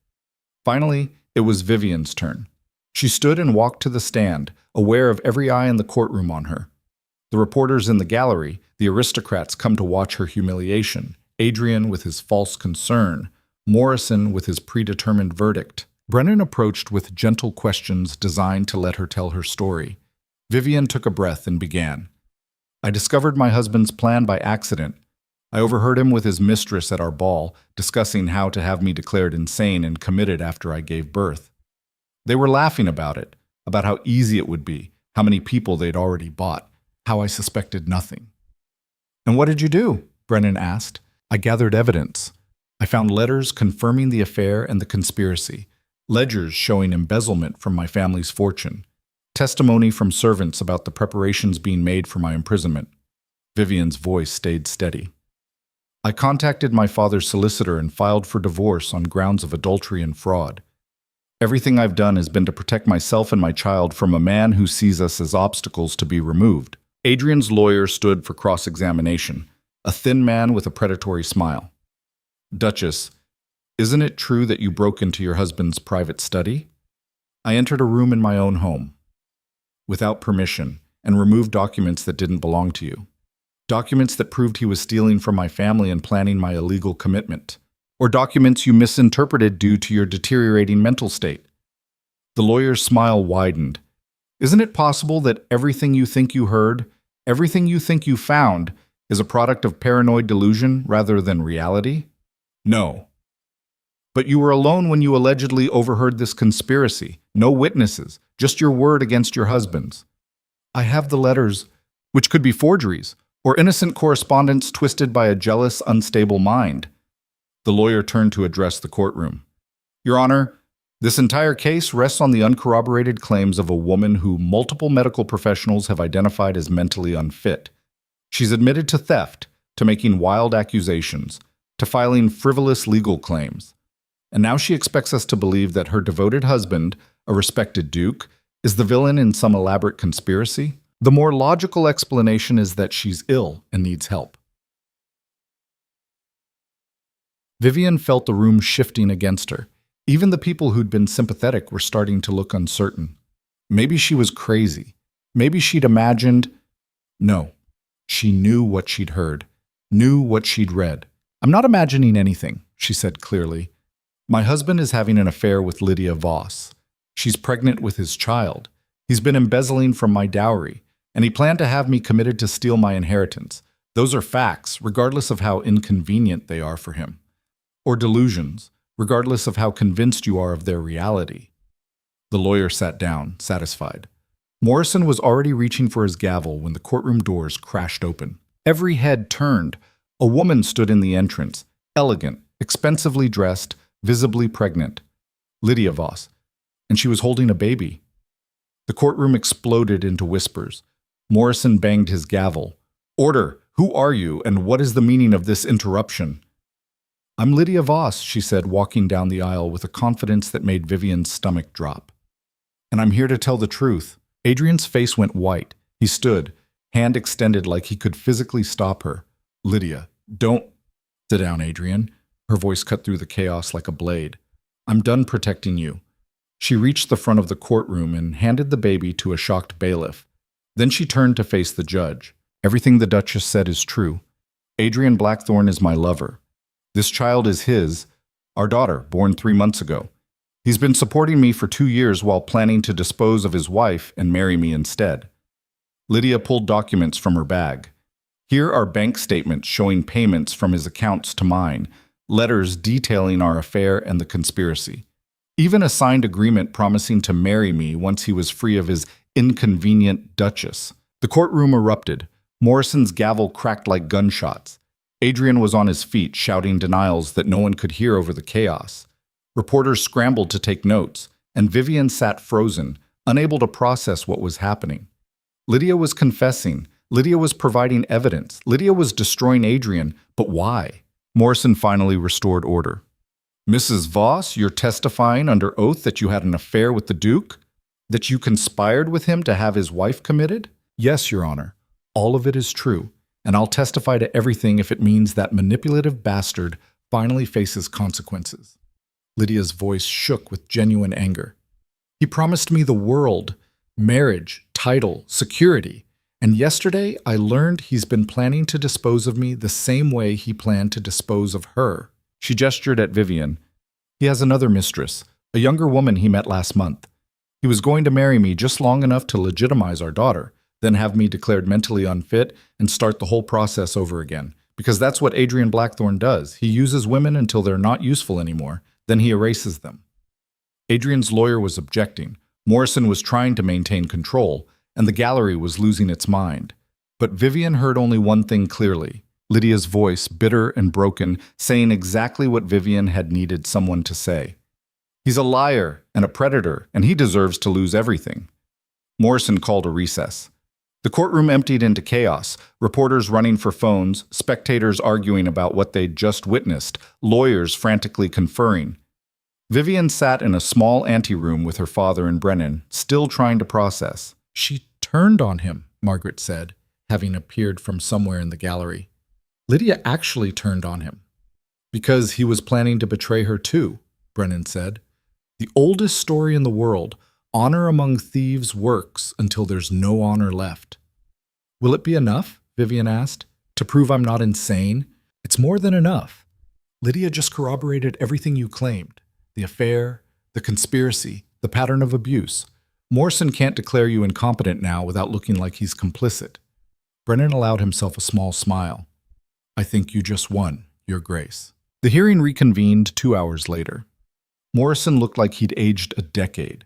Finally, it was Vivian's turn. She stood and walked to the stand, aware of every eye in the courtroom on her. The reporters in the gallery, the aristocrats come to watch her humiliation, Adrian with his false concern, Morrison with his predetermined verdict. Brennan approached with gentle questions designed to let her tell her story. Vivian took a breath and began. I discovered my husband's plan by accident. I overheard him with his mistress at our ball, discussing how to have me declared insane and committed after I gave birth. They were laughing about it, about how easy it would be, how many people they'd already bought, how I suspected nothing. And what did you do? Brennan asked. I gathered evidence. I found letters confirming the affair and the conspiracy, ledgers showing embezzlement from my family's fortune, testimony from servants about the preparations being made for my imprisonment. Vivian's voice stayed steady. I contacted my father's solicitor and filed for divorce on grounds of adultery and fraud. Everything I've done has been to protect myself and my child from a man who sees us as obstacles to be removed. Adrian's lawyer stood for cross-examination, a thin man with a predatory smile. Duchess, isn't it true that you broke into your husband's private study? I entered a room in my own home, without permission, and removed documents that didn't belong to you. Documents that proved he was stealing from my family and planning my illegal commitment. Or documents you misinterpreted due to your deteriorating mental state. The lawyer's smile widened. Isn't it possible that everything you think you heard, everything you think you found, is a product of paranoid delusion rather than reality? No. But you were alone when you allegedly overheard this conspiracy. No witnesses, just your word against your husband's. I have the letters, which could be forgeries, or innocent correspondence twisted by a jealous, unstable mind. The lawyer turned to address the courtroom. Your Honor, this entire case rests on the uncorroborated claims of a woman who multiple medical professionals have identified as mentally unfit. She's admitted to theft, to making wild accusations, to filing frivolous legal claims. And now she expects us to believe that her devoted husband, a respected duke, is the villain in some elaborate conspiracy? The more logical explanation is that she's ill and needs help. Vivian felt the room shifting against her. Even the people who'd been sympathetic were starting to look uncertain. Maybe she was crazy. Maybe she'd imagined... No, she knew what she'd heard, knew what she'd read. I'm not imagining anything, she said clearly. My husband is having an affair with Lydia Voss. She's pregnant with his child. He's been embezzling from my dowry, and he planned to have me committed to steal my inheritance. Those are facts, regardless of how inconvenient they are for him. Or delusions, regardless of how convinced you are of their reality. The lawyer sat down, satisfied. Morrison was already reaching for his gavel when the courtroom doors crashed open. Every head turned. A woman stood in the entrance, elegant, expensively dressed, visibly pregnant. Lydia Voss. And she was holding a baby. The courtroom exploded into whispers. Morrison banged his gavel. Order! Who are you, and what is the meaning of this interruption? I'm Lydia Voss, she said, walking down the aisle with a confidence that made Vivian's stomach drop. And I'm here to tell the truth. Adrian's face went white. He stood, hand extended like he could physically stop her. Lydia, don't... Sit down, Adrian. Her voice cut through the chaos like a blade. I'm done protecting you. She reached the front of the courtroom and handed the baby to a shocked bailiff. Then she turned to face the judge. Everything the Duchess said is true. Adrian Blackthorne is my lover. This child is his, our daughter, born 3 months ago. He's been supporting me for 2 years while planning to dispose of his wife and marry me instead. Lydia pulled documents from her bag. Here are bank statements showing payments from his accounts to mine, letters detailing our affair and the conspiracy. Even a signed agreement promising to marry me once he was free of his inconvenient Duchess. The courtroom erupted. Morrison's gavel cracked like gunshots. Adrian was on his feet, shouting denials that no one could hear over the chaos. Reporters scrambled to take notes, and Vivian sat frozen, unable to process what was happening. Lydia was confessing. Lydia was providing evidence. Lydia was destroying Adrian, but why? Morrison finally restored order. Mrs. Voss, you're testifying under oath that you had an affair with the Duke? That you conspired with him to have his wife committed? Yes, Your Honor. All of it is true. And I'll testify to everything if it means that manipulative bastard finally faces consequences. Lydia's voice shook with genuine anger. He promised me the world, marriage, title, security, and yesterday I learned he's been planning to dispose of me the same way he planned to dispose of her. She gestured at Vivian. He has another mistress, a younger woman he met last month. He was going to marry me just long enough to legitimize our daughter, then have me declared mentally unfit and start the whole process over again. Because that's what Adrian Blackthorne does. He uses women until they're not useful anymore, then he erases them. Adrian's lawyer was objecting. Morrison was trying to maintain control, and the gallery was losing its mind. But Vivian heard only one thing clearly. Lydia's voice, bitter and broken, saying exactly what Vivian had needed someone to say. He's a liar and a predator, and he deserves to lose everything. Morrison called a recess. The courtroom emptied into chaos, reporters running for phones, spectators arguing about what they'd just witnessed, lawyers frantically conferring. Vivian sat in a small anteroom with her father and Brennan, still trying to process. She turned on him, Margaret said, having appeared from somewhere in the gallery. Lydia actually turned on him. Because he was planning to betray her too, Brennan said. The oldest story in the world, honor among thieves works until there's no honor left. Will it be enough, Vivian asked, to prove I'm not insane? It's more than enough. Lydia just corroborated everything you claimed. The affair, the conspiracy, the pattern of abuse. Morrison can't declare you incompetent now without looking like he's complicit. Brennan allowed himself a small smile. I think you just won, Your Grace. The hearing reconvened 2 hours later. Morrison looked like he'd aged a decade.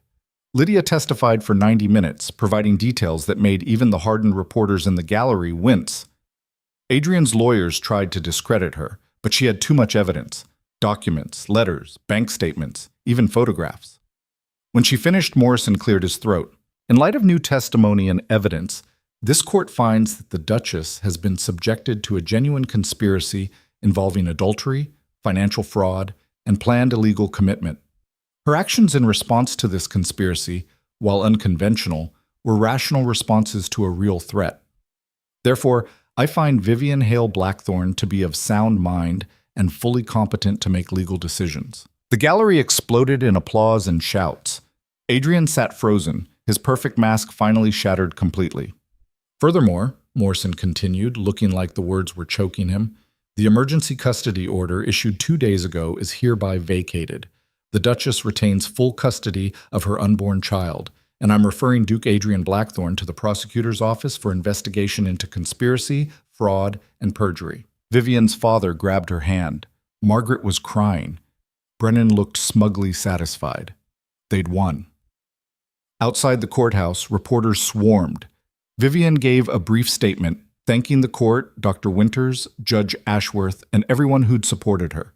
Lydia testified for 90 minutes, providing details that made even the hardened reporters in the gallery wince. Adrian's lawyers tried to discredit her, but she had too much evidence. Documents, letters, bank statements, even photographs. When she finished, Morrison cleared his throat. In light of new testimony and evidence, this court finds that the Duchess has been subjected to a genuine conspiracy involving adultery, financial fraud, and planned illegal commitment. Her actions in response to this conspiracy, while unconventional, were rational responses to a real threat. Therefore, I find Vivian Hale Blackthorne to be of sound mind and fully competent to make legal decisions. The gallery exploded in applause and shouts. Adrian sat frozen, his perfect mask finally shattered completely. Furthermore, Morrison continued, looking like the words were choking him, the emergency custody order issued 2 days ago is hereby vacated. The Duchess retains full custody of her unborn child, and I'm referring Duke Adrian Blackthorne to the prosecutor's office for investigation into conspiracy, fraud, and perjury. Vivian's father grabbed her hand. Margaret was crying. Brennan looked smugly satisfied. They'd won. Outside the courthouse, reporters swarmed. Vivian gave a brief statement, thanking the court, Dr. Winters, Judge Ashworth, and everyone who'd supported her.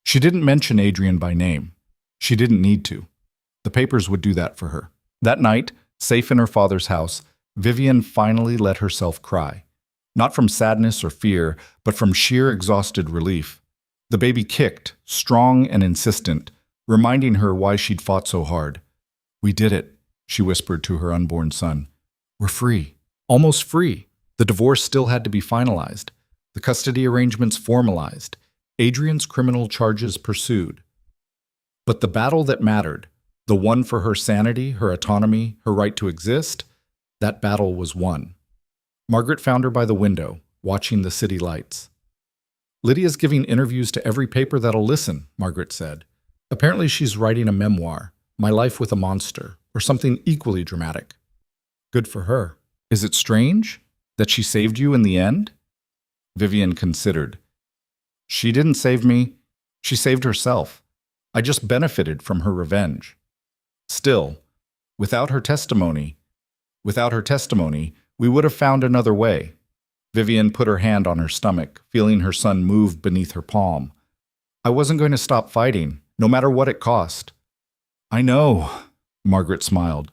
She didn't mention Adrian by name. She didn't need to. The papers would do that for her. That night, safe in her father's house, Vivian finally let herself cry. Not from sadness or fear, but from sheer exhausted relief. The baby kicked, strong and insistent, reminding her why she'd fought so hard. We did it, she whispered to her unborn son. We're free. Almost free. The divorce still had to be finalized. The custody arrangements formalized. Adrian's criminal charges pursued. But the battle that mattered, the one for her sanity, her autonomy, her right to exist, that battle was won. Margaret found her by the window, watching the city lights. Lydia's giving interviews to every paper that'll listen, Margaret said. Apparently she's writing a memoir, My Life with a Monster, or something equally dramatic. Good for her. Is it strange that she saved you in the end? Vivian considered. She didn't save me. She saved herself. I just benefited from her revenge. Still, without her testimony, we would have found another way. Vivian put her hand on her stomach, feeling her son move beneath her palm. I wasn't going to stop fighting, no matter what it cost. I know, Margaret smiled.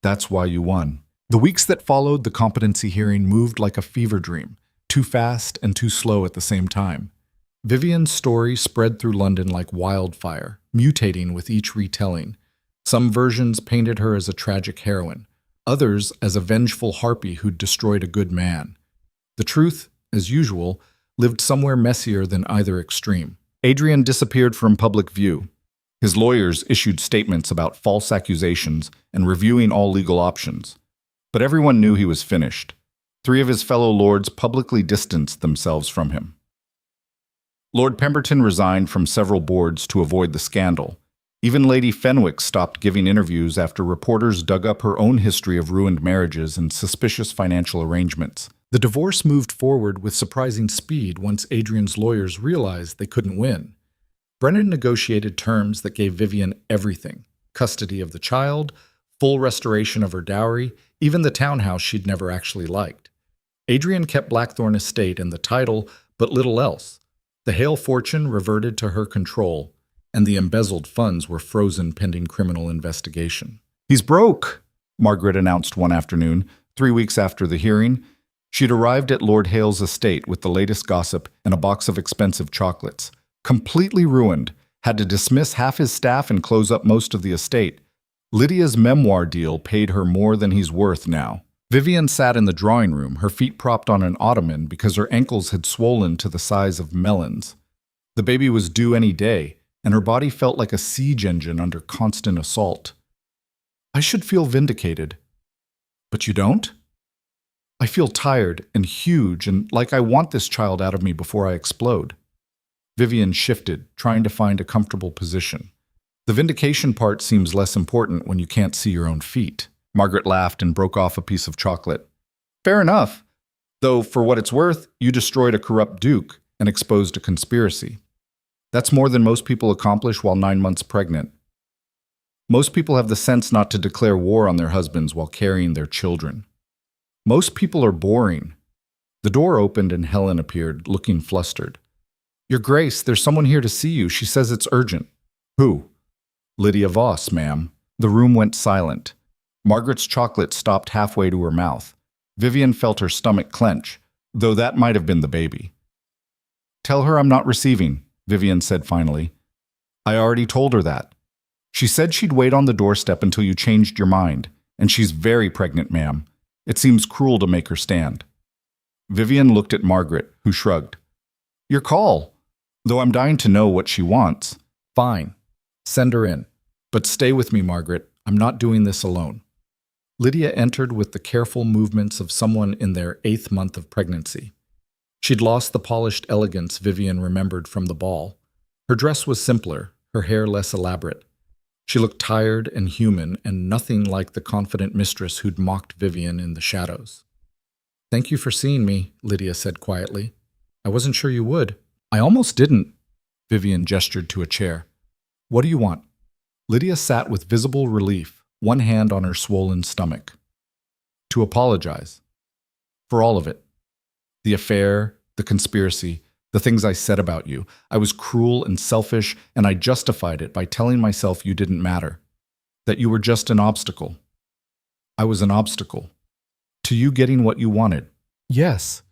That's why you won. The weeks that followed the competency hearing moved like a fever dream, too fast and too slow at the same time. Vivian's story spread through London like wildfire, mutating with each retelling. Some versions painted her as a tragic heroine, others as a vengeful harpy who'd destroyed a good man. The truth, as usual, lived somewhere messier than either extreme. Adrian disappeared from public view. His lawyers issued statements about false accusations and reviewing all legal options. But everyone knew he was finished. 3 of his fellow lords publicly distanced themselves from him. Lord Pemberton resigned from several boards to avoid the scandal. Even Lady Fenwick stopped giving interviews after reporters dug up her own history of ruined marriages and suspicious financial arrangements. The divorce moved forward with surprising speed once Adrian's lawyers realized they couldn't win. Brennan negotiated terms that gave Vivian everything: custody of the child, full restoration of her dowry, even the townhouse she'd never actually liked. Adrian kept Blackthorne Estate and the title, but little else. The Hale fortune reverted to her control, and the embezzled funds were frozen pending criminal investigation. He's broke, Margaret announced one afternoon, 3 weeks after the hearing. She'd arrived at Lord Hale's estate with the latest gossip and a box of expensive chocolates. Completely ruined, had to dismiss half his staff and close up most of the estate. Lydia's memoir deal paid her more than he's worth now. Vivian sat in the drawing room, her feet propped on an ottoman because her ankles had swollen to the size of melons. The baby was due any day, and her body felt like a siege engine under constant assault. I should feel vindicated. But you don't? I feel tired and huge and like I want this child out of me before I explode. Vivian shifted, trying to find a comfortable position. The vindication part seems less important when you can't see your own feet. Margaret laughed and broke off a piece of chocolate. Fair enough. Though, for what it's worth, you destroyed a corrupt duke and exposed a conspiracy. That's more than most people accomplish while 9 months pregnant. Most people have the sense not to declare war on their husbands while carrying their children. Most people are boring. The door opened and Helen appeared, looking flustered. Your Grace, there's someone here to see you. She says it's urgent. Who? Lydia Voss, ma'am. The room went silent. Margaret's chocolate stopped halfway to her mouth. Vivian felt her stomach clench, though that might have been the baby. Tell her I'm not receiving, Vivian said finally. I already told her that. She said she'd wait on the doorstep until you changed your mind, and she's very pregnant, ma'am. It seems cruel to make her stand. Vivian looked at Margaret, who shrugged. Your call, though I'm dying to know what she wants. Fine. Send her in. But stay with me, Margaret. I'm not doing this alone. Lydia entered with the careful movements of someone in their 8th month of pregnancy. She'd lost the polished elegance Vivian remembered from the ball. Her dress was simpler, her hair less elaborate. She looked tired and human and nothing like the confident mistress who'd mocked Vivian in the shadows. Thank you for seeing me, Lydia said quietly. I wasn't sure you would. I almost didn't. Vivian gestured to a chair. What do you want? Lydia sat with visible relief, one hand on her swollen stomach. To apologize. For all of it. The affair, the conspiracy, the things I said about you. I was cruel and selfish, and I justified it by telling myself you didn't matter. That you were just an obstacle. I was an obstacle. To you getting what you wanted. Yes.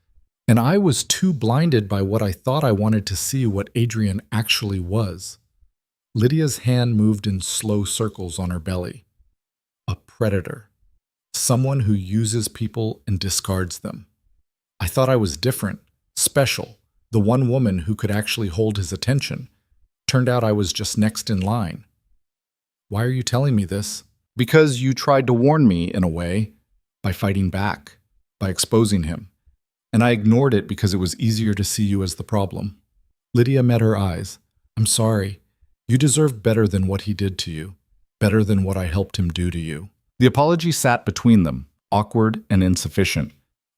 And I was too blinded by what I thought I wanted to see what Adrian actually was. Lydia's hand moved in slow circles on her belly. A predator. Someone who uses people and discards them. I thought I was different, special, the one woman who could actually hold his attention. Turned out I was just next in line. Why are you telling me this? Because you tried to warn me, in a way, by fighting back, by exposing him. And I ignored it because it was easier to see you as the problem. Lydia met her eyes. I'm sorry. You deserve better than what he did to you, better than what I helped him do to you. The apology sat between them, awkward and insufficient.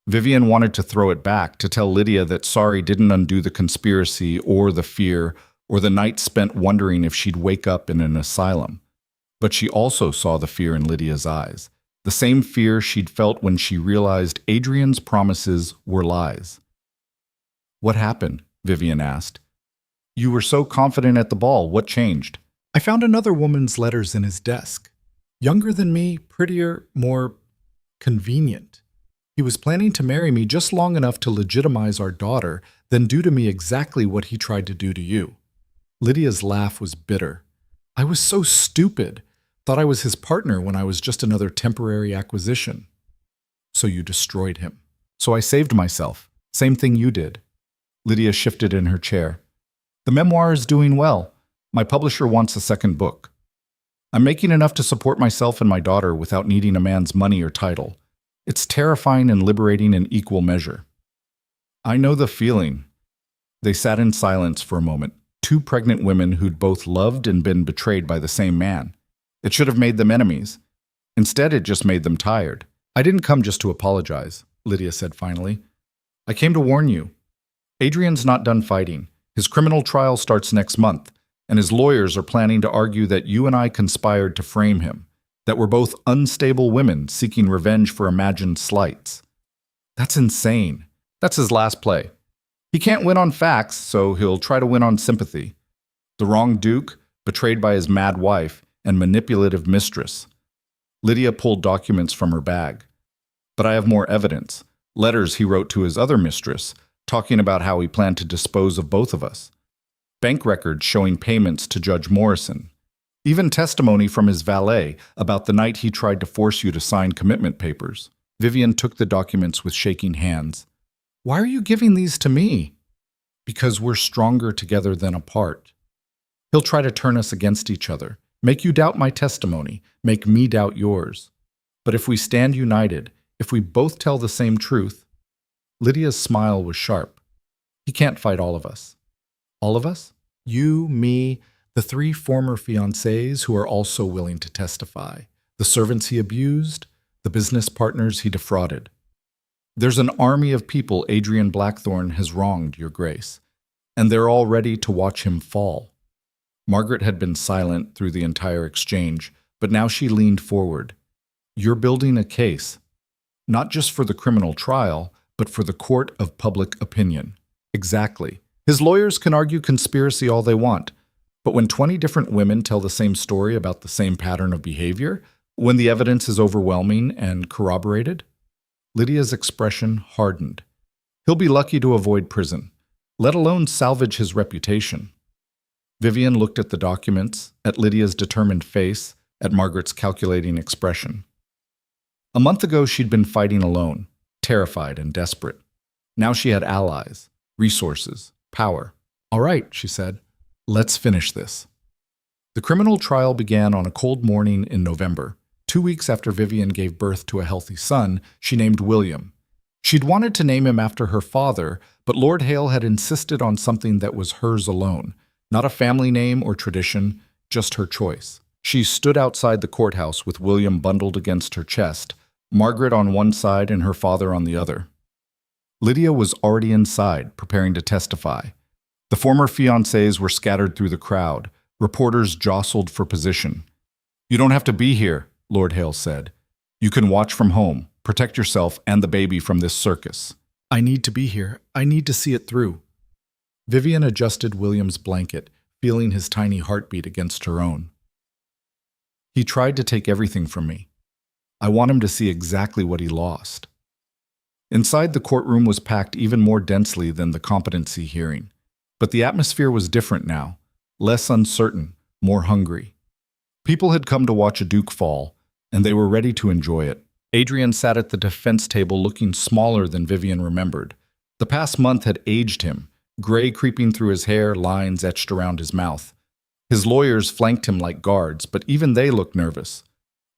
Vivian wanted to throw it back, to tell Lydia that sorry didn't undo the conspiracy or the fear or the night spent wondering if she'd wake up in an asylum. But she also saw the fear in Lydia's eyes, the same fear she'd felt when she realized Adrian's promises were lies. What happened? Vivian asked. You were so confident at the ball. What changed? I found another woman's letters in his desk. Younger than me, prettier, more convenient. He was planning to marry me just long enough to legitimize our daughter, then do to me exactly what he tried to do to you. Lydia's laugh was bitter. I was so stupid. Thought I was his partner when I was just another temporary acquisition. So you destroyed him. So I saved myself. Same thing you did. Lydia shifted in her chair. The memoir is doing well. My publisher wants a second book. I'm making enough to support myself and my daughter without needing a man's money or title. It's terrifying and liberating in equal measure. I know the feeling. They sat in silence for a moment, two pregnant women who'd both loved and been betrayed by the same man. It should have made them enemies. Instead, it just made them tired. I didn't come just to apologize, Lydia said finally. I came to warn you. Adrian's not done fighting. His criminal trial starts next month, and his lawyers are planning to argue that you and I conspired to frame him, that we're both unstable women seeking revenge for imagined slights. That's insane. That's his last play. He can't win on facts, so he'll try to win on sympathy. The wrong duke, betrayed by his mad wife, and manipulative mistress. Lydia pulled documents from her bag. But I have more evidence. Letters he wrote to his other mistress, talking about how he planned to dispose of both of us. Bank records showing payments to Judge Morrison. Even testimony from his valet about the night he tried to force you to sign commitment papers. Vivian took the documents with shaking hands. Why are you giving these to me? Because we're stronger together than apart. He'll try to turn us against each other, make you doubt my testimony, make me doubt yours. But if we stand united, if we both tell the same truth, Lydia's smile was sharp. He can't fight all of us. All of us? You, me, the 3 former fiancés who are also willing to testify, the servants he abused, the business partners he defrauded. There's an army of people Adrian Blackthorne has wronged, Your Grace, and they're all ready to watch him fall. Margaret had been silent through the entire exchange, but now she leaned forward. You're building a case, not just for the criminal trial, but for the court of public opinion. Exactly. His lawyers can argue conspiracy all they want, but when 20 different women tell the same story about the same pattern of behavior, when the evidence is overwhelming and corroborated, Lydia's expression hardened. He'll be lucky to avoid prison, let alone salvage his reputation. Vivian looked at the documents, at Lydia's determined face, at Margaret's calculating expression. A month ago, she'd been fighting alone, terrified and desperate. Now she had allies, resources, power. All right, she said, let's finish this. The criminal trial began on a cold morning in November. 2 weeks after Vivian gave birth to a healthy son, she named William. She'd wanted to name him after her father, but Lord Hale had insisted on something that was hers alone. Not a family name or tradition, just her choice. She stood outside the courthouse with William bundled against her chest, Margaret on one side and her father on the other. Lydia was already inside, preparing to testify. The former fiancés were scattered through the crowd. Reporters jostled for position. You don't have to be here, Lord Hale said. You can watch from home, protect yourself and the baby from this circus. I need to be here. I need to see it through. Vivian adjusted William's blanket, feeling his tiny heartbeat against her own. He tried to take everything from me. I want him to see exactly what he lost. Inside, the courtroom was packed even more densely than the competency hearing. But the atmosphere was different now, less uncertain, more hungry. People had come to watch a duke fall, and they were ready to enjoy it. Adrian sat at the defense table looking smaller than Vivian remembered. The past month had aged him, gray creeping through his hair, lines etched around his mouth. His lawyers flanked him like guards, but even they looked nervous.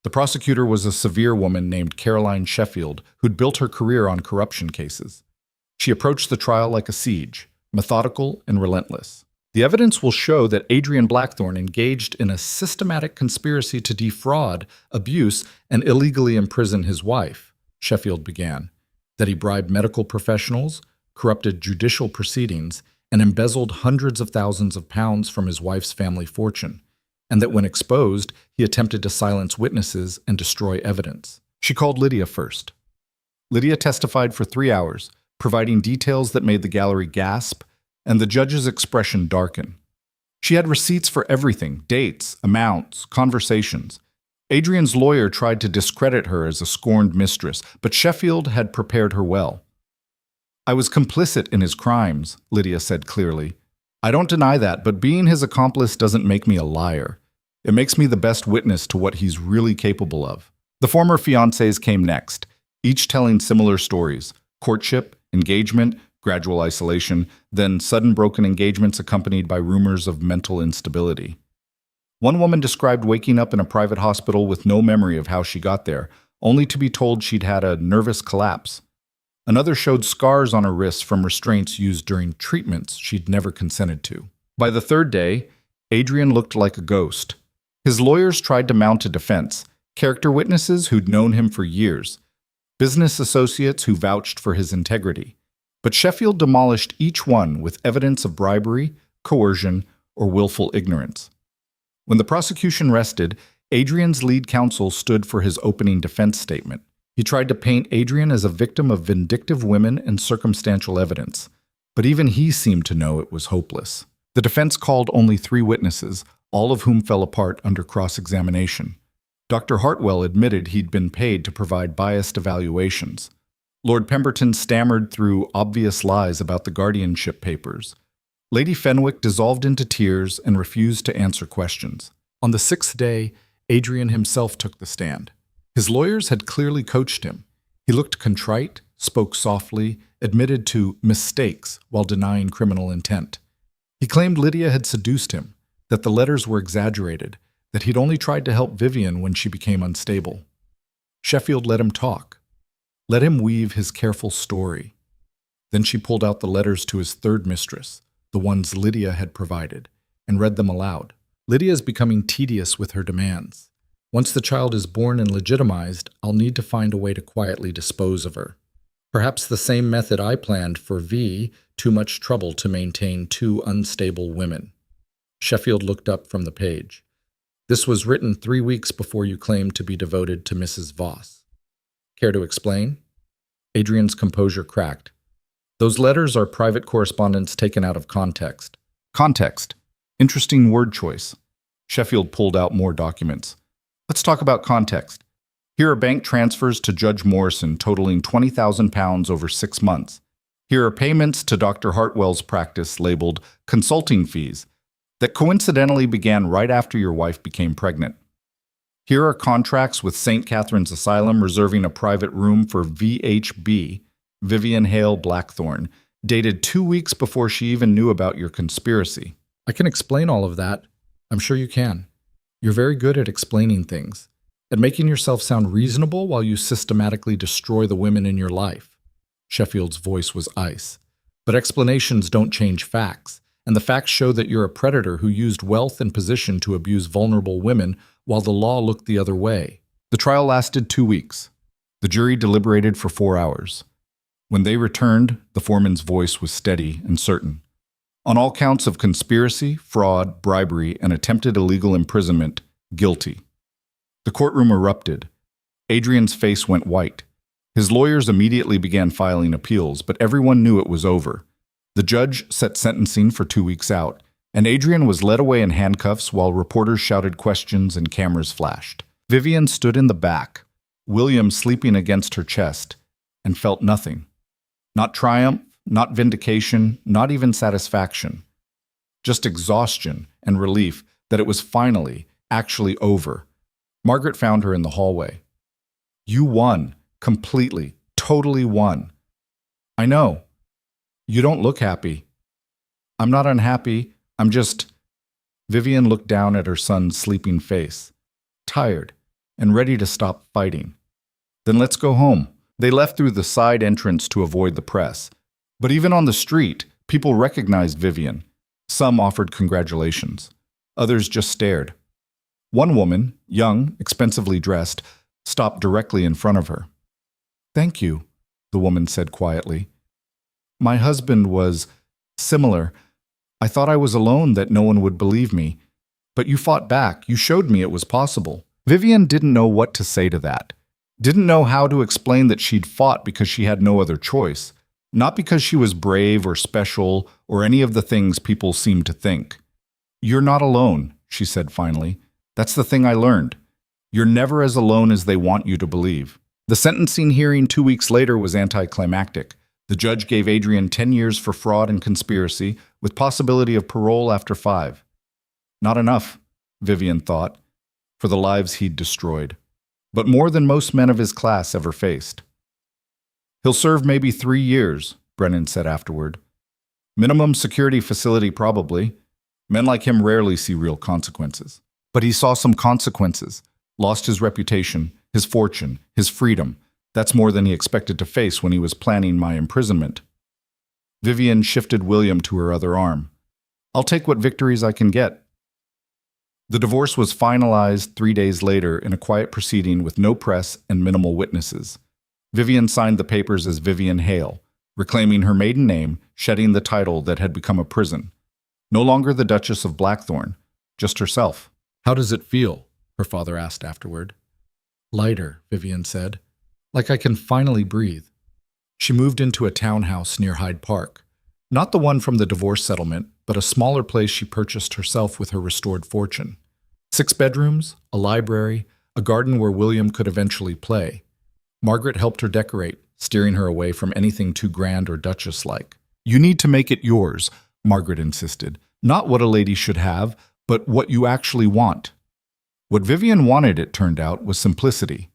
The prosecutor was a severe woman named Caroline Sheffield, who'd built her career on corruption cases. She approached the trial like a siege, methodical and relentless. The evidence will show that Adrian Blackthorne engaged in a systematic conspiracy to defraud, abuse, and illegally imprison his wife, Sheffield began. That he bribed medical professionals, corrupted judicial proceedings, and embezzled hundreds of thousands of pounds from his wife's family fortune, and that when exposed, he attempted to silence witnesses and destroy evidence. She called Lydia first. Lydia testified for 3 hours, providing details that made the gallery gasp and the judge's expression darken. She had receipts for everything, dates, amounts, conversations. Adrian's lawyer tried to discredit her as a scorned mistress, but Sheffield had prepared her well. I was complicit in his crimes, Lydia said clearly. I don't deny that, but being his accomplice doesn't make me a liar. It makes me the best witness to what he's really capable of. The former fiancés came next, each telling similar stories: courtship, engagement, gradual isolation, then sudden broken engagements accompanied by rumors of mental instability. One woman described waking up in a private hospital with no memory of how she got there, only to be told she'd had a nervous collapse. Another showed scars on her wrists from restraints used during treatments she'd never consented to. By the 3rd day, Adrian looked like a ghost. His lawyers tried to mount a defense, character witnesses who'd known him for years, business associates who vouched for his integrity. But Sheffield demolished each one with evidence of bribery, coercion, or willful ignorance. When the prosecution rested, Adrian's lead counsel stood for his opening defense statement. He tried to paint Adrian as a victim of vindictive women and circumstantial evidence, but even he seemed to know it was hopeless. The defense called only 3 witnesses, all of whom fell apart under cross-examination. Dr. Hartwell admitted he'd been paid to provide biased evaluations. Lord Pemberton stammered through obvious lies about the guardianship papers. Lady Fenwick dissolved into tears and refused to answer questions. On the 6th day, Adrian himself took the stand. His lawyers had clearly coached him. He looked contrite, spoke softly, admitted to mistakes while denying criminal intent. He claimed Lydia had seduced him, that the letters were exaggerated, that he'd only tried to help Vivian when she became unstable. Sheffield let him talk, let him weave his careful story. Then she pulled out the letters to his third mistress, the ones Lydia had provided, and read them aloud. Lydia is becoming tedious with her demands. Once the child is born and legitimized, I'll need to find a way to quietly dispose of her. Perhaps the same method I planned for V, too much trouble to maintain two unstable women. Sheffield looked up from the page. This was written 3 weeks before you claimed to be devoted to Mrs. Voss. Care to explain? Adrian's composure cracked. Those letters are private correspondence taken out of context. Context. Interesting word choice. Sheffield pulled out more documents. Let's talk about context. Here are bank transfers to Judge Morrison totaling £20,000 over 6 months. Here are payments to Dr. Hartwell's practice labeled consulting fees that coincidentally began right after your wife became pregnant. Here are contracts with St. Catherine's Asylum reserving a private room for VHB, Vivian Hale Blackthorne, dated 2 weeks before she even knew about your conspiracy. I can explain all of that. I'm sure you can. You're very good at explaining things, at making yourself sound reasonable while you systematically destroy the women in your life. Sheffield's voice was ice. But explanations don't change facts, and the facts show that you're a predator who used wealth and position to abuse vulnerable women while the law looked the other way. The trial lasted 2 weeks. The jury deliberated for 4 hours. When they returned, the foreman's voice was steady and certain. On all counts of conspiracy, fraud, bribery, and attempted illegal imprisonment, guilty. The courtroom erupted. Adrian's face went white. His lawyers immediately began filing appeals, but everyone knew it was over. The judge set sentencing for 2 weeks out, and Adrian was led away in handcuffs while reporters shouted questions and cameras flashed. Vivian stood in the back, William sleeping against her chest, and felt nothing. Not triumph, not vindication, not even satisfaction. Just exhaustion and relief that it was finally, actually over. Margaret found her in the hallway. You won. Completely. Totally won. I know. You don't look happy. I'm not unhappy. I'm just... Vivian looked down at her son's sleeping face, tired and ready to stop fighting. Then let's go home. They left through the side entrance to avoid the press. But even on the street, people recognized Vivian. Some offered congratulations. Others just stared. One woman, young, expensively dressed, stopped directly in front of her. Thank you, the woman said quietly. My husband was similar. I thought I was alone, that no one would believe me. But you fought back. You showed me it was possible. Vivian didn't know what to say to that. Didn't know how to explain that she'd fought because she had no other choice. Not because she was brave or special or any of the things people seem to think. You're not alone, she said finally. That's the thing I learned. You're never as alone as they want you to believe. The sentencing hearing 2 weeks later was anticlimactic. The judge gave Adrian 10 years for fraud and conspiracy, with possibility of parole after 5. Not enough, Vivian thought, for the lives he'd destroyed. But more than most men of his class ever faced. He'll serve maybe 3 years, Brennan said afterward. Minimum security facility probably. Men like him rarely see real consequences. But he saw some consequences. Lost his reputation, his fortune, his freedom. That's more than he expected to face when he was planning my imprisonment. Vivian shifted William to her other arm. I'll take what victories I can get. The divorce was finalized 3 days later in a quiet proceeding with no press and minimal witnesses. Vivian signed the papers as Vivian Hale, reclaiming her maiden name, shedding the title that had become a prison. No longer the Duchess of Blackthorne, just herself. How does it feel? Her father asked afterward. Lighter, Vivian said. Like I can finally breathe. She moved into a townhouse near Hyde Park. Not the one from the divorce settlement, but a smaller place she purchased herself with her restored fortune. 6 bedrooms, a library, a garden where William could eventually play. Margaret helped her decorate, steering her away from anything too grand or Duchess-like. You need to make it yours, Margaret insisted. Not what a lady should have, but what you actually want. What Vivian wanted, it turned out, was simplicity.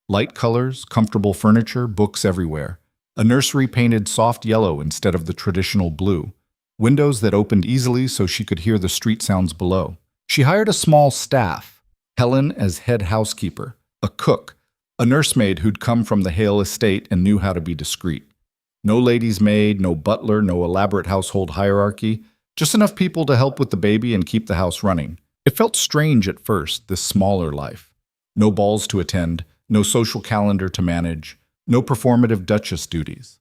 Light colors, comfortable furniture, books everywhere. A nursery painted soft yellow instead of the traditional blue. Windows that opened easily so she could hear the street sounds below. She hired a small staff. Helen as head housekeeper, a cook, a nursemaid who'd come from the Hale estate and knew how to be discreet. No lady's maid, no butler, no elaborate household hierarchy, just enough people to help with the baby and keep the house running. It felt strange at first, this smaller life. No balls to attend, no social calendar to manage, no performative duchess duties.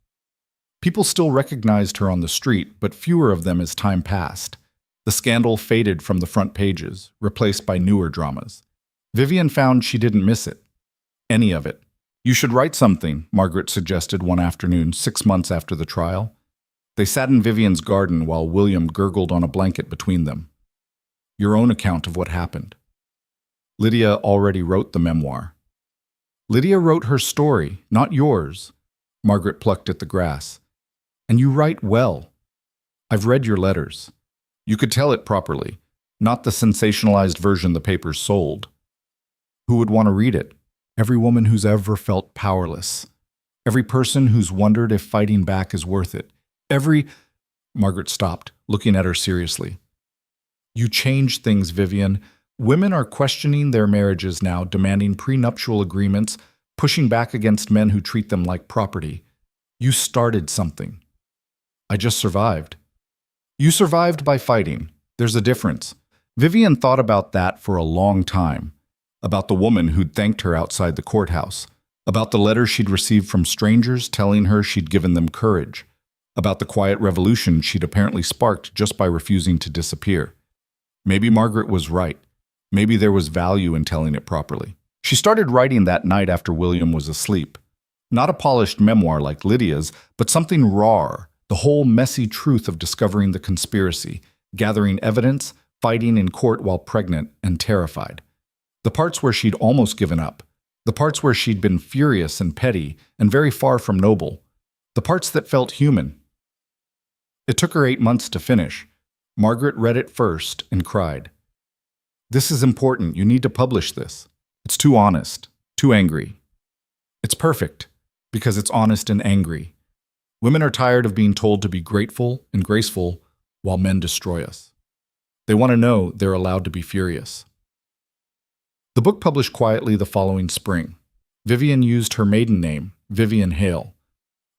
People still recognized her on the street, but fewer of them as time passed. The scandal faded from the front pages, replaced by newer dramas. Vivian found she didn't miss it. Any of it. "You should write something," Margaret suggested one afternoon, 6 months after the trial. They sat in Vivian's garden while William gurgled on a blanket between them. "Your own account of what happened." Lydia already wrote the memoir. "Lydia wrote her story, not yours." Margaret plucked at the grass. "And you write well. I've read your letters. You could tell it properly, not the sensationalized version the papers sold. Who would want to read it? Every woman who's ever felt powerless. Every person who's wondered if fighting back is worth it. Margaret stopped, looking at her seriously. "You changed things, Vivian. Women are questioning their marriages now, demanding prenuptial agreements, pushing back against men who treat them like property. You started something." "I just survived." "You survived by fighting. There's a difference." Vivian thought about that for a long time. About the woman who'd thanked her outside the courthouse. About the letters she'd received from strangers telling her she'd given them courage. About the quiet revolution she'd apparently sparked just by refusing to disappear. Maybe Margaret was right. Maybe there was value in telling it properly. She started writing that night after William was asleep. Not a polished memoir like Lydia's, but something raw, the whole messy truth of discovering the conspiracy, gathering evidence, fighting in court while pregnant and terrified. The parts where she'd almost given up. The parts where she'd been furious and petty and very far from noble. The parts that felt human. It took her 8 months to finish. Margaret read it first and cried. "This is important. You need to publish this. It's too honest, too angry. It's perfect, because it's honest and angry. Women are tired of being told to be grateful and graceful while men destroy us. They want to know they're allowed to be furious." The book published quietly the following spring. Vivian used her maiden name, Vivian Hale,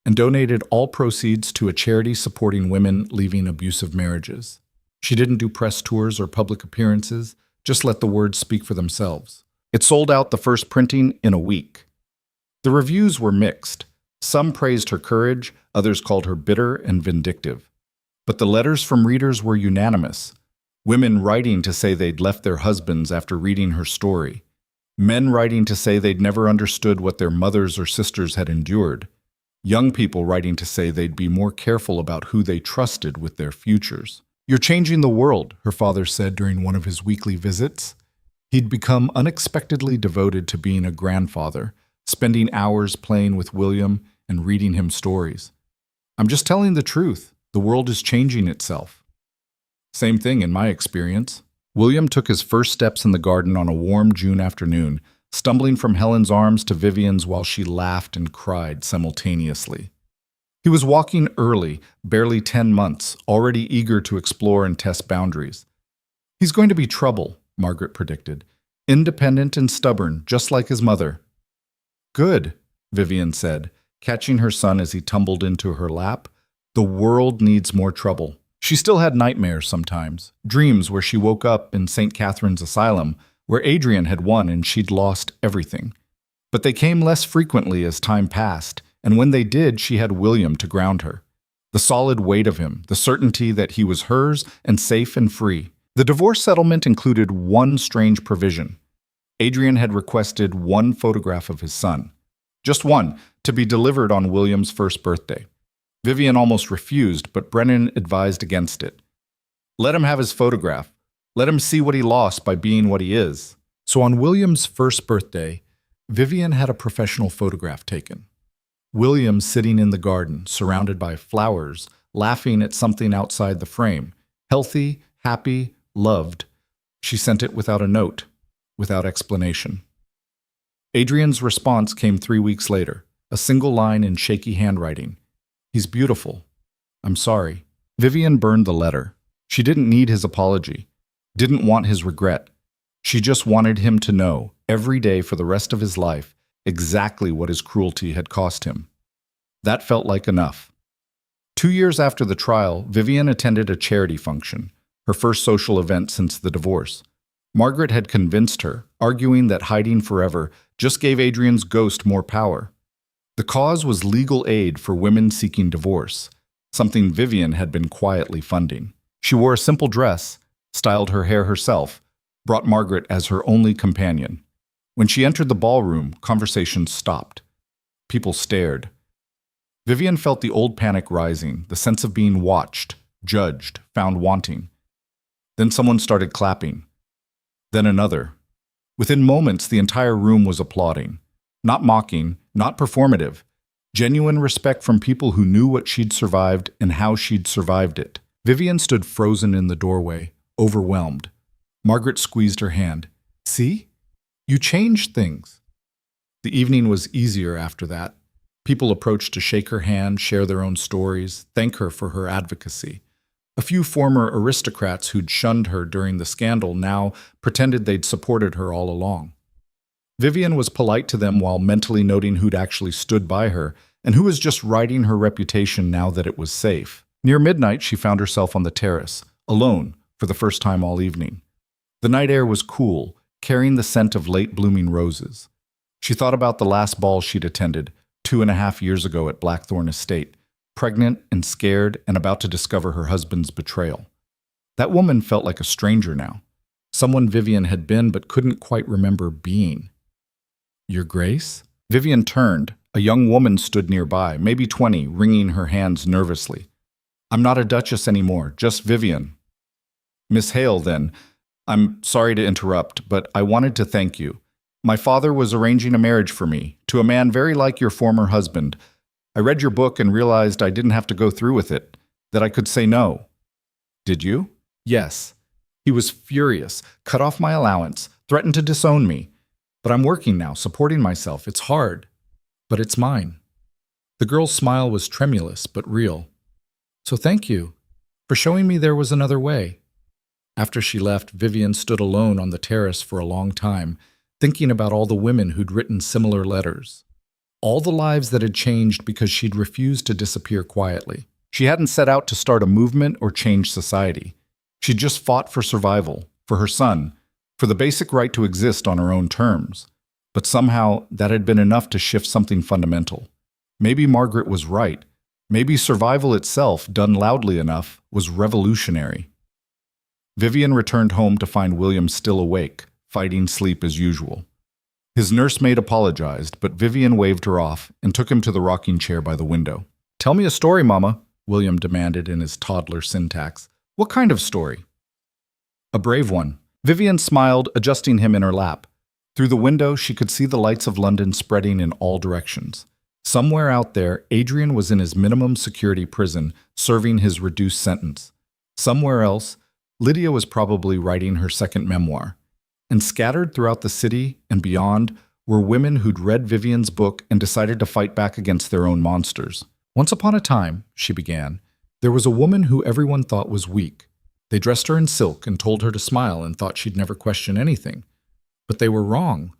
and donated all proceeds to a charity supporting women leaving abusive marriages. She didn't do press tours or public appearances, just let the words speak for themselves. It sold out the first printing in a week. The reviews were mixed. Some praised her courage, others called her bitter and vindictive. But the letters from readers were unanimous. Women writing to say they'd left their husbands after reading her story. Men writing to say they'd never understood what their mothers or sisters had endured. Young people writing to say they'd be more careful about who they trusted with their futures. "You're changing the world," her father said during one of his weekly visits. He'd become unexpectedly devoted to being a grandfather, spending hours playing with William and reading him stories. "I'm just telling the truth. The world is changing itself." Same thing in my experience. William took his first steps in the garden on a warm June afternoon, stumbling from Helen's arms to Vivian's while she laughed and cried simultaneously. He was walking early, barely 10 months, already eager to explore and test boundaries. "He's going to be trouble," Margaret predicted. "Independent and stubborn, just like his mother." "Good," Vivian said, catching her son as he tumbled into her lap. "The world needs more trouble." She still had nightmares sometimes, dreams where she woke up in St. Catherine's Asylum, where Adrian had won and she'd lost everything. But they came less frequently as time passed, and when they did, she had William to ground her. The solid weight of him, the certainty that he was hers and safe and free. The divorce settlement included one strange provision. Adrian had requested one photograph of his son. Just one, to be delivered on William's first birthday. Vivian almost refused, but Brennan advised against it. Let him have his photograph. Let him see what he lost by being what he is. So on William's first birthday, Vivian had a professional photograph taken. William sitting in the garden, surrounded by flowers, laughing at something outside the frame. Healthy, happy, loved. She sent it without a note, without explanation. Adrian's response came 3 weeks later. A single line in shaky handwriting. He's beautiful. I'm sorry. Vivian burned the letter. She didn't need his apology, didn't want his regret. She just wanted him to know, every day for the rest of his life, exactly what his cruelty had cost him. That felt like enough. 2 years after the trial, Vivian attended a charity function, her first social event since the divorce. Margaret had convinced her, arguing that hiding forever just gave Adrian's ghost more power. The cause was legal aid for women seeking divorce, something Vivian had been quietly funding. She wore a simple dress, styled her hair herself, brought Margaret as her only companion. When she entered the ballroom, conversation stopped. People stared. Vivian felt the old panic rising, the sense of being watched, judged, found wanting. Then someone started clapping. Then another. Within moments, the entire room was applauding. Not mocking, not performative. Genuine respect from people who knew what she'd survived and how she'd survived it. Vivian stood frozen in the doorway, overwhelmed. Margaret squeezed her hand. See? You changed things. The evening was easier after that. People approached to shake her hand, share their own stories, thank her for her advocacy. A few former aristocrats who'd shunned her during the scandal now pretended they'd supported her all along. Vivian was polite to them while mentally noting who'd actually stood by her and who was just riding her reputation now that it was safe. Near midnight, she found herself on the terrace, alone, for the first time all evening. The night air was cool, carrying the scent of late-blooming roses. She thought about the last ball she'd attended, 2.5 years ago at Blackthorn Estate, pregnant and scared and about to discover her husband's betrayal. That woman felt like a stranger now, someone Vivian had been but couldn't quite remember being. Your Grace? Vivian turned. A young woman stood nearby, maybe 20, wringing her hands nervously. I'm not a duchess anymore, just Vivian. Miss Hale, then. I'm sorry to interrupt, but I wanted to thank you. My father was arranging a marriage for me, to a man very like your former husband. I read your book and realized I didn't have to go through with it, that I could say no. Did you? Yes. He was furious, cut off my allowance, threatened to disown me. But I'm working now, supporting myself. It's hard, but it's mine. The girl's smile was tremulous but real. So thank you for showing me there was another way. After she left, Vivian stood alone on the terrace for a long time, thinking about all the women who'd written similar letters. All the lives that had changed because she'd refused to disappear quietly. She hadn't set out to start a movement or change society. She'd just fought for survival, for her son, for the basic right to exist on her own terms. But somehow, that had been enough to shift something fundamental. Maybe Margaret was right. Maybe survival itself, done loudly enough, was revolutionary. Vivian returned home to find William still awake, fighting sleep as usual. His nursemaid apologized, but Vivian waved her off and took him to the rocking chair by the window. Tell me a story, Mama, William demanded in his toddler syntax. What kind of story? A brave one. Vivian smiled, adjusting him in her lap. Through the window, she could see the lights of London spreading in all directions. Somewhere out there, Adrian was in his minimum security prison, serving his reduced sentence. Somewhere else, Lydia was probably writing her second memoir. And scattered throughout the city and beyond were women who'd read Vivian's book and decided to fight back against their own monsters. Once upon a time, she began, there was a woman who everyone thought was weak. They dressed her in silk and told her to smile and thought she'd never question anything. But they were wrong.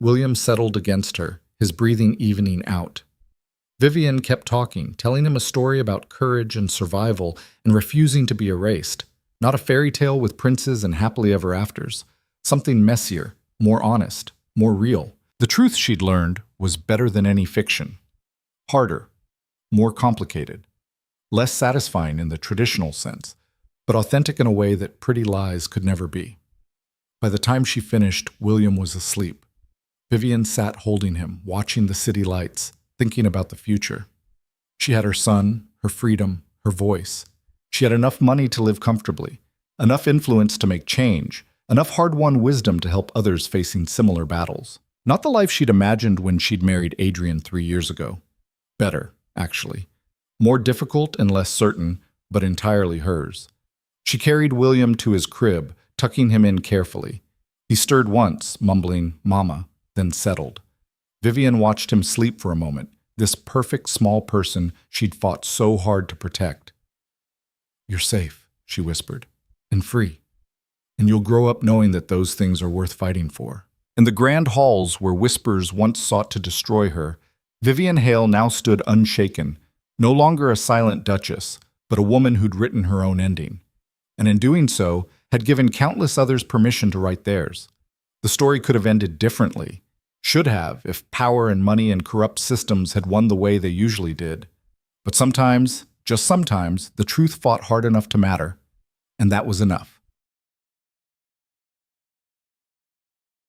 William settled against her, his breathing evening out. Vivian kept talking, telling him a story about courage and survival and refusing to be erased. Not a fairy tale with princes and happily ever afters. Something messier, more honest, more real. The truth she'd learned was better than any fiction. Harder, more complicated, less satisfying in the traditional sense, but authentic in a way that pretty lies could never be. By the time she finished, William was asleep. Vivian sat holding him, watching the city lights, thinking about the future. She had her son, her freedom, her voice. She had enough money to live comfortably, enough influence to make change, enough hard-won wisdom to help others facing similar battles. Not the life she'd imagined when she'd married Adrian 3 years ago. Better, actually. More difficult and less certain, but entirely hers. She carried William to his crib, tucking him in carefully. He stirred once, mumbling, "Mama," then settled. Vivian watched him sleep for a moment, this perfect small person she'd fought so hard to protect. "You're safe," she whispered, "and free. And you'll grow up knowing that those things are worth fighting for." In the grand halls where whispers once sought to destroy her, Vivian Hale now stood unshaken, no longer a silent duchess, but a woman who'd written her own ending. And in doing so, had given countless others permission to write theirs. The story could have ended differently. Should have, if power and money and corrupt systems had won the way they usually did. But sometimes, just sometimes, the truth fought hard enough to matter. And that was enough.